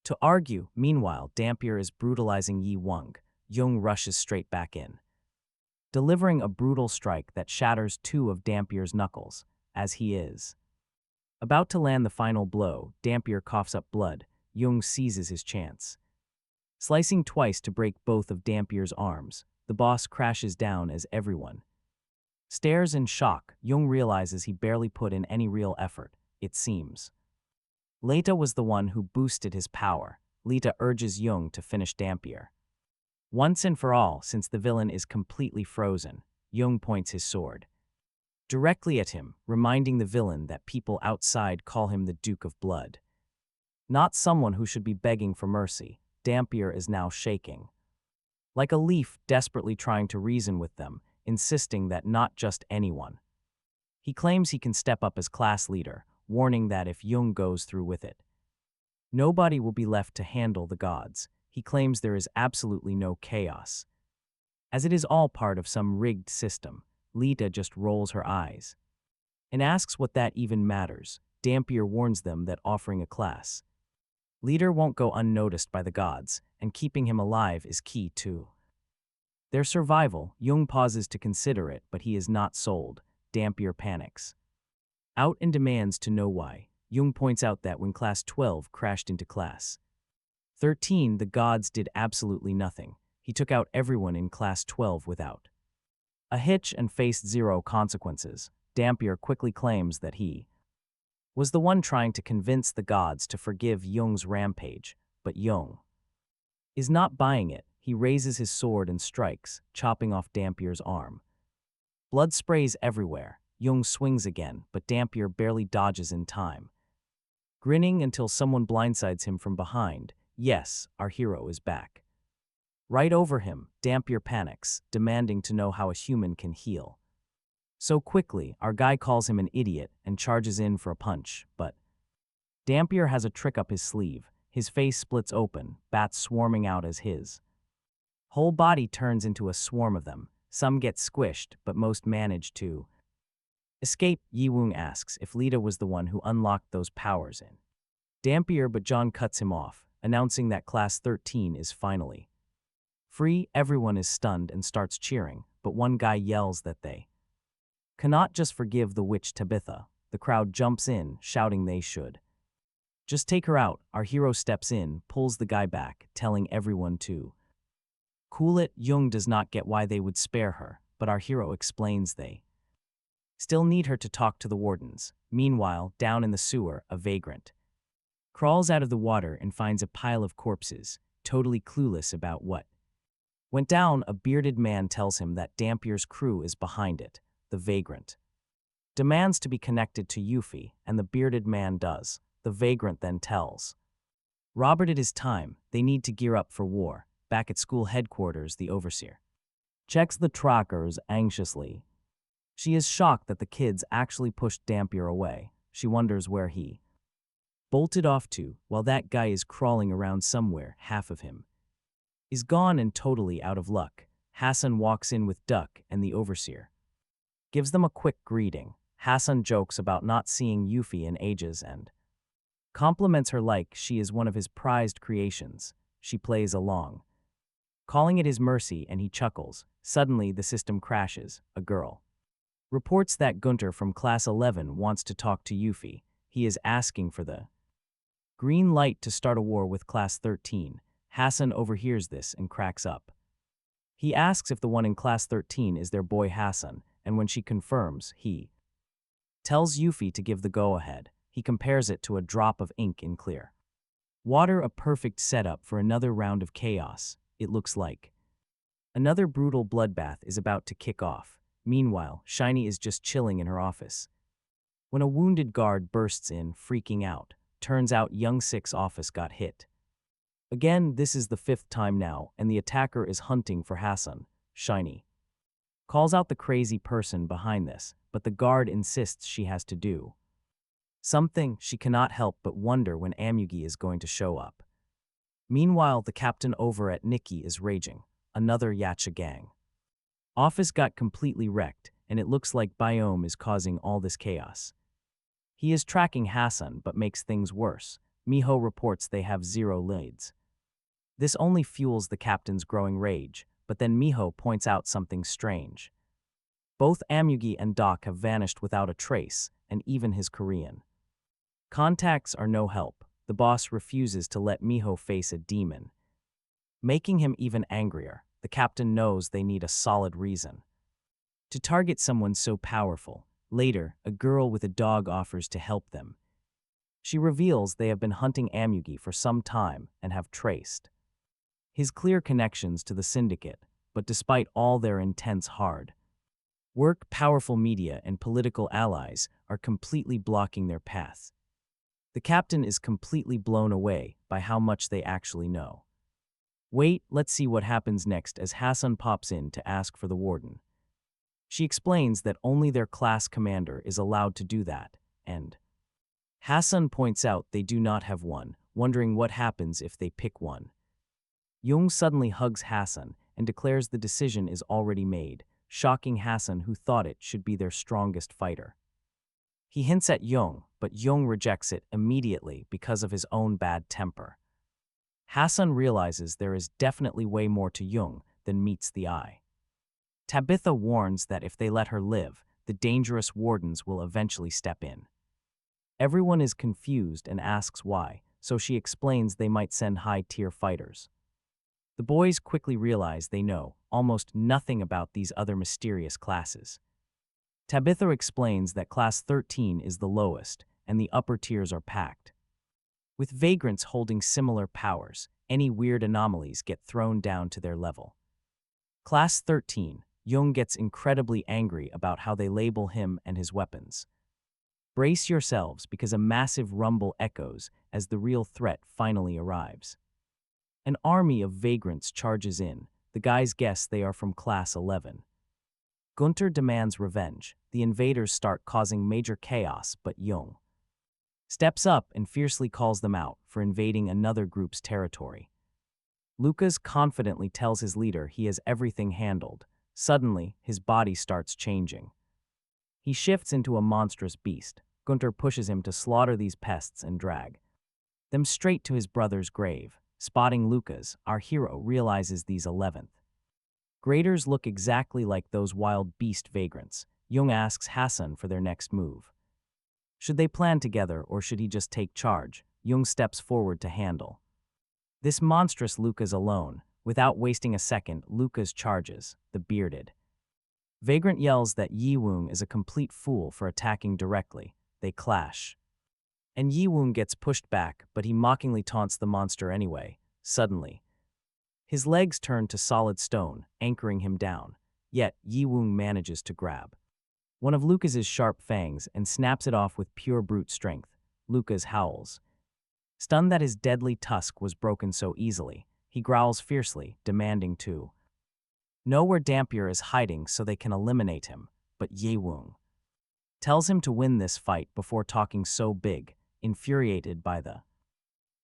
to argue. Meanwhile, Dampier is brutalizing Jung. Jung rushes straight back in, delivering a brutal strike that shatters two of Dampier's knuckles. As he is about to land the final blow, Dampier coughs up blood. Jung seizes his chance, slicing twice to break both of Dampier's arms. The boss crashes down as everyone stares in shock. Jung realizes he barely put in any real effort, it seems. Lita was the one who boosted his power. Lita urges Jung to finish Dampier once and for all, since the villain is completely frozen. Jung points his sword directly at him, reminding the villain that people outside call him the Duke of Blood, not someone who should be begging for mercy. Dampier is now shaking like a leaf, desperately trying to reason with them, insisting that not just anyone. He claims he can step up as class leader, warning that if Jung goes through with it, nobody will be left to handle the gods. He claims there is absolutely no chaos, as it is all part of some rigged system. Lita just rolls her eyes and asks what that even matters. Dampier warns them that offering a class leader won't go unnoticed by the gods, and keeping him alive is key to their survival. Jung pauses to consider it, but he is not sold. Dampier panics out and demands to know why. Jung points out that when Class 12 crashed into Class 13, the gods did absolutely nothing. He took out everyone in Class 12 without a hitch and faced zero consequences. Dampier quickly claims that he was the one trying to convince the gods to forgive Jung's rampage, but Jung is not buying it. He raises his sword and strikes, chopping off Dampier's arm. Blood sprays everywhere. Jung swings again, but Dampier barely dodges in time, grinning until someone blindsides him from behind. Yes, our hero is back. Right over him, Dampier panics, demanding to know how a human can heal so quickly. Our guy calls him an idiot and charges in for a punch, but Dampier has a trick up his sleeve. His face splits open, bats swarming out as his whole body turns into a swarm of them. Some get squished, but most manage to escape. Jung asks if Lita was the one who unlocked those powers in Dampier, but John cuts him off, announcing that Class 13 is finally free. Everyone is stunned and starts cheering, but one guy yells that they cannot just forgive the witch Tabitha. The crowd jumps in, shouting they should just take her out. Our hero steps in, pulls the guy back, telling everyone to cool it. Jung does not get why they would spare her, but our hero explains they still need her to talk to the wardens. Meanwhile, down in the sewer, a vagrant crawls out of the water and finds a pile of corpses, totally clueless about what went down. A bearded man tells him that Dampier's crew is behind it. The vagrant demands to be connected to Yuffie, and the bearded man does. The vagrant then tells Robert it is time. They need to gear up for war. Back at school headquarters, the overseer checks the trackers anxiously. She is shocked that the kids actually pushed Dampier away. She wonders where he bolted off to, while that guy is crawling around somewhere. Half of him is gone and totally out of luck. Hassun walks in with Duck and the overseer. Gives them a quick greeting. Hassun jokes about not seeing Yuffie in ages and compliments her like she is one of his prized creations. She plays along, calling it his mercy, and he chuckles. Suddenly, the system crashes. A girl reports that Gunter from Class 11 wants to talk to Yuffie. He is asking for the green light to start a war with Class 13. Hassun overhears this and cracks up. He asks if the one in Class 13 is their boy Hassun, and when she confirms, he tells Yuffie to give the go-ahead. He compares it to a drop of ink in clear water, a perfect setup for another round of chaos. It looks like another brutal bloodbath is about to kick off. Meanwhile, Shiny is just chilling in her office when a wounded guard bursts in, freaking out. Turns out Young Six's office got hit. Again, this is the 5th time now, and the attacker is hunting for Hassun. Shiny calls out the crazy person behind this, but the guard insists she has to do something. She cannot help but wonder when Amugi is going to show up. Meanwhile, the captain over at Nikki is raging. Another Yacha gang office got completely wrecked, and it looks like Biome is causing all this chaos. He is tracking Hassun but makes things worse. Miho reports they have 0 leads. This only fuels the captain's growing rage, but then Miho points out something strange. Both Amugi and Doc have vanished without a trace, and even his Korean contacts are no help. The boss refuses to let Miho face a demon, making him even angrier. The captain knows they need a solid reason to target someone so powerful. Later, a girl with a dog offers to help them. She reveals they have been hunting Amugi for some time and have traced his clear connections to the syndicate, but despite all their intense hard work, powerful media and political allies are completely blocking their path. The captain is completely blown away by how much they actually know. Wait, let's see what happens next as Hassun pops in to ask for the warden. She explains that only their class commander is allowed to do that, and Hassun points out they do not have one, wondering what happens if they pick one. Jung suddenly hugs Hassun and declares the decision is already made, shocking Hassun, who thought it should be their strongest fighter. He hints at Jung, but Jung rejects it immediately because of his own bad temper. Hassun realizes there is definitely way more to Jung than meets the eye. Tabitha warns that if they let her live, the dangerous wardens will eventually step in. Everyone is confused and asks why, so she explains they might send high-tier fighters. The boys quickly realize they know almost nothing about these other mysterious classes. Tabitha explains that Class 13 is the lowest, and the upper tiers are packed with vagrants holding similar powers. Any weird anomalies get thrown down to their level. Class 13, Jung gets incredibly angry about how they label him and his weapons. Brace yourselves because a massive rumble echoes as the real threat finally arrives. An army of vagrants charges in. The guys guess they are from Class 11. Gunter demands revenge. The invaders start causing major chaos, but Jung steps up and fiercely calls them out for invading another group's territory. Lucas confidently tells his leader he has everything handled. Suddenly, his body starts changing. He shifts into a monstrous beast. Gunter pushes him to slaughter these pests and drag them straight to his brother's grave. Spotting Lucas, our hero realizes these 11th graders look exactly like those wild beast vagrants. Jung asks Hassun for their next move. Should they plan together or should he just take charge? Jung steps forward to handle this monstrous Lucas alone. Without wasting a second, Lucas charges. The bearded vagrant yells that Yiwoong is a complete fool for attacking directly. They clash, and Yiwoong gets pushed back, but he mockingly taunts the monster anyway. Suddenly, his legs turn to solid stone, anchoring him down. Yet, Yiwoong manages to grab one of Lucas's sharp fangs and snaps it off with pure brute strength. Lucas howls, stunned that his deadly tusk was broken so easily. He growls fiercely, demanding to know where Dampier is hiding so they can eliminate him. but Yewung tells him to win this fight before talking so big, infuriated by the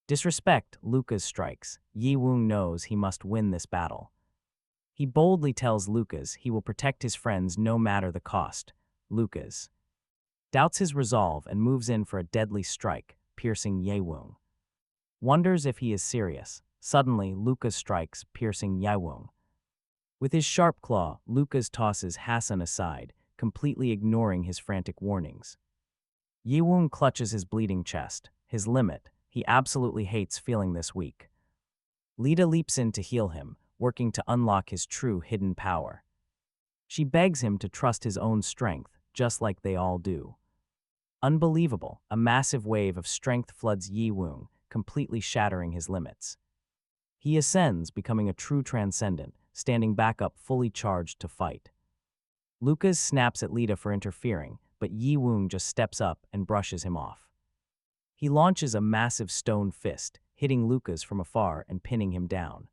disrespect Lucas strikes. Yewung knows he must win this battle. He boldly tells Lucas he will protect his friends no matter the cost. Lucas doubts his resolve and moves in for a deadly strike, piercing Yewung. Wonders if he is serious. Suddenly, Lucas strikes, piercing Yewung. With his sharp claw, Lucas tosses Hassun aside, completely ignoring his frantic warnings. Yewung clutches his bleeding chest, his limit. He absolutely hates feeling this weak. Lita leaps in to heal him, working to unlock his true hidden power. She begs him to trust his own strength, just like they all do. Unbelievable, a massive wave of strength floods Yewung, completely shattering his limits. He ascends, becoming a true transcendent, standing back up fully charged to fight. Lucas snaps at Lita for interfering, but Yewung just steps up and brushes him off. He launches a massive stone fist, hitting Lucas from afar and pinning him down.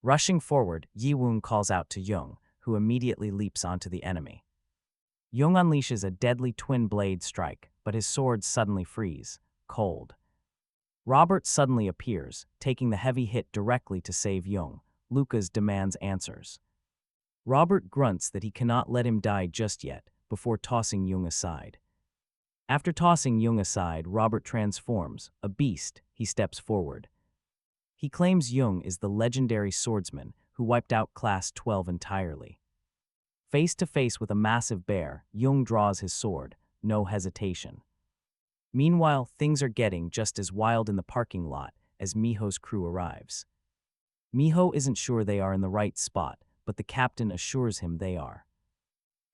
Rushing forward, Yewung calls out to Jung, who immediately leaps onto the enemy. Jung unleashes a deadly twin blade strike, but his swords suddenly freeze, cold. Robert suddenly appears, taking the heavy hit directly to save Jung. Lucas demands answers. Robert grunts that he cannot let him die just yet, before tossing Jung aside. After tossing Jung aside, Robert transforms. A beast, he steps forward. He claims Jung is the legendary swordsman who wiped out Class 12 entirely. Face to face with a massive bear, Jung draws his sword, no hesitation. Meanwhile, things are getting just as wild in the parking lot as Miho's crew arrives. Miho isn't sure they are in the right spot, but the captain assures him they are.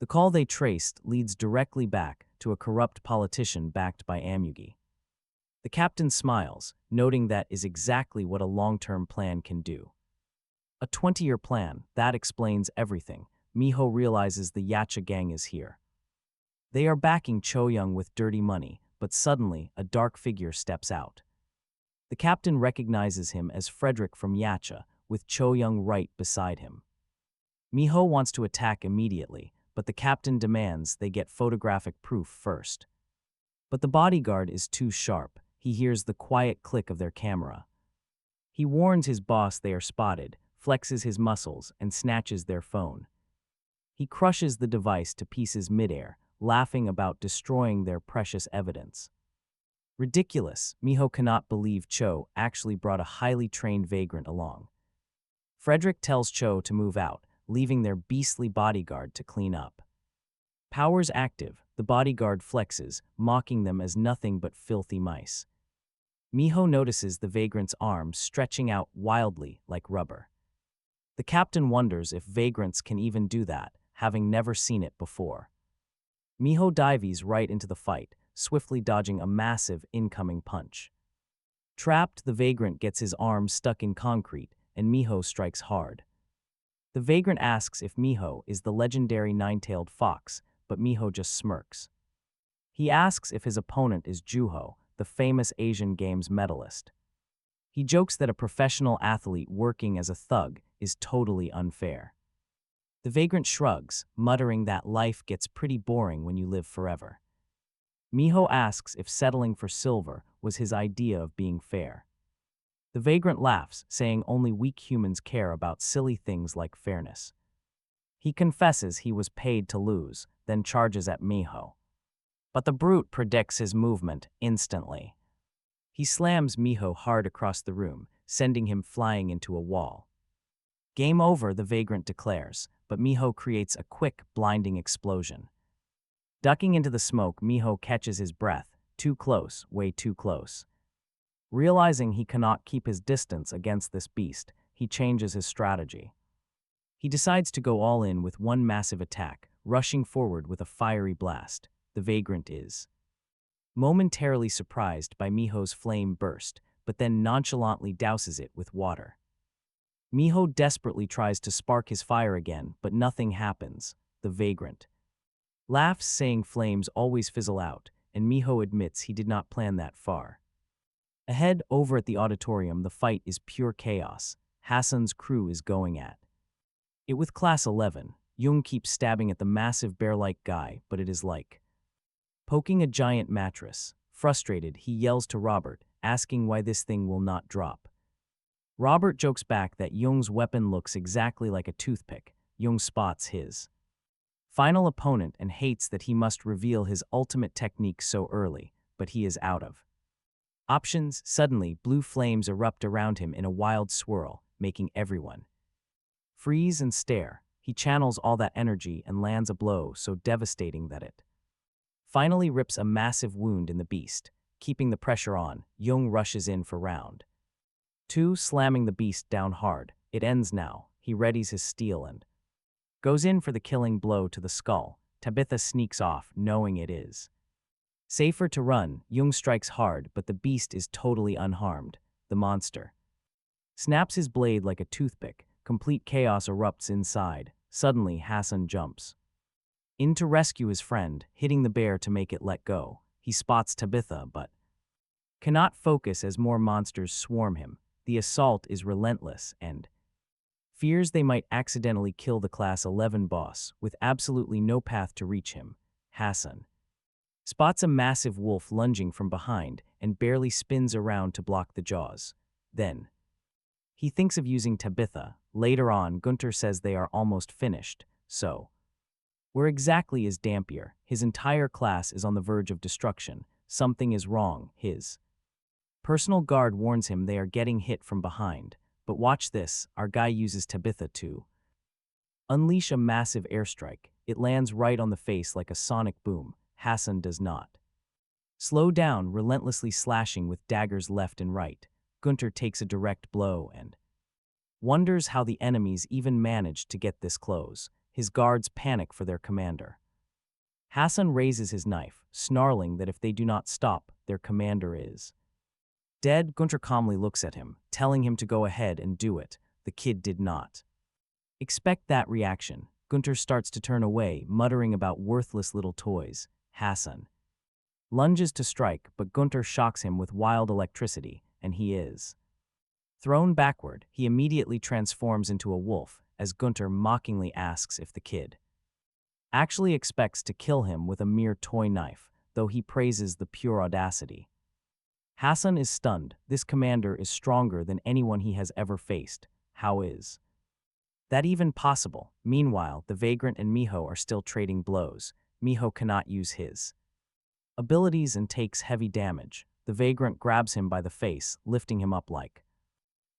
The call they traced leads directly back to a corrupt politician backed by Amugi. The captain smiles, noting that is exactly what a long-term plan can do. A 20-year plan, that explains everything. Miho realizes the Yacha gang is here. They are backing Cho-young with dirty money, but suddenly a dark figure steps out. The captain recognizes him as Frederick from Yacha, with Cho-young right beside him. Miho wants to attack immediately, but the captain demands they get photographic proof first. But the bodyguard is too sharp. He hears the quiet click of their camera. He warns his boss they are spotted, flexes his muscles, and snatches their phone. He crushes the device to pieces midair, laughing about destroying their precious evidence. Ridiculous, Miho cannot believe Cho actually brought a highly trained vagrant along. Frederick tells Cho to move out, leaving their beastly bodyguard to clean up. Powers active, the bodyguard flexes, mocking them as nothing but filthy mice. Miho notices the vagrant's arms stretching out wildly like rubber. The captain wonders if vagrants can even do that, having never seen it before. Miho dives right into the fight, swiftly dodging a massive incoming punch. Trapped, the vagrant gets his arms stuck in concrete, and Miho strikes hard. The vagrant asks if Miho is the legendary nine-tailed fox, but Miho just smirks. He asks if his opponent is Juho, the famous Asian Games medalist. He jokes that a professional athlete working as a thug is totally unfair. The vagrant shrugs, muttering that life gets pretty boring when you live forever. Miho asks if settling for silver was his idea of being fair. The vagrant laughs, saying only weak humans care about silly things like fairness. He confesses he was paid to lose, then charges at Miho. But the brute predicts his movement instantly. He slams Miho hard across the room, sending him flying into a wall. Game over, the vagrant declares, but Miho creates a quick, blinding explosion. Ducking into the smoke, Miho catches his breath, too close, way too close. Realizing he cannot keep his distance against this beast, he changes his strategy. He decides to go all in with one massive attack, rushing forward with a fiery blast. The vagrant is momentarily surprised by Miho's flame burst, but then nonchalantly douses it with water. Miho desperately tries to spark his fire again, but nothing happens. The vagrant laughs, saying flames always fizzle out, and Miho admits he did not plan that far. Ahead, over at the auditorium, the fight is pure chaos. Hassun's crew is going at it with Class 11. Jung keeps stabbing at the massive bear-like guy, but it is like poking a giant mattress. Frustrated, he yells to Robert, asking why this thing will not drop. Robert jokes back that Jung's weapon looks exactly like a toothpick. Jung spots his final opponent and hates that he must reveal his ultimate technique so early, but he is out of options. Suddenly, blue flames erupt around him in a wild swirl, making everyone freeze and stare. He channels all that energy and lands a blow so devastating that it finally rips a massive wound in the beast. Keeping the pressure on, Jung rushes in for round 2, slamming the beast down hard. It ends now. He readies his steel and goes in for the killing blow to the skull. Tabitha sneaks off, knowing it is safer to run. Jung strikes hard, but the beast is totally unharmed. The monster snaps his blade like a toothpick. Complete chaos erupts inside. Suddenly, Hassun jumps in to rescue his friend, hitting the bear to make it let go. He spots Tabitha, but cannot focus as more monsters swarm him. The assault is relentless and fears they might accidentally kill the Class 11 boss, with absolutely no path to reach him. Hassun spots a massive wolf lunging from behind and barely spins around to block the jaws. Then he thinks of using Tabitha. Later on, Gunter says they are almost finished, so where exactly is Dampier? His entire class is on the verge of destruction. Something is wrong. His personal guard warns him they are getting hit from behind. But watch this, our guy uses Tabitha to unleash a massive airstrike. It lands right on the face like a sonic boom. Hassun does not slow down, relentlessly slashing with daggers left and right. Gunter takes a direct blow and wonders how the enemies even managed to get this close. His guards panic for their commander. Hassun raises his knife, snarling that if they do not stop, their commander is dead. Gunter calmly looks at him, telling him to go ahead and do it. The kid did not expect that reaction. Gunter starts to turn away, muttering about worthless little toys. Hassun lunges to strike, but Gunter shocks him with wild electricity, and he is thrown backward. He immediately transforms into a wolf, as Gunter mockingly asks if the kid actually expects to kill him with a mere toy knife, though he praises the pure audacity. Hassun is stunned. This commander is stronger than anyone he has ever faced. How is that even possible? Meanwhile, the Vagrant and Miho are still trading blows. Miho cannot use his abilities and takes heavy damage. The Vagrant grabs him by the face, lifting him up like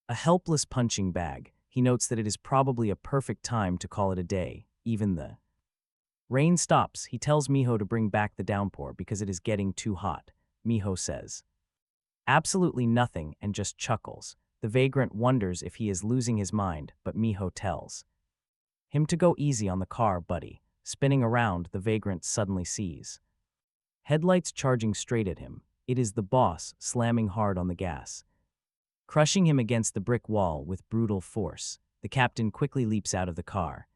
a helpless punching bag. He notes that it is probably a perfect time to call it a day. Even the rain stops. He tells Miho to bring back the downpour because it is getting too hot. Miho says absolutely nothing and just chuckles. The Vagrant wonders if he is losing his mind, but Miho tells him to go easy on the car, buddy. Spinning around, the Vagrant suddenly sees headlights charging straight at him. It is the boss, slamming hard on the gas, crushing him against the brick wall with brutal force. The captain quickly leaps out of the car,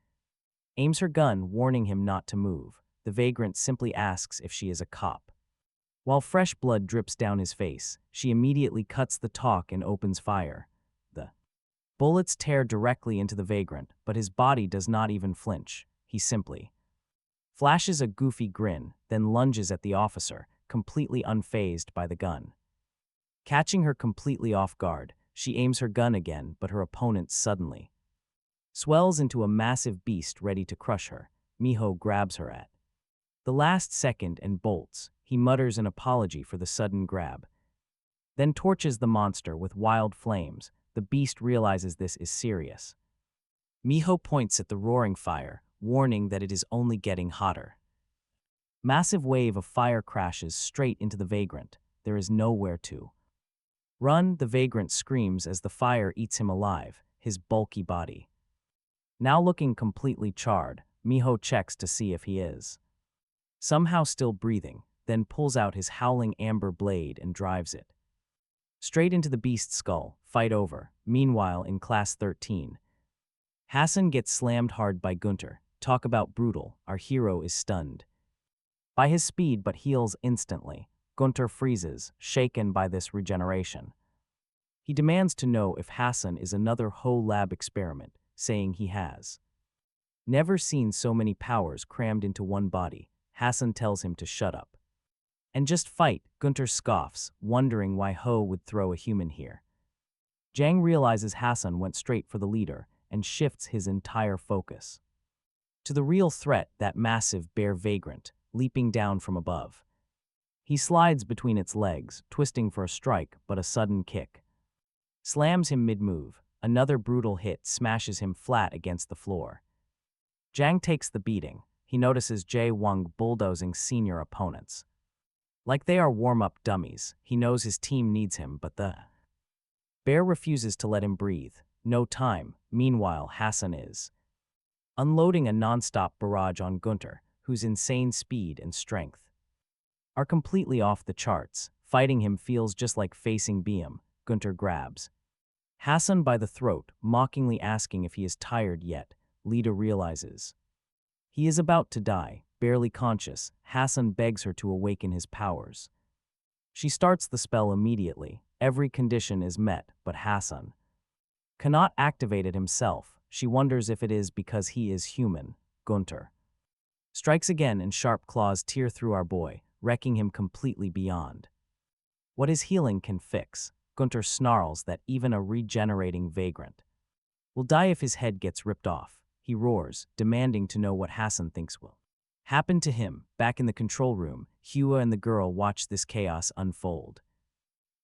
aims her gun, warning him not to move. The Vagrant simply asks if she is a cop. While fresh blood drips down his face, she immediately cuts the talk and opens fire. The bullets tear directly into the Vagrant, but his body does not even flinch. He simply flashes a goofy grin, then lunges at the officer, completely unfazed by the gun. Catching her completely off guard, she aims her gun again, but her opponent suddenly swells into a massive beast ready to crush her. Miho grabs her at the last second and bolts. He mutters an apology for the sudden grab, then torches the monster with wild flames. The beast realizes this is serious. Miho points at the roaring fire, warning that it is only getting hotter. Massive wave of fire crashes straight into the Vagrant. There is nowhere to run. The Vagrant screams as the fire eats him alive, his bulky body now looking completely charred. Miho checks to see if he is somehow still breathing, then pulls out his howling amber blade and drives it straight into the beast's skull. Fight over. Meanwhile, in Class 13, Hassun gets slammed hard by Gunter. Talk about brutal. Our hero is stunned by his speed but heals instantly. Gunter freezes, shaken by this regeneration. He demands to know if Hassun is another whole lab experiment, saying he has Never seen so many powers crammed into one body. Hassun tells him to shut up. And just fight, Gunter scoffs, wondering why Ho would throw a human here. Jang realizes Hassun went straight for the leader and shifts his entire focus to the real threat, that massive bear vagrant, leaping down from above. He slides between its legs, twisting for a strike, but a sudden kick slams him mid-move. Another brutal hit smashes him flat against the floor. Jang takes the beating. He notices Jae Wong bulldozing senior opponents. Like they are warm-up dummies, he knows his team needs him, but the bear refuses to let him breathe. No time. Meanwhile, Hassun is unloading a non-stop barrage on Gunter, whose insane speed and strength are completely off the charts. Fighting him feels just like facing Beam. Gunter grabs Hassun by the throat, mockingly asking if he is tired yet. Lita realizes he is about to die. Barely conscious, Hassun begs her to awaken his powers. She starts the spell immediately. Every condition is met, but Hassun cannot activate it himself. She wonders if it is because he is human. Gunter strikes again and sharp claws tear through our boy, wrecking him completely beyond what his healing can fix. Gunter snarls that even a regenerating vagrant will die if his head gets ripped off. He roars, demanding to know what Hassun thinks will happen to him. Back in the control room, Hua and the girl watch this chaos unfold.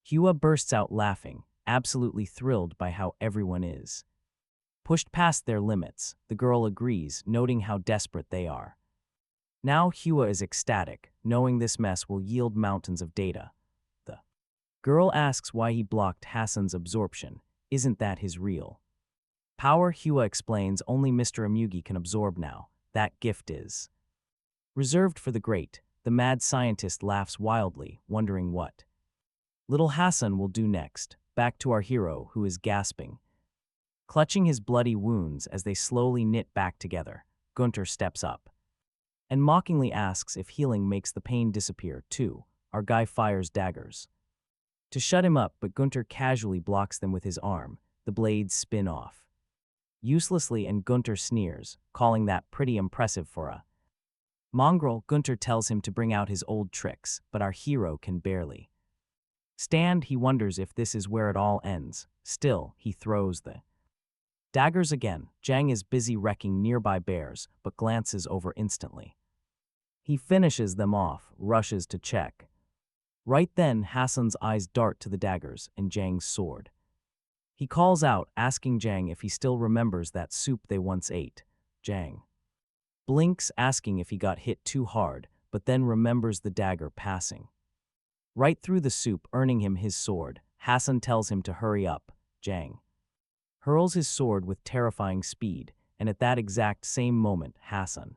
Hua bursts out laughing, absolutely thrilled by how everyone is pushed past their limits. The girl agrees, noting how desperate they are. Now Hua is ecstatic, knowing this mess will yield mountains of data. The girl asks why he blocked Hassun's absorption. Isn't that his real power? Hua explains only Mr. Amugi can absorb now. That gift is reserved for the great. The mad scientist laughs wildly, wondering what little Hassun will do next. Back to our hero, who is gasping, clutching his bloody wounds as they slowly knit back together. Gunter steps up and mockingly asks if healing makes the pain disappear too. Our guy fires daggers to shut him up, but Gunter casually blocks them with his arm. The blades spin off uselessly and Gunter sneers, calling that pretty impressive for a mongrel. Gunter tells him to bring out his old tricks, but our hero can barely stand. He wonders if this is where it all ends. Still, he throws the daggers again. Jang is busy wrecking nearby bears, but glances over instantly. He finishes them off, rushes to check. Right then, Hassun's eyes dart to the daggers and Jang's sword. He calls out, asking Jang if he still remembers that soup they once ate. Jang blinks, asking if he got hit too hard, but then remembers the dagger passing right through the soup, earning him his sword. Hassun tells him to hurry up. Jang hurls his sword with terrifying speed, and at that exact same moment, Hassun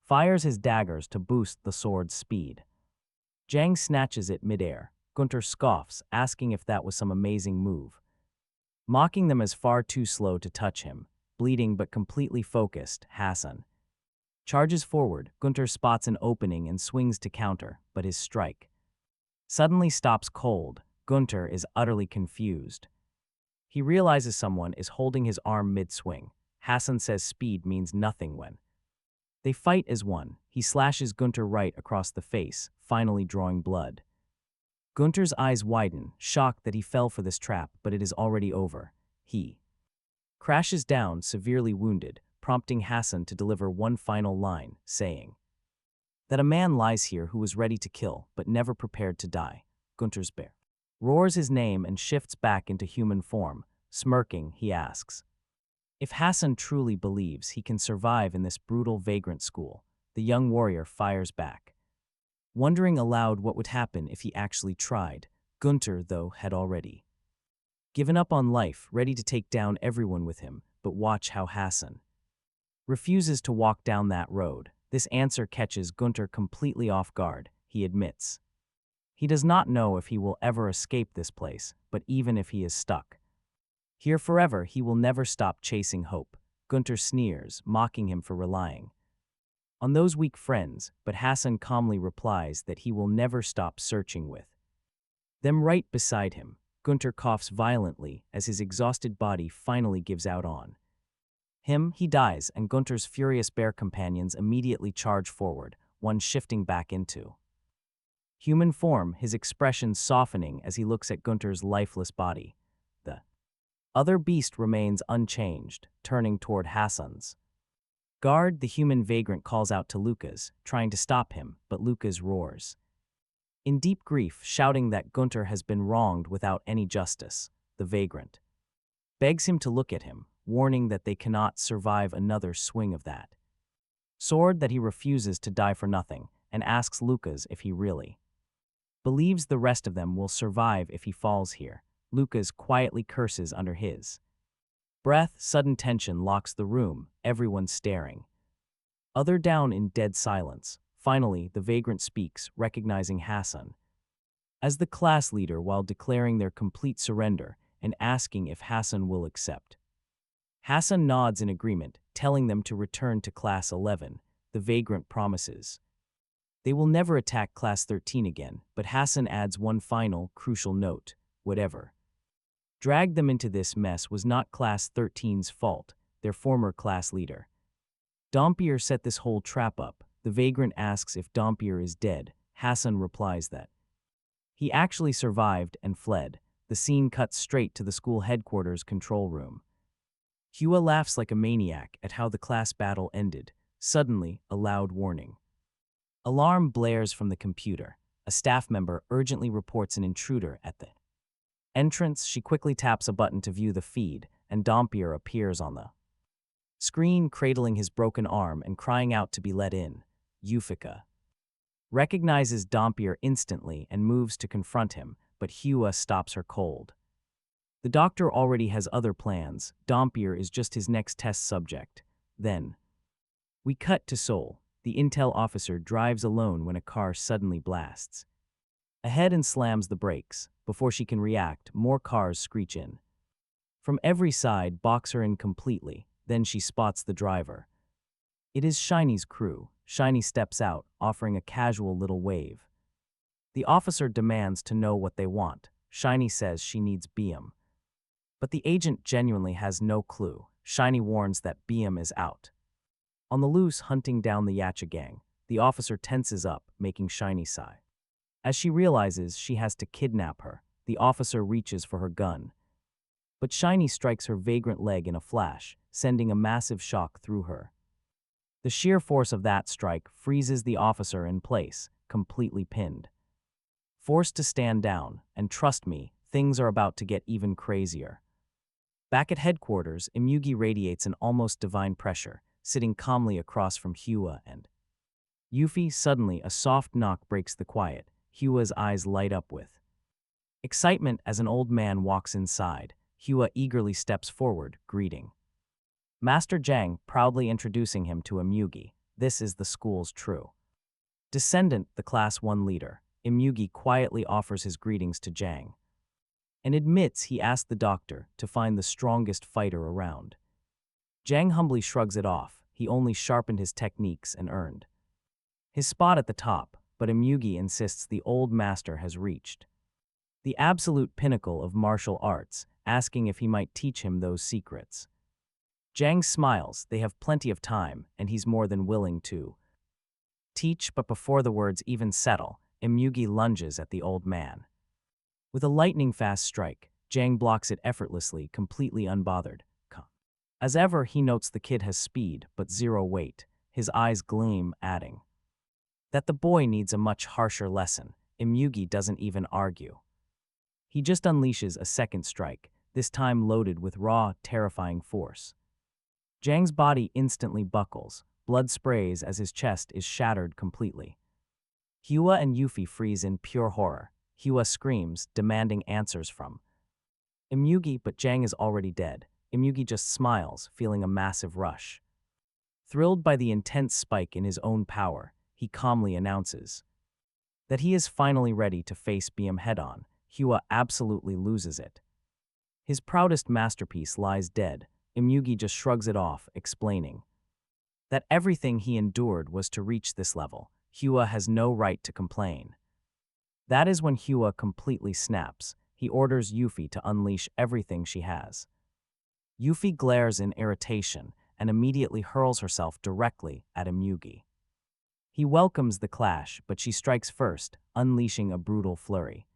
fires his daggers to boost the sword's speed. Jang snatches it midair. Gunter scoffs, asking if that was some amazing move, mocking them as far too slow to touch him. Bleeding but completely focused, Hassun charges forward. Gunter spots an opening and swings to counter, but his strike suddenly stops cold. Gunter is utterly confused. He realizes someone is holding his arm mid-swing. Hassun says speed means nothing when they fight as one. He slashes Gunter right across the face, finally drawing blood. Gunter's eyes widen, shocked that he fell for this trap, but it is already over. He crashes down, severely wounded, prompting Hassun to deliver one final line, saying that a man lies here who was ready to kill, but never prepared to die. Gunter's bear roars his name and shifts back into human form. Smirking, he asks if Hassun truly believes he can survive in this brutal vagrant school. The young warrior fires back, wondering aloud what would happen if he actually tried. Gunter, though, had already given up on life, ready to take down everyone with him. But watch how Hassun refuses to walk down that road. This answer catches Gunter completely off guard. He admits he does not know if he will ever escape this place, but even if he is stuck here forever, he will never stop chasing hope. Gunter sneers, mocking him for relying on those weak friends, but Hassun calmly replies that he will never stop searching with them right beside him. Gunter coughs violently as his exhausted body finally gives out on He dies, and Gunter's furious bear companions immediately charge forward, one shifting back into human form, his expression softening as he looks at Gunter's lifeless body. The other beast remains unchanged, turning toward Hassun's guard. The human vagrant calls out to Lucas, trying to stop him, but Lucas roars in deep grief, shouting that Gunter has been wronged without any justice. The vagrant begs him to look at him, warning that they cannot survive another swing of that sword, that he refuses to die for nothing, and asks Lucas if he really believes the rest of them will survive if he falls here. Lucas quietly curses under his breath. Sudden tension locks the room, everyone staring other down in dead silence. Finally, the vagrant speaks, recognizing Hassun as the class leader while declaring their complete surrender and asking if Hassun will accept. Hassun nods in agreement, telling them to return to Class 11. The vagrant promises they will never attack Class 13 again, but Hassun adds one final, crucial note: whatever dragged them into this mess was not Class 13's fault, their former class leader Dampier set this whole trap up. The vagrant asks if Dampier is dead. Hassun replies that he actually survived and fled. The scene cuts straight to the school headquarters control room. Hua laughs like a maniac at how the class battle ended. Suddenly, a loud warning alarm blares from the computer. A staff member urgently reports an intruder at the entrance. She quickly taps a button to view the feed, and Dampier appears on the screen, cradling his broken arm and crying out to be let in. Yufika recognizes Dampier instantly and moves to confront him, but Hua stops her cold. The doctor already has other plans. Dampier is just his next test subject. Then we cut to Seoul. The intel officer drives alone when a car suddenly blasts ahead and slams the brakes. Before she can react, more cars screech in from every side, box her in completely. Then she spots the driver. It is Shiny's crew. Shiny steps out, offering a casual little wave. The officer demands to know what they want. Shiny says she needs Beam, but the agent genuinely has no clue. Shiny warns that Beam is out on the loose, hunting down the Yacha gang. The officer tenses up, making Shiny sigh. As she realizes she has to kidnap her, the officer reaches for her gun, but Shiny strikes her vagrant leg in a flash, sending a massive shock through her. The sheer force of that strike freezes the officer in place, completely pinned. Forced to stand down, and trust me, things are about to get even crazier. Back at headquarters, Imugi radiates an almost divine pressure, sitting calmly across from Hua and Yuffie. Suddenly, a soft knock breaks the quiet. Hua's eyes light up with excitement as an old man walks inside. Hua eagerly steps forward, greeting Master Jang, proudly introducing him to Imugi. This is the school's true descendant, the Class 1 leader. Imugi quietly offers his greetings to Jang and admits he asked the doctor to find the strongest fighter around. Jang humbly shrugs it off. He only sharpened his techniques and earned his spot at the top, but Imugi insists the old master has reached the absolute pinnacle of martial arts, asking if he might teach him those secrets. Jang smiles. They have plenty of time, and he's more than willing to teach, but before the words even settle, Imugi lunges at the old man. With a lightning-fast strike, Jang blocks it effortlessly, completely unbothered. As ever, he notes the kid has speed, but zero weight. His eyes gleam, adding that the boy needs a much harsher lesson. Imugi doesn't even argue. He just unleashes a second strike, this time loaded with raw, terrifying force. Jang's body instantly buckles. Blood sprays as his chest is shattered completely. Hua and Yuffie freeze in pure horror. Hua screams, demanding answers from Imugi, but Jang is already dead. Imugi just smiles, feeling a massive rush. Thrilled by the intense spike in his own power, he calmly announces that he is finally ready to face Beam head-on. Hua absolutely loses it. His proudest masterpiece lies dead. Imugi just shrugs it off, explaining that everything he endured was to reach this level. Hua has no right to complain. That is when Hua completely snaps. He orders Yuffie to unleash everything she has. Yuffie glares in irritation, and immediately hurls herself directly at Imyugi. He welcomes the clash, but she strikes first, unleashing a brutal flurry.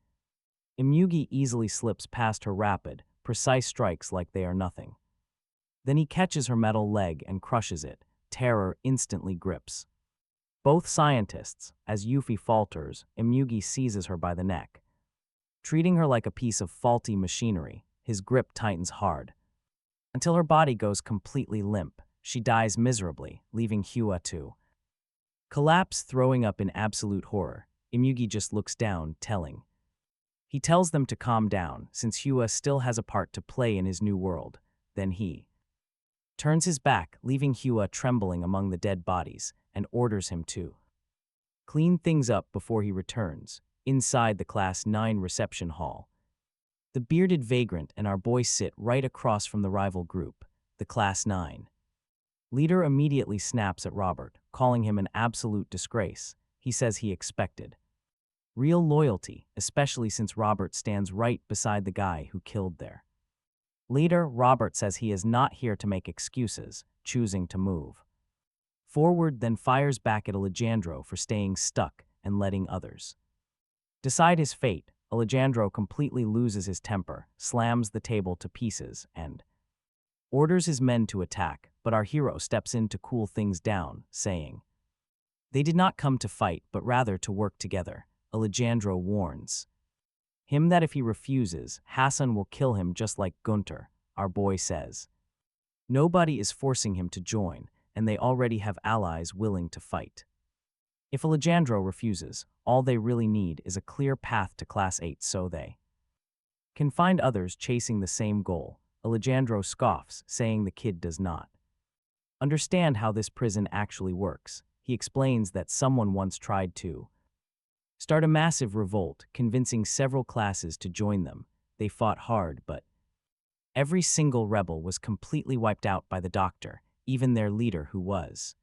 Imyugi easily slips past her rapid, precise strikes like they are nothing. Then he catches her metal leg and crushes it. Terror instantly grips both scientists. As Yuffie falters, Imyugi seizes her by the neck. Treating her like a piece of faulty machinery, his grip tightens hard. Until her body goes completely limp, she dies miserably, leaving Hua to collapse, throwing up in absolute horror. Imyugi just looks down, telling. He tells them to calm down, since Hua still has a part to play in his new world. Then he turns his back, leaving Hua trembling among the dead bodies, and orders him to clean things up before he returns. Inside the Class 9 reception hall, the bearded vagrant and our boy sit right across from the rival group, the Class 9. Leader immediately snaps at Robert, calling him an absolute disgrace. He says he expected real loyalty, especially since Robert stands right beside the guy who killed their leader. Robert says he is not here to make excuses, choosing to move forward, then fires back at Alejandro for staying stuck and letting others decide his fate. Alejandro completely loses his temper, slams the table to pieces, and orders his men to attack, but our hero steps in to cool things down, saying they did not come to fight but rather to work together. Alejandro warns him that if he refuses, Hassun will kill him just like Gunter. Our boy says nobody is forcing him to join, and they already have allies willing to fight. If Alejandro refuses, all they really need is a clear path to Class 8 so they can find others chasing the same goal. Alejandro scoffs, saying the kid does not understand how this prison actually works. He explains that someone once tried to start a massive revolt, convincing several classes to join them. They fought hard, but every single rebel was completely wiped out by the doctor, even their leader who was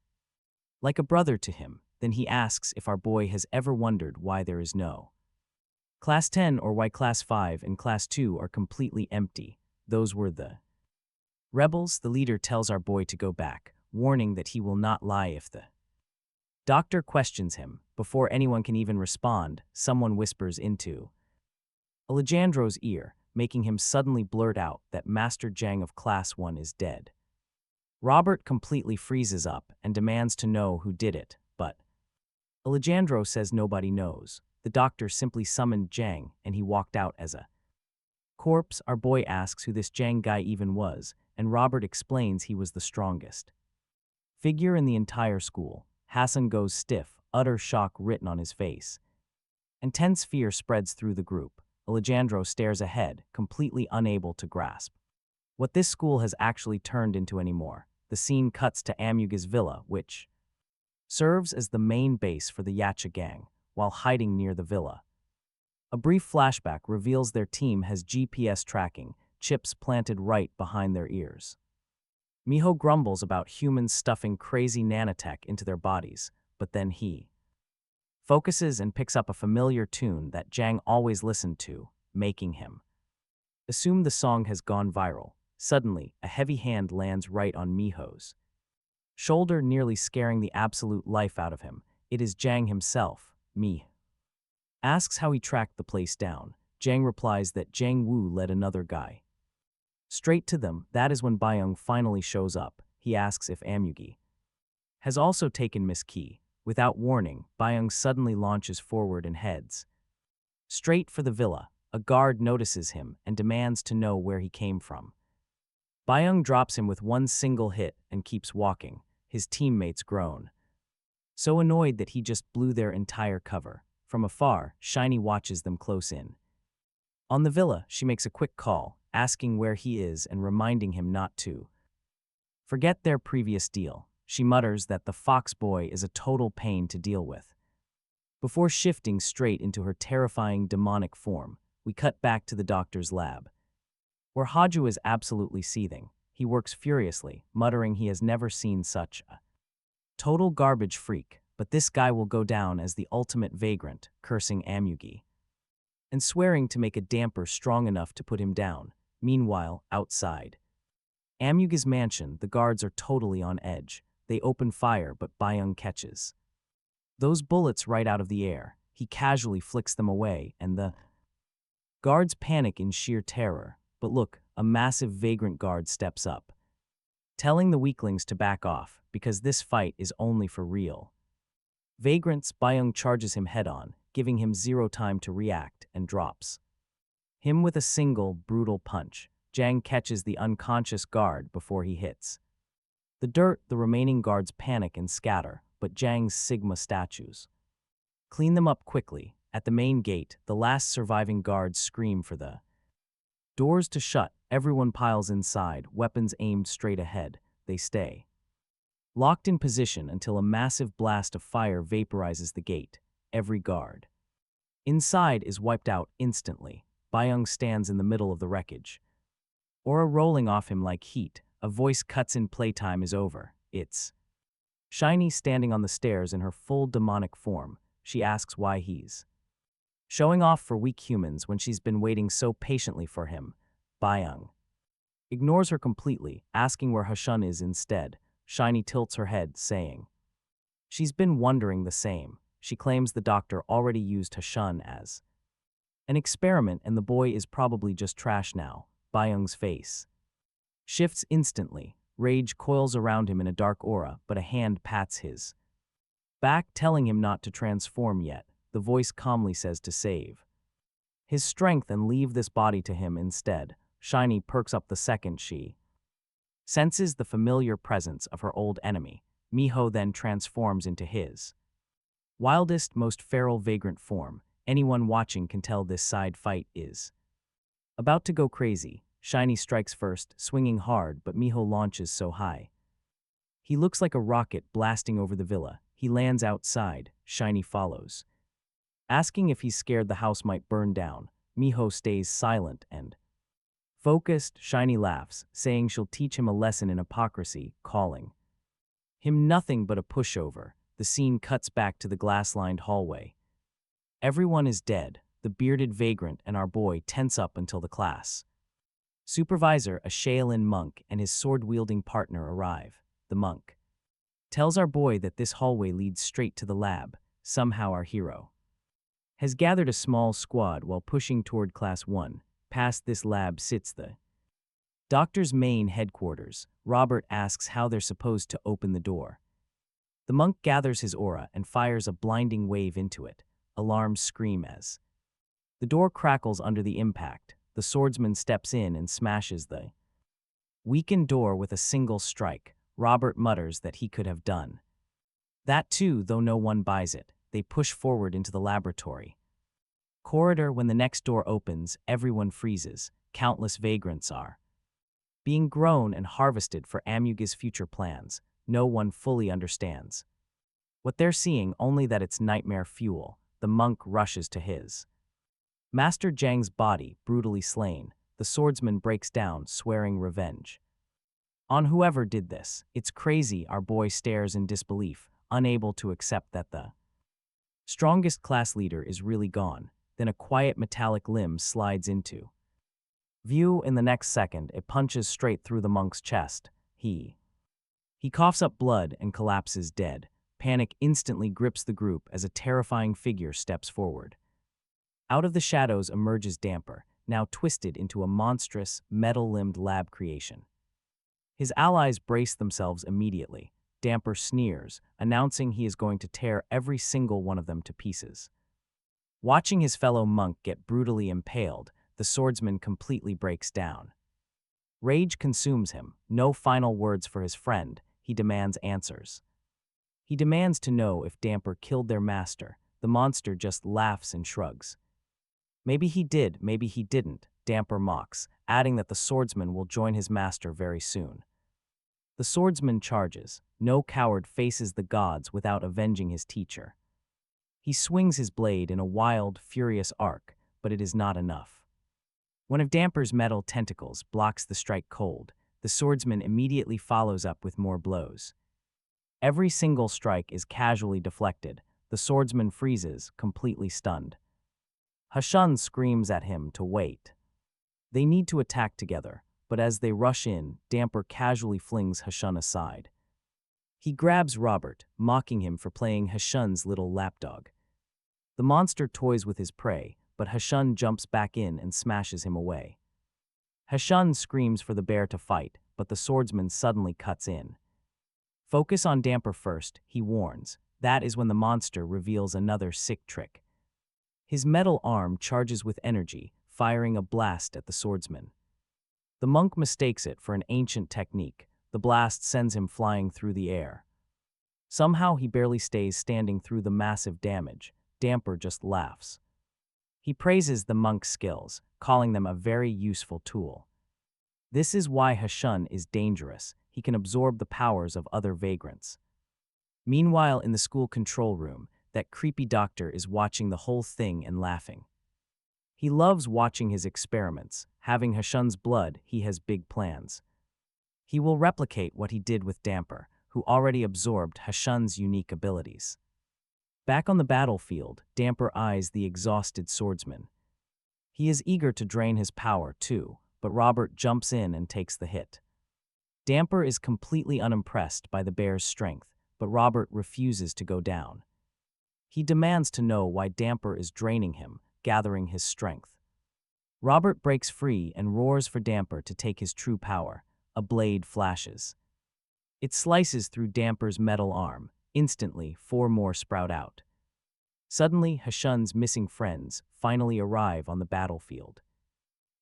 like a brother to him. Then he asks if our boy has ever wondered why there is no Class 10 or why Class 5 and Class 2 are completely empty. Those were the rebels. The leader tells our boy to go back, warning that he will not lie if the doctor questions him. Before anyone can even respond, someone whispers into Alejandro's ear, making him suddenly blurt out that Master Zhang of Class 1 is dead. Robert completely freezes up and demands to know who did it, but Alejandro says nobody knows. The doctor simply summoned Zhang, and he walked out as a corpse. Our boy asks who this Zhang guy even was, and Robert explains he was the strongest figure in the entire school. Hassun goes stiff, utter shock written on his face. Intense fear spreads through the group. Alejandro stares ahead, completely unable to grasp what this school has actually turned into anymore. The scene cuts to Amyuga's villa, which serves as the main base for the Yacha gang. While hiding near the villa, a brief flashback reveals their team has GPS tracking chips planted right behind their ears. Miho grumbles about humans stuffing crazy nanotech into their bodies, but then he focuses and picks up a familiar tune that Zhang always listened to, making him assume the song has gone viral. Suddenly, a heavy hand lands right on Miho's shoulder, nearly scaring the absolute life out of him. It is Zhang himself. Mi asks how he tracked the place down. Zhang replies that Zhang Wu led another guy straight to them. That is when Byung finally shows up. He asks if Amyugi has also taken Miss Key. Without warning, Byung suddenly launches forward and heads straight for the villa. A guard notices him and demands to know where he came from. Byung drops him with one single hit and keeps walking. His teammates groan, so annoyed that he just blew their entire cover. From afar, Shiny watches them close in. On the villa, she makes a quick call, asking where he is and reminding him not to forget their previous deal. She mutters that the fox boy is a total pain to deal with. Before shifting straight into her terrifying demonic form, we cut back to the doctor's lab, where Haju is absolutely seething. He works furiously, muttering he has never seen such a total garbage freak, but this guy will go down as the ultimate vagrant, cursing Amyugi and swearing to make a damper strong enough to put him down. Meanwhile, outside, Amuga's mansion, the guards are totally on edge. They open fire, but Byung catches those bullets right out of the air. He casually flicks them away, and the guards panic in sheer terror. But look, a massive vagrant guard steps up, telling the weaklings to back off, because this fight is only for real. Vagrants, Byung charges him head-on, giving him zero time to react, and drops him with a single, brutal punch. Jang catches the unconscious guard before he hits the remaining guards panic and scatter, but Jang's Sigma statues clean them up quickly. At the main gate, the last surviving guards scream for the doors to shut. Everyone piles inside, weapons aimed straight ahead. They stay locked in position until a massive blast of fire vaporizes the gate. Every guard inside is wiped out instantly. Byung stands in the middle of the wreckage, aura rolling off him like heat. A voice cuts in. Playtime is over. It's Shiny standing on the stairs in her full demonic form. She asks why he's showing off for weak humans when she's been waiting so patiently for him. Byung ignores her completely, asking where Hassun is instead. Shiny tilts her head, saying she's been wondering the same. She claims the doctor already used Hassun as an experiment and the boy is probably just trash now. Byung's face shifts instantly. Rage coils around him in a dark aura, but a hand pats his back, telling him not to transform yet. The voice calmly says to save his strength and leave this body to him instead. Shiny perks up the second she senses the familiar presence of her old enemy. Miho then transforms into his wildest, most feral vagrant form. Anyone watching can tell this side fight is about to go crazy. Shiny strikes first, swinging hard, but Miho launches so high he looks like a rocket blasting over the villa. He lands outside. Shiny follows, asking if he's scared the house might burn down. Miho stays silent and focused. Shiny laughs, saying she'll teach him a lesson in hypocrisy, calling him nothing but a pushover. The scene cuts back to the glass-lined hallway. Everyone is dead. The bearded vagrant and our boy tense up until the class supervisor, a Shaolin monk, and his sword-wielding partner arrive. The monk tells our boy that this hallway leads straight to the lab. Somehow our hero has gathered a small squad while pushing toward Class 1. Past this lab sits the doctor's main headquarters. Robert asks how they're supposed to open the door. The monk gathers his aura and fires a blinding wave into it. Alarms scream as the door crackles under the impact. The swordsman steps in and smashes the weakened door with a single strike. Robert mutters that he could have done that too, though no one buys it. They push forward into the laboratory corridor. When the next door opens, everyone freezes. Countless vagrants are being grown and harvested for Amuga's future plans. No one fully understands what they're seeing, only that it's nightmare fuel. The monk rushes to his Master Jang's body, brutally slain. The swordsman breaks down, swearing revenge on whoever did this. It's crazy. Our boy stares in disbelief, unable to accept that the strongest class leader is really gone. Then a quiet metallic limb slides into view. In the next second, it punches straight through the monk's chest. He coughs up blood and collapses dead. Panic instantly grips the group as a terrifying figure steps forward. Out of the shadows emerges Damper, now twisted into a monstrous, metal-limbed lab creation. His allies brace themselves immediately. Damper sneers, announcing he is going to tear every single one of them to pieces. Watching his fellow monk get brutally impaled, the swordsman completely breaks down. Rage consumes him. No final words for his friend. He demands answers. He demands to know if Damper killed their master. The monster just laughs and shrugs. Maybe he did, maybe he didn't, Damper mocks, adding that the swordsman will join his master very soon. The swordsman charges. No coward faces the gods without avenging his teacher. He swings his blade in a wild, furious arc, but it is not enough. One of Damper's metal tentacles blocks the strike cold. The swordsman immediately follows up with more blows. Every single strike is casually deflected. The swordsman freezes, completely stunned. Hassun screams at him to wait. They need to attack together, but as they rush in, Damper casually flings Hassun aside. He grabs Robert, mocking him for playing Hassun's little lapdog. The monster toys with his prey, but Hassun jumps back in and smashes him away. Hassun screams for the bear to fight, but the swordsman suddenly cuts in. Focus on Damper first, he warns. That is when the monster reveals another sick trick. His metal arm charges with energy, firing a blast at the swordsman. The monk mistakes it for an ancient technique. The blast sends him flying through the air. Somehow he barely stays standing through the massive damage. Damper just laughs. He praises the monk's skills, calling them a very useful tool. This is why Hassun is dangerous. He can absorb the powers of other vagrants. Meanwhile, in the school control room, that creepy doctor is watching the whole thing and laughing. He loves watching his experiments. Having Hassun's blood, he has big plans. He will replicate what he did with Damper, who already absorbed Hassun's unique abilities. Back on the battlefield, Damper eyes the exhausted swordsman. He is eager to drain his power, too, but Robert jumps in and takes the hit. Damper is completely unimpressed by the bear's strength, but Robert refuses to go down. He demands to know why Damper is draining him, gathering his strength. Robert breaks free and roars for Damper to take his true power. A blade flashes. It slices through Damper's metal arm. Instantly, 4 more sprout out. Suddenly, Hassun's missing friends finally arrive on the battlefield.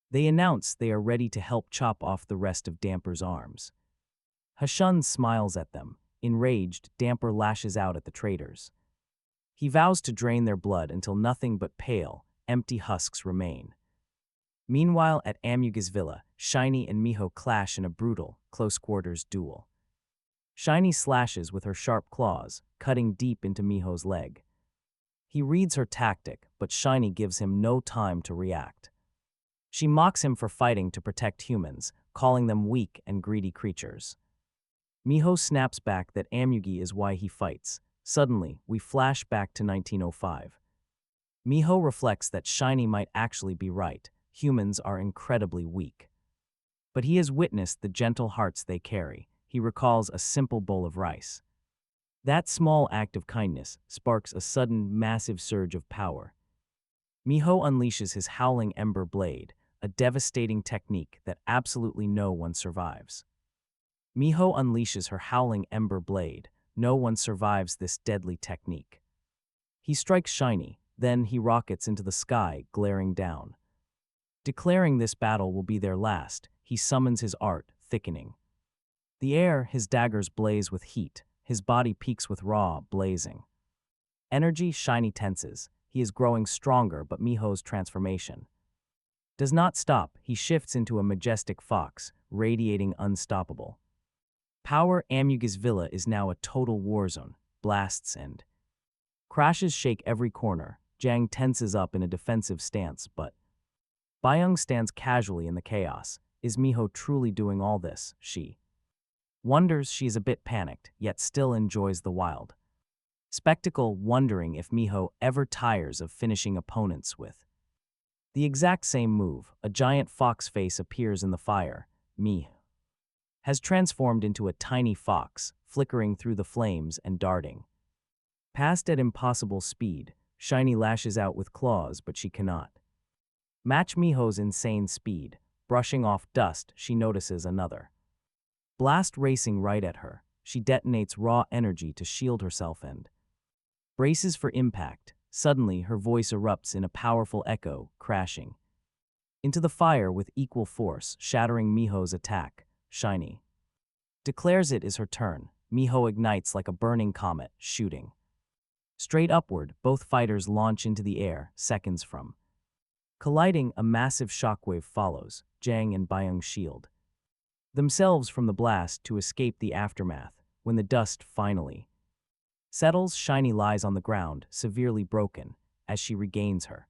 They announce they are ready to help chop off the rest of Damper's arms. Hassun smiles at them. Enraged, Damper lashes out at the traitors. He vows to drain their blood until nothing but pale, empty husks remain. Meanwhile, at Amuga's villa, Shiny and Miho clash in a brutal, close-quarters duel. Shiny slashes with her sharp claws, cutting deep into Miho's leg. He reads her tactic, but Shiny gives him no time to react. She mocks him for fighting to protect humans, calling them weak and greedy creatures. Miho snaps back that Amugi is why he fights. Suddenly, we flash back to 1905. Miho reflects that Shiny might actually be right. Humans are incredibly weak. But he has witnessed the gentle hearts they carry. He recalls a simple bowl of rice. That small act of kindness sparks a sudden, massive surge of power. Miho unleashes his howling ember blade, a devastating technique that absolutely no one survives. Miho unleashes her howling ember blade. No one survives this deadly technique. He strikes Shiny, then he rockets into the sky, glaring down. Declaring this battle will be their last, he summons his art, thickening. The air, his daggers blaze with heat, his body peaks with raw, blazing. Energy, Shiny tenses. He is growing stronger, but Miho's transformation does not stop. He shifts into a majestic fox, radiating unstoppable. Power, Amuga's villa is now a total war zone. Blasts and crashes shake every corner. Jang tenses up in a defensive stance, but Byung stands casually in the chaos. Is Miho truly doing all this? She wonders. She is a bit panicked, yet still enjoys the wild spectacle, wondering if Miho ever tires of finishing opponents with the exact same move. A giant fox face appears in the fire. Miho has transformed into a tiny fox, flickering through the flames and darting past at impossible speed. Shiny lashes out with claws, but she cannot match Miho's insane speed. Brushing off dust, she notices another blast racing right at her. She detonates raw energy to shield herself and braces for impact. Suddenly, her voice erupts in a powerful echo, crashing into the fire with equal force, shattering Miho's attack. Shiny declares it is her turn. Miho ignites like a burning comet, shooting straight upward. Both fighters launch into the air, seconds from colliding. A massive shockwave follows. Jang and Byung shield themselves from the blast to escape the aftermath. When the dust finally settles, Shiny lies on the ground, severely broken. As she regains her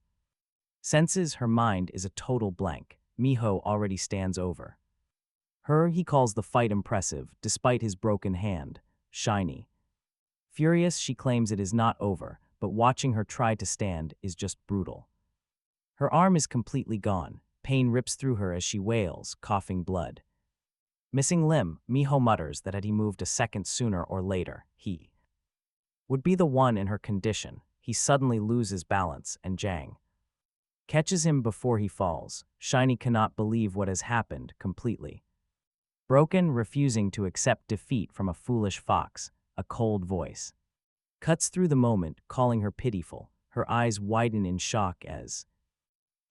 senses, her mind is a total blank. Miho already stands over her. He calls the fight impressive, despite his broken hand. Shiny furious, she claims it is not over, but watching her try to stand is just brutal. Her arm is completely gone. Pain rips through her as she wails, coughing blood. Missing limb, Miho mutters that had he moved a second sooner or later, he would be the one in her condition. He suddenly loses balance, and Jang catches him before he falls. Shiny cannot believe what has happened completely. Broken, refusing to accept defeat from a foolish fox, a cold voice cuts through the moment, calling her pitiful. Her eyes widen in shock as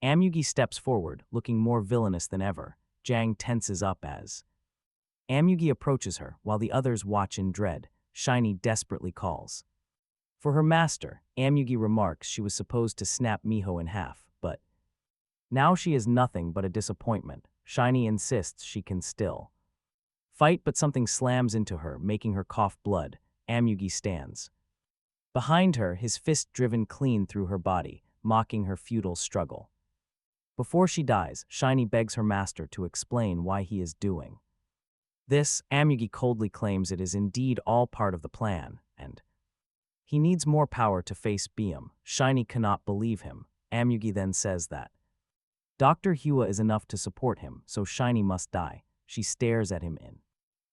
Amugi steps forward, looking more villainous than ever. Jang tenses up as Amugi approaches her, while the others watch in dread. Shiny desperately calls for her master. Amugi remarks she was supposed to snap Miho in half, but now she is nothing but a disappointment. Shiny insists she can still fight, but something slams into her, making her cough blood. Amugi stands behind her, his fist driven clean through her body, mocking her futile struggle. Before she dies, Shiny begs her master to explain why he is doing this. Amugi coldly claims it is indeed all part of the plan, and he needs more power to face Beam. Shiny cannot believe him. Amugi then says that Dr. Hua is enough to support him, so Shiny must die. She stares at him in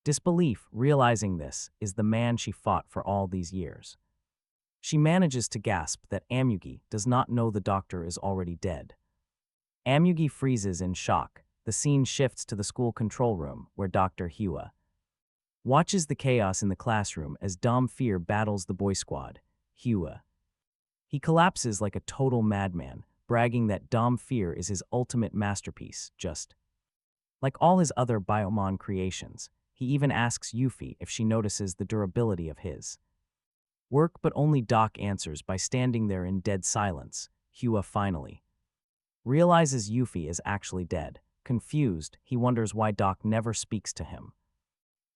disbelief, realizing this is the man she fought for all these years. She manages to gasp that Amugi does not know the doctor is already dead. Amugi freezes in shock. The scene shifts to the school control room, where Dr. Hua watches the chaos in the classroom as Dom Fear battles the boy squad. He collapses like a total madman, bragging that Dom Fear is his ultimate masterpiece, just like all his other Biomon creations. He even asks Yuffie if she notices the durability of his work, but only Doc answers by standing there in dead silence. Hua finally realizes Yuffie is actually dead. Confused, he wonders why Doc never speaks to him.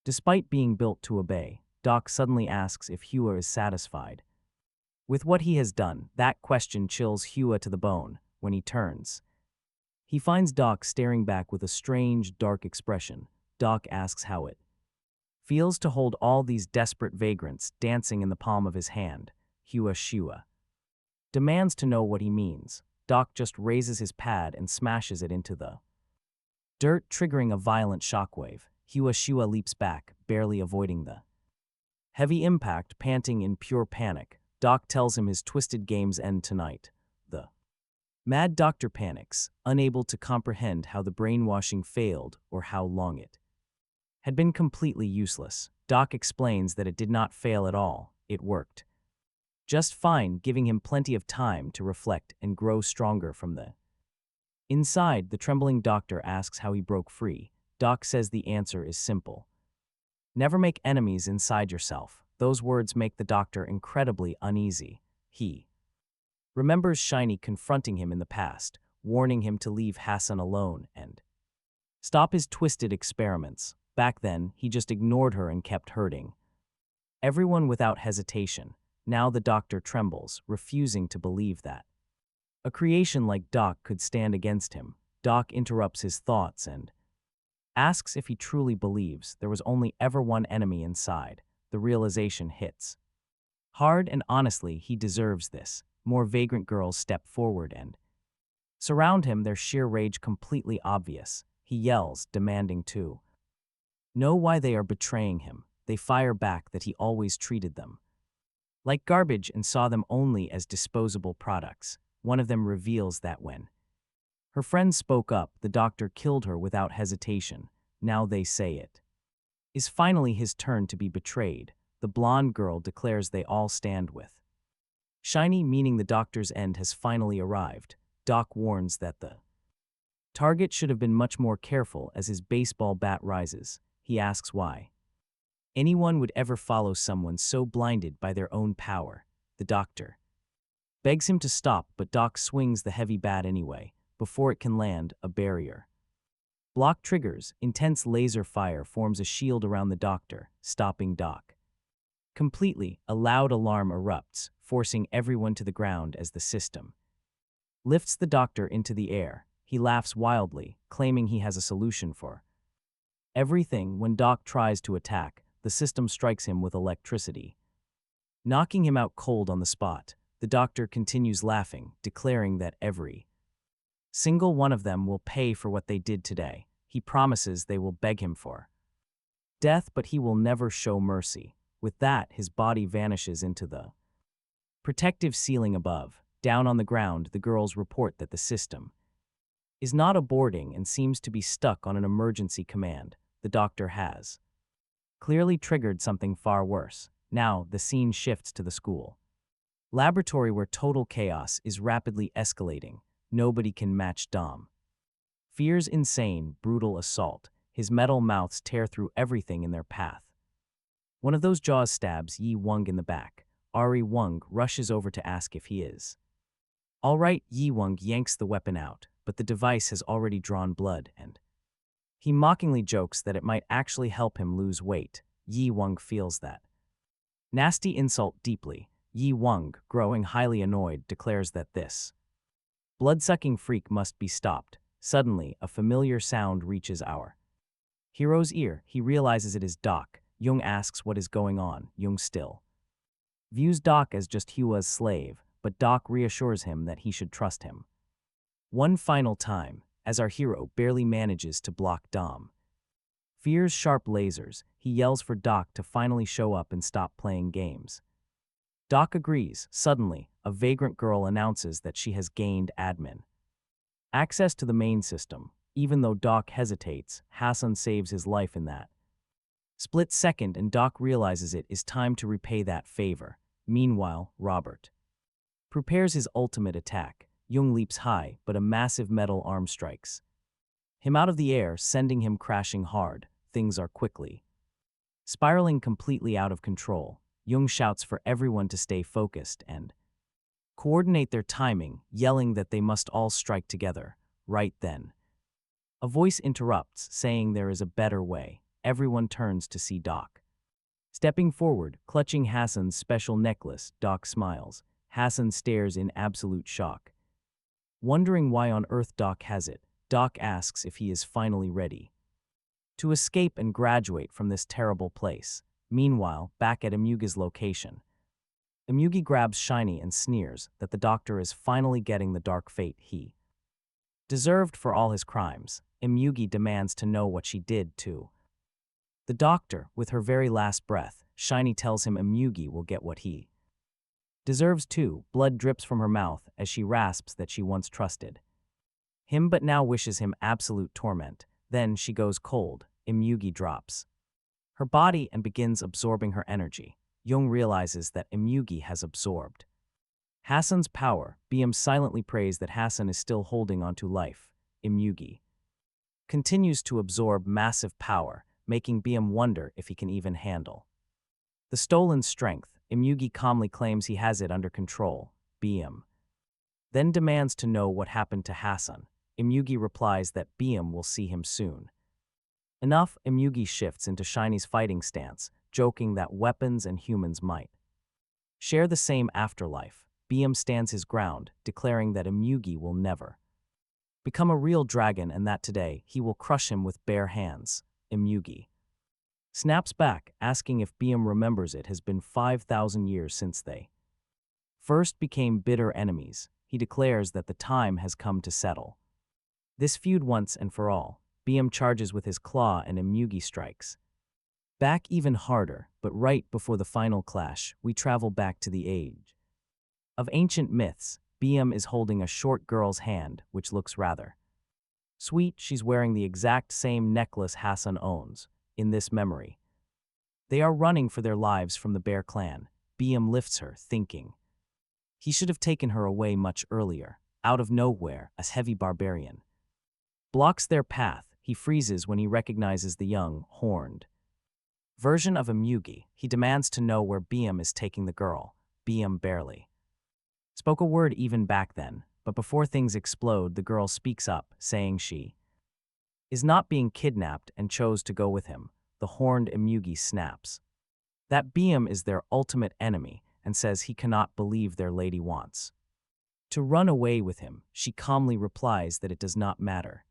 Despite being built to obey, Doc suddenly asks if Hua is satisfied with what he has done. That question chills Hua to the bone. When he turns, he finds Doc staring back with a strange, dark expression. Doc asks how it feels to hold all these desperate vagrants dancing in the palm of his hand. Hua demands to know what he means. Doc just raises his pad and smashes it into the dirt, triggering a violent shockwave. Hua leaps back, barely avoiding the heavy impact. Panting in pure panic, Doc tells him his twisted games end tonight. The mad doctor panics, unable to comprehend how the brainwashing failed or how long it had been completely useless. Doc explains that it did not fail at all, it worked just fine, giving him plenty of time to reflect and grow stronger from the inside. The trembling doctor asks how he broke free. Doc says the answer is simple. Never make enemies inside yourself. Those words make the doctor incredibly uneasy. He remembers Shiny confronting him in the past, warning him to leave Hassun alone and stop his twisted experiments. Back then, he just ignored her and kept hurting everyone without hesitation. Now the doctor trembles, refusing to believe that a creation like Doc could stand against him. Doc interrupts his thoughts and asks if he truly believes there was only ever one enemy inside. The realization hits hard, and honestly, he deserves this. More vagrant girls step forward and surround him, their sheer rage completely obvious. He yells, demanding to know why they are betraying him. They fire back that he always treated them like garbage and saw them only as disposable products. One of them reveals that when her friend spoke up, the doctor killed her without hesitation. Now they say it is finally his turn to be betrayed. The blonde girl declares they all stand with Shiny, meaning the doctor's end has finally arrived. Doc warns that the target should have been much more careful as his baseball bat rises. He asks why anyone would ever follow someone so blinded by their own power. The doctor begs him to stop, but Doc swings the heavy bat anyway. Before it can land, a barrier block triggers. Intense laser fire forms a shield around the doctor, stopping Doc completely. A loud alarm erupts, forcing everyone to the ground as the system lifts the doctor into the air. He laughs wildly, claiming he has a solution for everything. When Doc tries to attack, the system strikes him with electricity, knocking him out cold on the spot. The doctor continues laughing, declaring that every Single one of them will pay for what they did today. He promises they will beg him for death, but he will never show mercy. With that, his body vanishes into the protective ceiling above. Down on the ground, the girls report that the system is not aborting and seems to be stuck on an emergency command. The doctor has clearly triggered something far worse. Now, the scene shifts to the school laboratory where total chaos is rapidly escalating. Nobody can match Dom. Fear's insane, brutal assault. His metal mouths tear through everything in their path. One of those jaws stabs Yi Wang in the back. Ari Wang rushes over to ask if he is all right. Yi Wang yanks the weapon out, but the device has already drawn blood, and he mockingly jokes that it might actually help him lose weight. Yi Wang feels that nasty insult deeply. Yi Wang, growing highly annoyed, declares that this blood-sucking freak must be stopped. Suddenly, a familiar sound reaches our hero's ear. He realizes it is Doc. Jung asks what is going on. Jung still views Doc as just Hua's slave, but Doc reassures him that he should trust him. One final time, as our hero barely manages to block Dom Fear's sharp lasers, he yells for Doc to finally show up and stop playing games. Doc agrees. Suddenly, a vagrant girl announces that she has gained admin access to the main system. Even though Doc hesitates, Hassun saves his life in that split second, and Doc realizes it is time to repay that favor. Meanwhile, Robert prepares his ultimate attack. Jung leaps high, but a massive metal arm strikes him out of the air, sending him crashing hard. Things are quickly spiraling completely out of control. Jung shouts for everyone to stay focused and coordinate their timing, yelling that they must all strike together. Right then, a voice interrupts, saying there is a better way. Everyone turns to see Doc stepping forward, clutching Hassun's special necklace. Doc smiles. Hassun stares in absolute shock, wondering why on earth Doc has it. Doc asks if he is finally ready to escape and graduate from this terrible place. Meanwhile, back at Emugi's location, Emugi grabs Shiny and sneers that the doctor is finally getting the dark fate he deserved for all his crimes. Emugi demands to know what she did to the doctor. With her very last breath, Shiny tells him Emugi will get what he deserves too. Blood drips from her mouth as she rasps that she once trusted him but now wishes him absolute torment. Then she goes cold. Emugi drops her body and begins absorbing her energy. Jung realizes that Emugi has absorbed Hassun's power. BM silently prays that Hassun is still holding onto life. Emugi continues to absorb massive power, making BM wonder if he can even handle the stolen strength. Emugi calmly claims he has it under control. BM then demands to know what happened to Hassun. Emugi replies that BM will see him soon. Enough. Emugi shifts into Shiny's fighting stance, joking that weapons and humans might share the same afterlife. BM stands his ground, declaring that Emugi will never become a real dragon and that today he will crush him with bare hands. Emugi snaps back, asking if BM remembers it has been 5,000 years since they first became bitter enemies. He declares that the time has come to settle this feud once and for all. BM charges with his claw and Emugi strikes back even harder, but right before the final clash, we travel back to the age of ancient myths. BM is holding a short girl's hand, which looks rather sweet. She's wearing the exact same necklace Hassun owns. In this memory, they are running for their lives from the Bear clan. BM lifts her, thinking he should have taken her away much earlier. Out of nowhere, a heavy barbarian blocks their path. He freezes when he recognizes the young, horned version of Emugi. He demands to know where BM is taking the girl. BM barely spoke a word even back then, but before things explode, the girl speaks up, saying she is not being kidnapped and chose to go with him. The horned Emugi snaps that BM is their ultimate enemy and says he cannot believe their lady wants to run away with him. She calmly replies that it does not matter.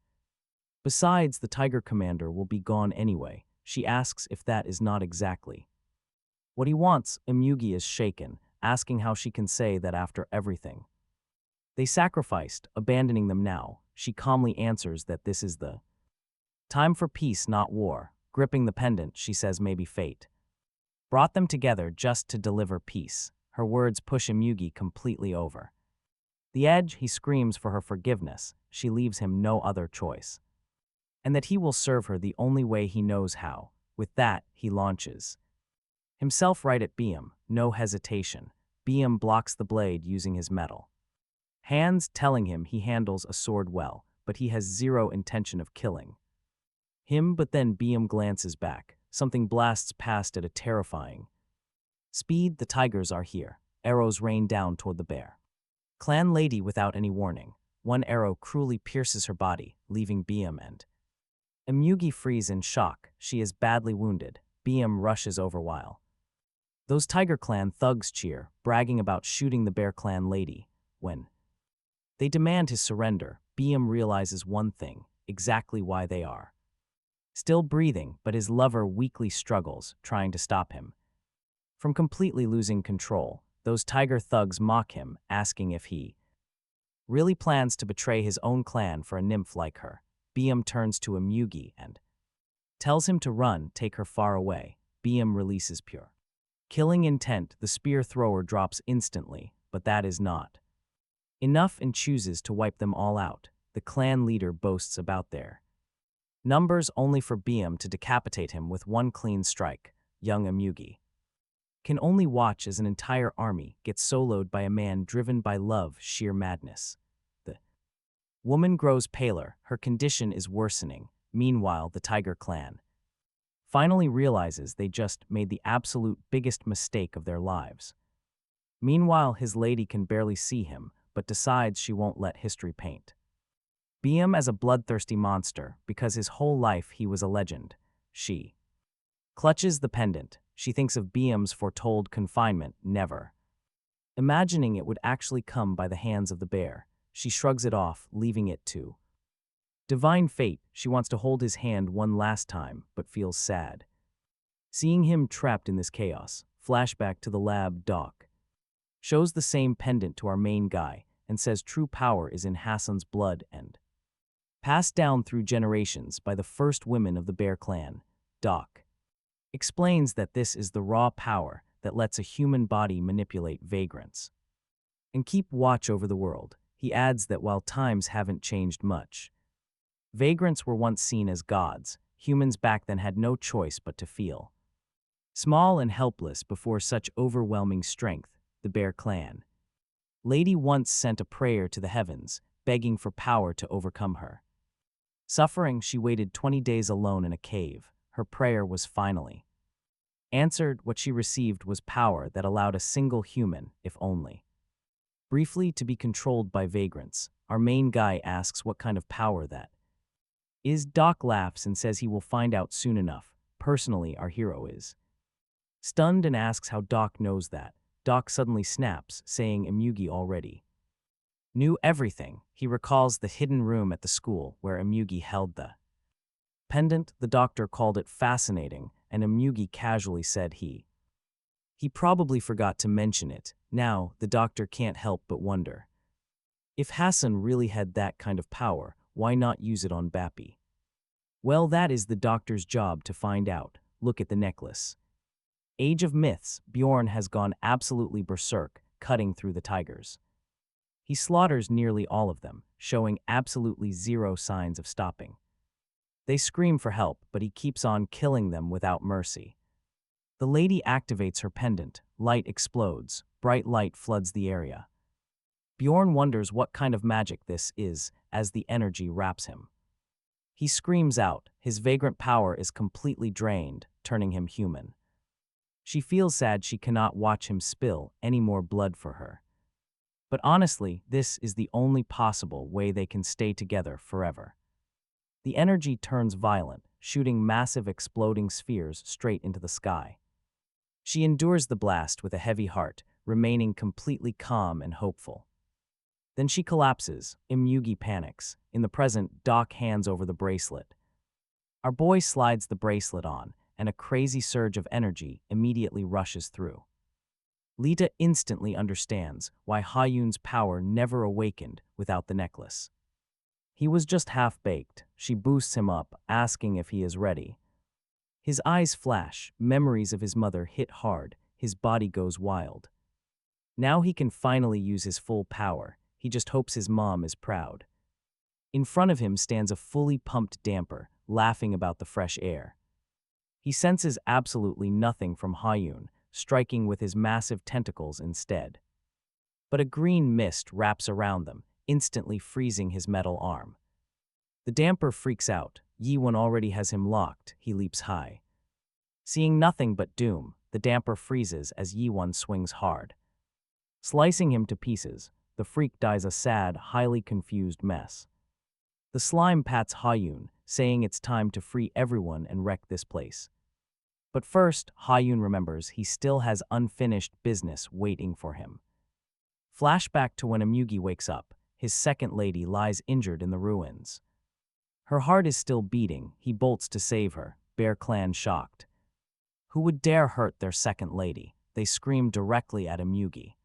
Besides, the Tiger Commander will be gone anyway. She asks if that is not exactly what he wants. Emugi is shaken, asking how she can say that after everything they sacrificed, abandoning them now. she calmly answers that this is the time for peace, not war. Gripping the pendant, she says maybe fate brought them together just to deliver peace. Her words push Imugi completely over the edge. He screams for her forgiveness. She leaves him no other choice, and that he will serve her the only way he knows how. With that, he launches himself right at Biam, no hesitation. Biam blocks the blade using his metal hands, telling him he handles a sword well, but he has zero intention of killing him. But then Biam glances back. Something blasts past at a terrifying speed. The tigers are here. Arrows rain down toward the bear clan lady without any warning. One arrow cruelly pierces her body, leaving Biam and Imugi freeze in shock. She is badly wounded. Biam rushes over while those Tiger Clan thugs cheer, bragging about shooting the Bear Clan lady. When they demand his surrender, Biam realizes one thing, exactly why they are still breathing, but his lover weakly struggles, trying to stop him from completely losing control. Those tiger thugs mock him, asking if he really plans to betray his own clan for a nymph like her. Biam turns to Imugi and tells him to run, take her far away. Biam releases pure killing intent. The spear thrower drops instantly, but that is not enough and chooses to wipe them all out. The clan leader boasts about their numbers, only for Biam to decapitate him with one clean strike. Young Imugi can only watch as an entire army gets soloed by a man driven by love, sheer madness. The woman grows paler, her condition is worsening. Meanwhile, the Tiger Clan finally realizes they just made the absolute biggest mistake of their lives. Meanwhile, his lady can barely see him, but decides she won't let history paint Biam as a bloodthirsty monster because his whole life he was a legend. She clutches the pendant. She thinks of Biam's foretold confinement, never imagining it would actually come by the hands of the bear. She shrugs it off, leaving it to divine fate. She wants to hold his hand one last time, but feels sad seeing him trapped in this chaos. Flashback to the lab. Doc shows the same pendant to our main guy and says true power is in Hassun's blood and passed down through generations by the first women of the Bear Clan. Doc explains that this is the raw power that lets a human body manipulate vagrants and keep watch over the world. He adds that while times haven't changed much, vagrants were once seen as gods. Humans back then had no choice but to feel small and helpless before such overwhelming strength. The Bear Clan lady once sent a prayer to the heavens, begging for power to overcome her suffering. She waited 20 days alone in a cave. Her prayer was finally answered. What she received was power that allowed a single human, if only briefly, to be controlled by vagrants. Our main guy asks what kind of power that is. Doc laughs and says he will find out soon enough. Personally, our hero is stunned and asks how Doc knows that. Doc suddenly snaps, saying Imugi already knew everything. He recalls the hidden room at the school where Imugi held the pendant. The doctor called it fascinating, and Imugi casually said he probably forgot to mention it. Now, the doctor can't help but wonder if Hassun really had that kind of power, why not use it on Bappy? Well, that is the doctor's job to find out. Look at the necklace. Age of Myths. Bjorn has gone absolutely berserk, cutting through the tigers. He slaughters nearly all of them, showing absolutely zero signs of stopping. They scream for help, but he keeps on killing them without mercy. The lady activates her pendant. Light explodes. Bright light floods the area. Bjorn wonders what kind of magic this is as the energy wraps him. He screams out. His vagrant power is completely drained, turning him human. She feels sad she cannot watch him spill any more blood for her. But honestly, this is the only possible way they can stay together forever. The energy turns violent, shooting massive exploding spheres straight into the sky. She endures the blast with a heavy heart, remaining completely calm and hopeful. Then she collapses. Imugi panics. In the present, Doc hands over the bracelet. Our boy slides the bracelet on, and a crazy surge of energy immediately rushes through. Lita instantly understands why Hayun's power never awakened without the necklace. He was just half-baked. She boosts him up, asking if he is ready. His eyes flash, memories of his mother hit hard, his body goes wild. Now he can finally use his full power, he just hopes his mom is proud. In front of him stands a fully pumped damper, laughing about the fresh air. He senses absolutely nothing from Hayun, striking with his massive tentacles instead. But a green mist wraps around them, instantly freezing his metal arm. The damper freaks out. Yi-won already has him locked. He leaps high. Seeing nothing but doom, the damper freezes as Yi-won swings hard. Slicing him to pieces, the freak dies a sad, highly confused mess. The slime pats Hayun, saying it's time to free everyone and wreck this place. But first, Hayun remembers he still has unfinished business waiting for him. Flashback to when Amugi wakes up, his second lady lies injured in the ruins. Her heart is still beating, he bolts to save her, Bear Clan shocked. Who would dare hurt their second lady? They scream directly at Amugi.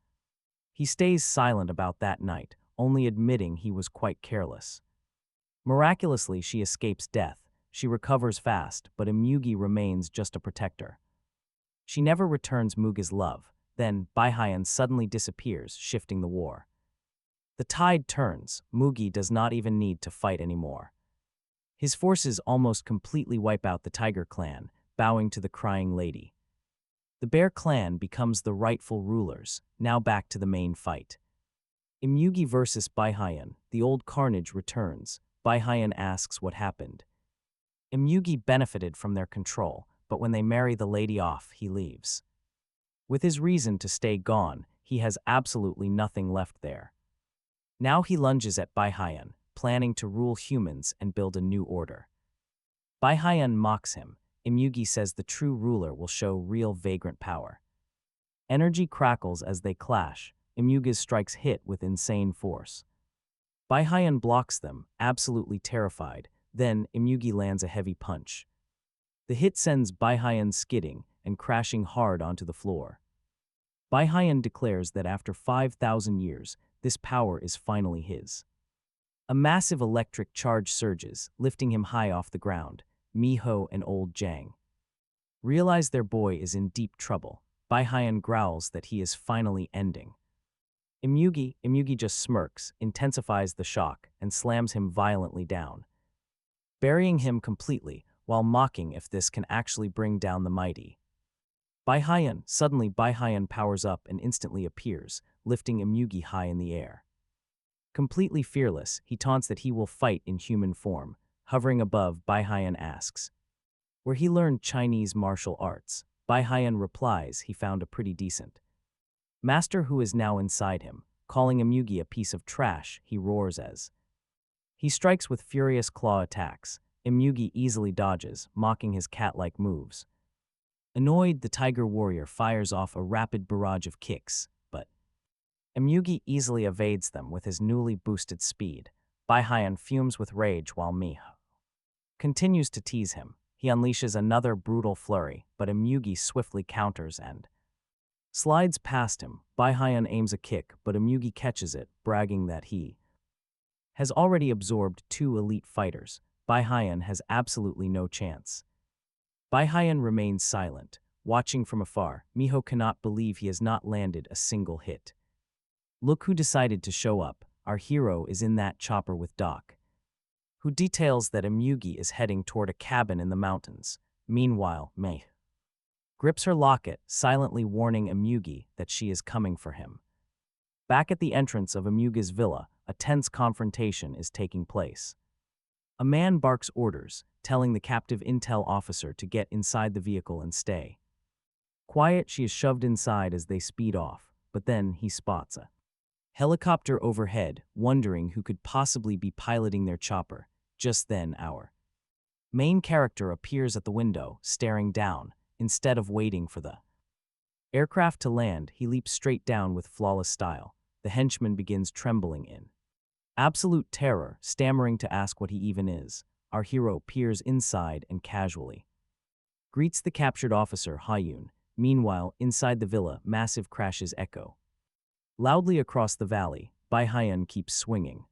He stays silent about that night, only admitting he was quite careless. Miraculously, she escapes death. She recovers fast, but Amugi remains just a protector. She never returns Mugi's love. Then, Baihayan suddenly disappears, shifting the war. The tide turns. Mugi does not even need to fight anymore. His forces almost completely wipe out the Tiger Clan, bowing to the crying lady. The Bear Clan becomes the rightful rulers, now back to the main fight. Imugi versus Baihayan, the old carnage returns. Baihayan asks what happened. Imugi benefited from their control, but when they marry the lady off, he leaves. With his reason to stay gone, he has absolutely nothing left there. Now he lunges at Baihayan, planning to rule humans and build a new order. Baihayan mocks him. Imugi says the true ruler will show real vagrant power. Energy crackles as they clash. Imugi's strikes hit with insane force. Baihayan blocks them, absolutely terrified. Then, Imugi lands a heavy punch. The hit sends Baihayan skidding and crashing hard onto the floor. Baihayan declares that after 5,000 years, this power is finally his. A massive electric charge surges, lifting him high off the ground. Miho and old Jang realize their boy is in deep trouble. Baihayan growls that he is finally ending. Imugi just smirks, intensifies the shock, and slams him violently down, burying him completely while mocking if this can actually bring down the mighty. Suddenly Baihayan powers up and instantly appears, lifting Imugi high in the air. Completely fearless, he taunts that he will fight in human form. Hovering above, Baihayan asks where he learned Chinese martial arts. Baihayan replies he found a pretty decent master who is now inside him. Calling Imugi a piece of trash, he roars as he strikes with furious claw attacks. Imugi easily dodges, mocking his cat-like moves. Annoyed, the tiger warrior fires off a rapid barrage of kicks, but Imugi easily evades them with his newly boosted speed. Baihayan fumes with rage while Miho continues to tease him. He unleashes another brutal flurry, but Imugi swiftly counters and slides past him. Baihayan aims a kick, but Imugi catches it, bragging that he has already absorbed 2 elite fighters. Baihayan has absolutely no chance. Baihayan remains silent, watching from afar. Miho cannot believe he has not landed a single hit. Look who decided to show up. Our hero is in that chopper with Doc, who details that Imugi is heading toward a cabin in the mountains. Meanwhile, Mei grips her locket, silently warning Imugi that she is coming for him. Back at the entrance of Imugi's villa, a tense confrontation is taking place. A man barks orders, telling the captive intel officer to get inside the vehicle and stay quiet. She is shoved inside as they speed off, but then he spots a helicopter overhead, wondering who could possibly be piloting their chopper. Just then, our main character appears at the window, staring down. Instead of waiting for the aircraft to land, he leaps straight down with flawless style. The henchman begins trembling in absolute terror, stammering to ask what he even is. Our hero peers inside and casually greets the captured officer, Hayun. Meanwhile, inside the villa, massive crashes echo loudly across the valley. Baihayan keeps swinging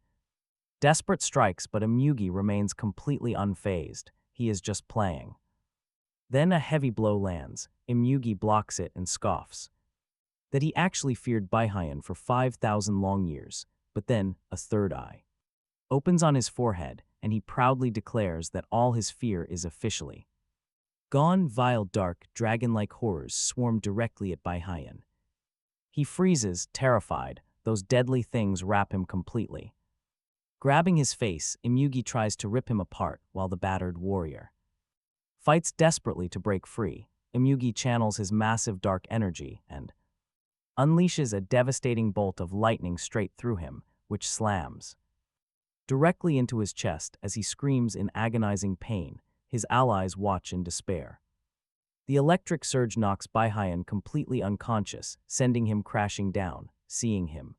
Desperate strikes, but Imugi remains completely unfazed. He is just playing. Then a heavy blow lands. Imugi blocks it and scoffs. That he actually feared Baihayan for 5,000 long years, but then a third eye opens on his forehead, and he proudly declares that all his fear is officially gone. Vile, dark, dragon-like horrors swarm directly at Baihayan. He freezes, terrified. Those deadly things wrap him completely. Grabbing his face, Imugi tries to rip him apart while the battered warrior fights desperately to break free. Imugi channels his massive dark energy and unleashes a devastating bolt of lightning straight through him, which slams directly into his chest as he screams in agonizing pain. His allies watch in despair. The electric surge knocks Baihayan completely unconscious, sending him crashing down. Seeing him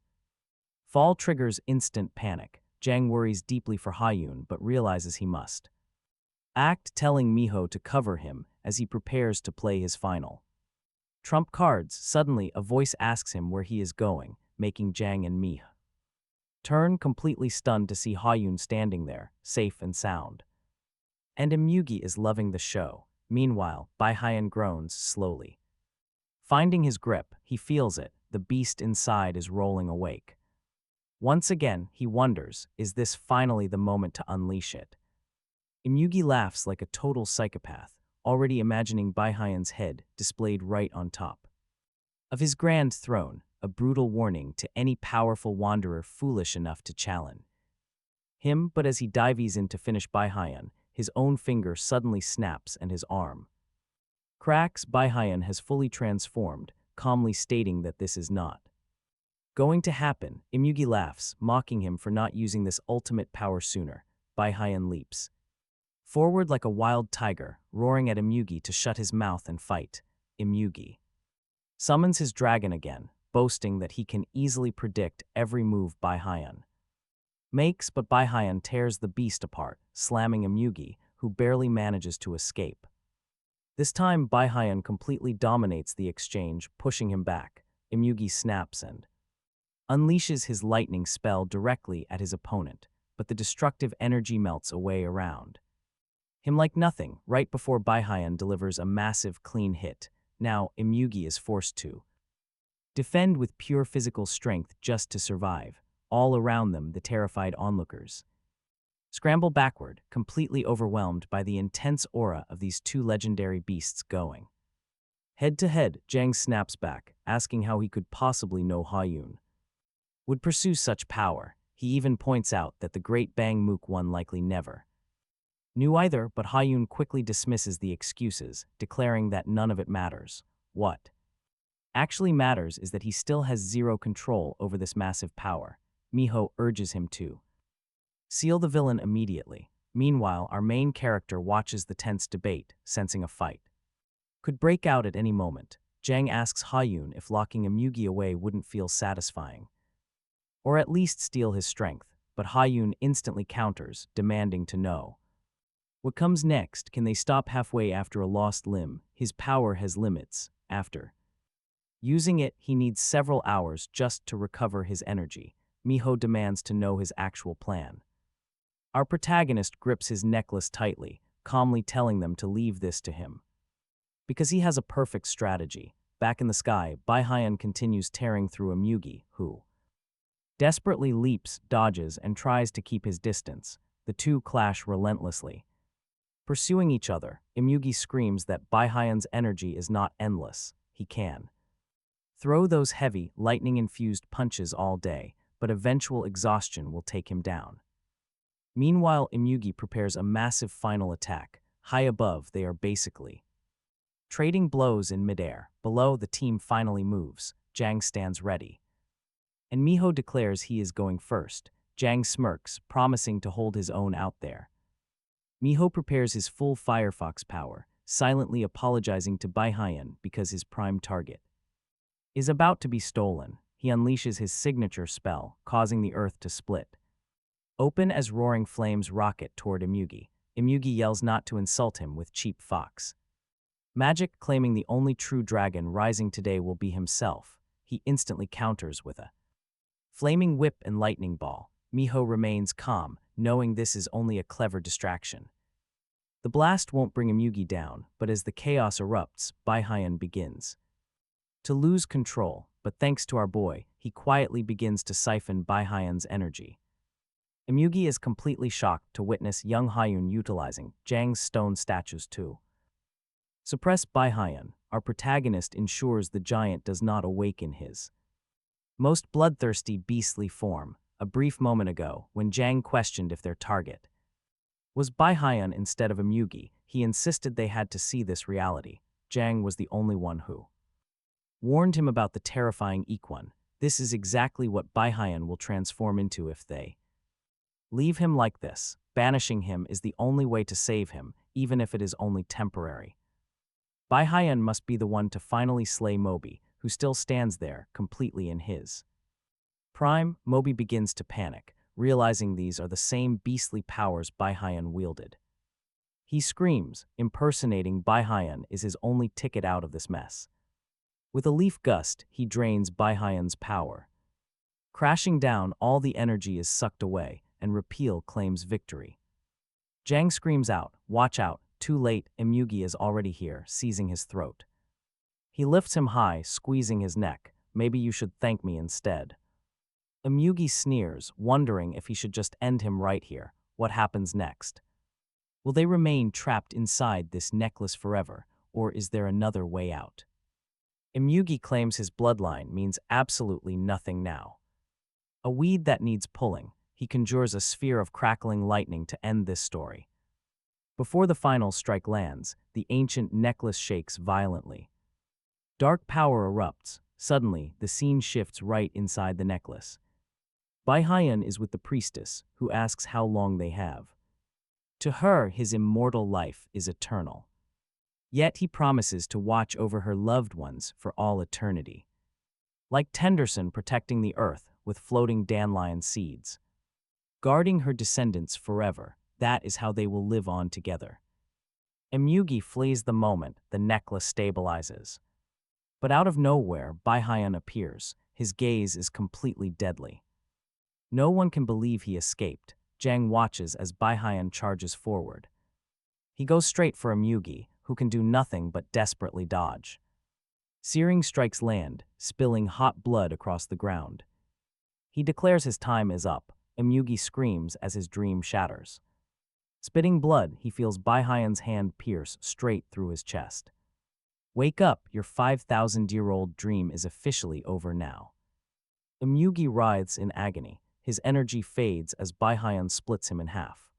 fall triggers instant panic. Jang worries deeply for Hayun but realizes he must act, telling Miho to cover him as he prepares to play his final trump cards. Suddenly, a voice asks him where he is going, making Jang and Miho turn, completely stunned to see Hayun standing there, safe and sound. And Imugi is loving the show. Meanwhile, Baihayan groans slowly. Finding his grip, he feels it. The beast inside is rolling awake. Once again, he wonders, is this finally the moment to unleash it? Imugi laughs like a total psychopath, already imagining Baihayan's head displayed right on top of his grand throne, a brutal warning to any powerful wanderer foolish enough to challenge him. But as he dives in to finish Baihayan, his own finger suddenly snaps and his arm cracks. Baihayan has fully transformed, calmly stating that this is not going to happen. Imugi laughs, mocking him for not using this ultimate power sooner. Baihayan leaps forward like a wild tiger, roaring at Imugi to shut his mouth and fight. Imugi summons his dragon again, boasting that he can easily predict every move Baihayan makes, but Baihayan tears the beast apart, slamming Imugi, who barely manages to escape. This time, Baihayan completely dominates the exchange, pushing him back. Imugi snaps and unleashes his lightning spell directly at his opponent, but the destructive energy melts away around him like nothing. Right before Baihayan delivers a massive clean hit, now Imugi is forced to defend with pure physical strength just to survive. All around them, the terrified onlookers scramble backward, completely overwhelmed by the intense aura of these two legendary beasts going head to head. Jang snaps back, asking how he could possibly know Hayun would pursue such power. He even points out that the great Bang Mook one likely never knew either, but Hayun quickly dismisses the excuses, declaring that none of it matters. What actually matters is that he still has zero control over this massive power. Miho urges him to seal the villain immediately. Meanwhile, our main character watches the tense debate, sensing a fight could break out at any moment. Jang asks Hayun if locking Imugi away wouldn't feel satisfying, or at least steal his strength, but Hayun instantly counters, demanding to know what comes next. Can they stop halfway after a lost limb? His power has limits. After using it, he needs several hours just to recover his energy. Miho demands to know his actual plan. Our protagonist grips his necklace tightly, calmly telling them to leave this to him, because he has a perfect strategy. Back in the sky, Baihayan continues tearing through Imugi, who desperately leaps, dodges, and tries to keep his distance. The two clash relentlessly, pursuing each other. Imugi screams that Baihayan's energy is not endless. He can throw those heavy, lightning-infused punches all day, but eventual exhaustion will take him down. Meanwhile, Imugi prepares a massive final attack. High above, they are basically trading blows in midair. Below, the team finally moves. Jang stands ready, and Miho declares he is going first. Jang smirks, promising to hold his own out there. Miho prepares his full Firefox power, silently apologizing to Baihayan because his prime target is about to be stolen. He unleashes his signature spell, causing the earth to split open as roaring flames rocket toward Imugi. Imugi yells not to insult him with cheap fox magic, claiming the only true dragon rising today will be himself. He instantly counters with a flaming whip and lightning ball. Miho remains calm, knowing this is only a clever distraction. The blast won't bring Imyugi down, but as the chaos erupts, Baihayan begins to lose control, but thanks to our boy, he quietly begins to siphon Baihayan's energy. Imyugi is completely shocked to witness young Hyun utilizing Jang's stone statues too. Suppressed Baihayan, our protagonist ensures the giant does not awaken his most bloodthirsty beastly form. A brief moment ago, when Jang questioned if their target was Baihayan instead of Imyugi, he insisted they had to see this reality. Jang was the only one who warned him about the terrifying Ikwan. This is exactly what Baihayan will transform into if they leave him like this. Banishing him is the only way to save him, even if it is only temporary. Baihayan must be the one to finally slay Moby, who still stands there, completely in his prime. Moby begins to panic, realizing these are the same beastly powers Baihayan wielded. He screams, impersonating Baihayan is his only ticket out of this mess. With a leaf gust, he drains Baihayan's power. Crashing down, all the energy is sucked away, and Repeal claims victory. Jang screams out, "Watch out!" Too late, Imyugi is already here, seizing his throat. He lifts him high, squeezing his neck. "Maybe you should thank me instead." Imyugi sneers, wondering if he should just end him right here. What happens next? Will they remain trapped inside this necklace forever, or is there another way out? Imyugi claims his bloodline means absolutely nothing now. A weed that needs pulling, he conjures a sphere of crackling lightning to end this story. Before the final strike lands, the ancient necklace shakes violently. Dark power erupts. Suddenly, the scene shifts right inside the necklace. Baihayan is with the priestess, who asks how long they have. To her, his immortal life is eternal. Yet he promises to watch over her loved ones for all eternity. Like Tenderson protecting the earth with floating dandelion seeds. Guarding her descendants forever, that is how they will live on together. Imyugi flees the moment the necklace stabilizes. But out of nowhere, Baihayan appears. His gaze is completely deadly. No one can believe he escaped. Jang watches as Baihayan charges forward. He goes straight for Imyugi, who can do nothing but desperately dodge. Searing strikes land, spilling hot blood across the ground. He declares his time is up. Imyugi screams as his dream shatters. Spitting blood, he feels Baihayan's hand pierce straight through his chest. "Wake up, your 5,000-year-old dream is officially over now." Imyugi writhes in agony. His energy fades as Baihayan splits him in half.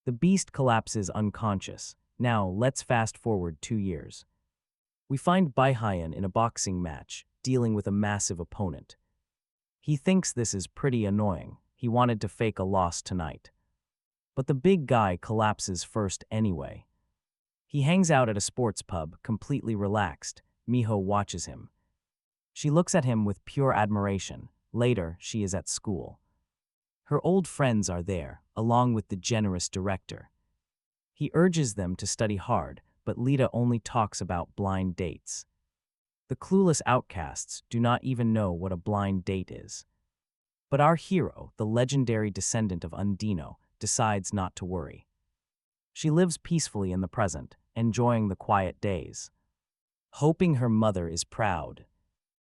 The beast collapses unconscious. Now, let's fast forward 2 years. We find Baihayan in a boxing match, dealing with a massive opponent. He thinks this is pretty annoying. He wanted to fake a loss tonight. But the big guy collapses first anyway. He hangs out at a sports pub, completely relaxed. Miho watches him. She looks at him with pure admiration. Later, she is at school. Her old friends are there, along with the generous director. He urges them to study hard, but Lita only talks about blind dates. The clueless outcasts do not even know what a blind date is. But our hero, the legendary descendant of Undino, decides not to worry. She lives peacefully in the present, enjoying the quiet days. Hoping her mother is proud,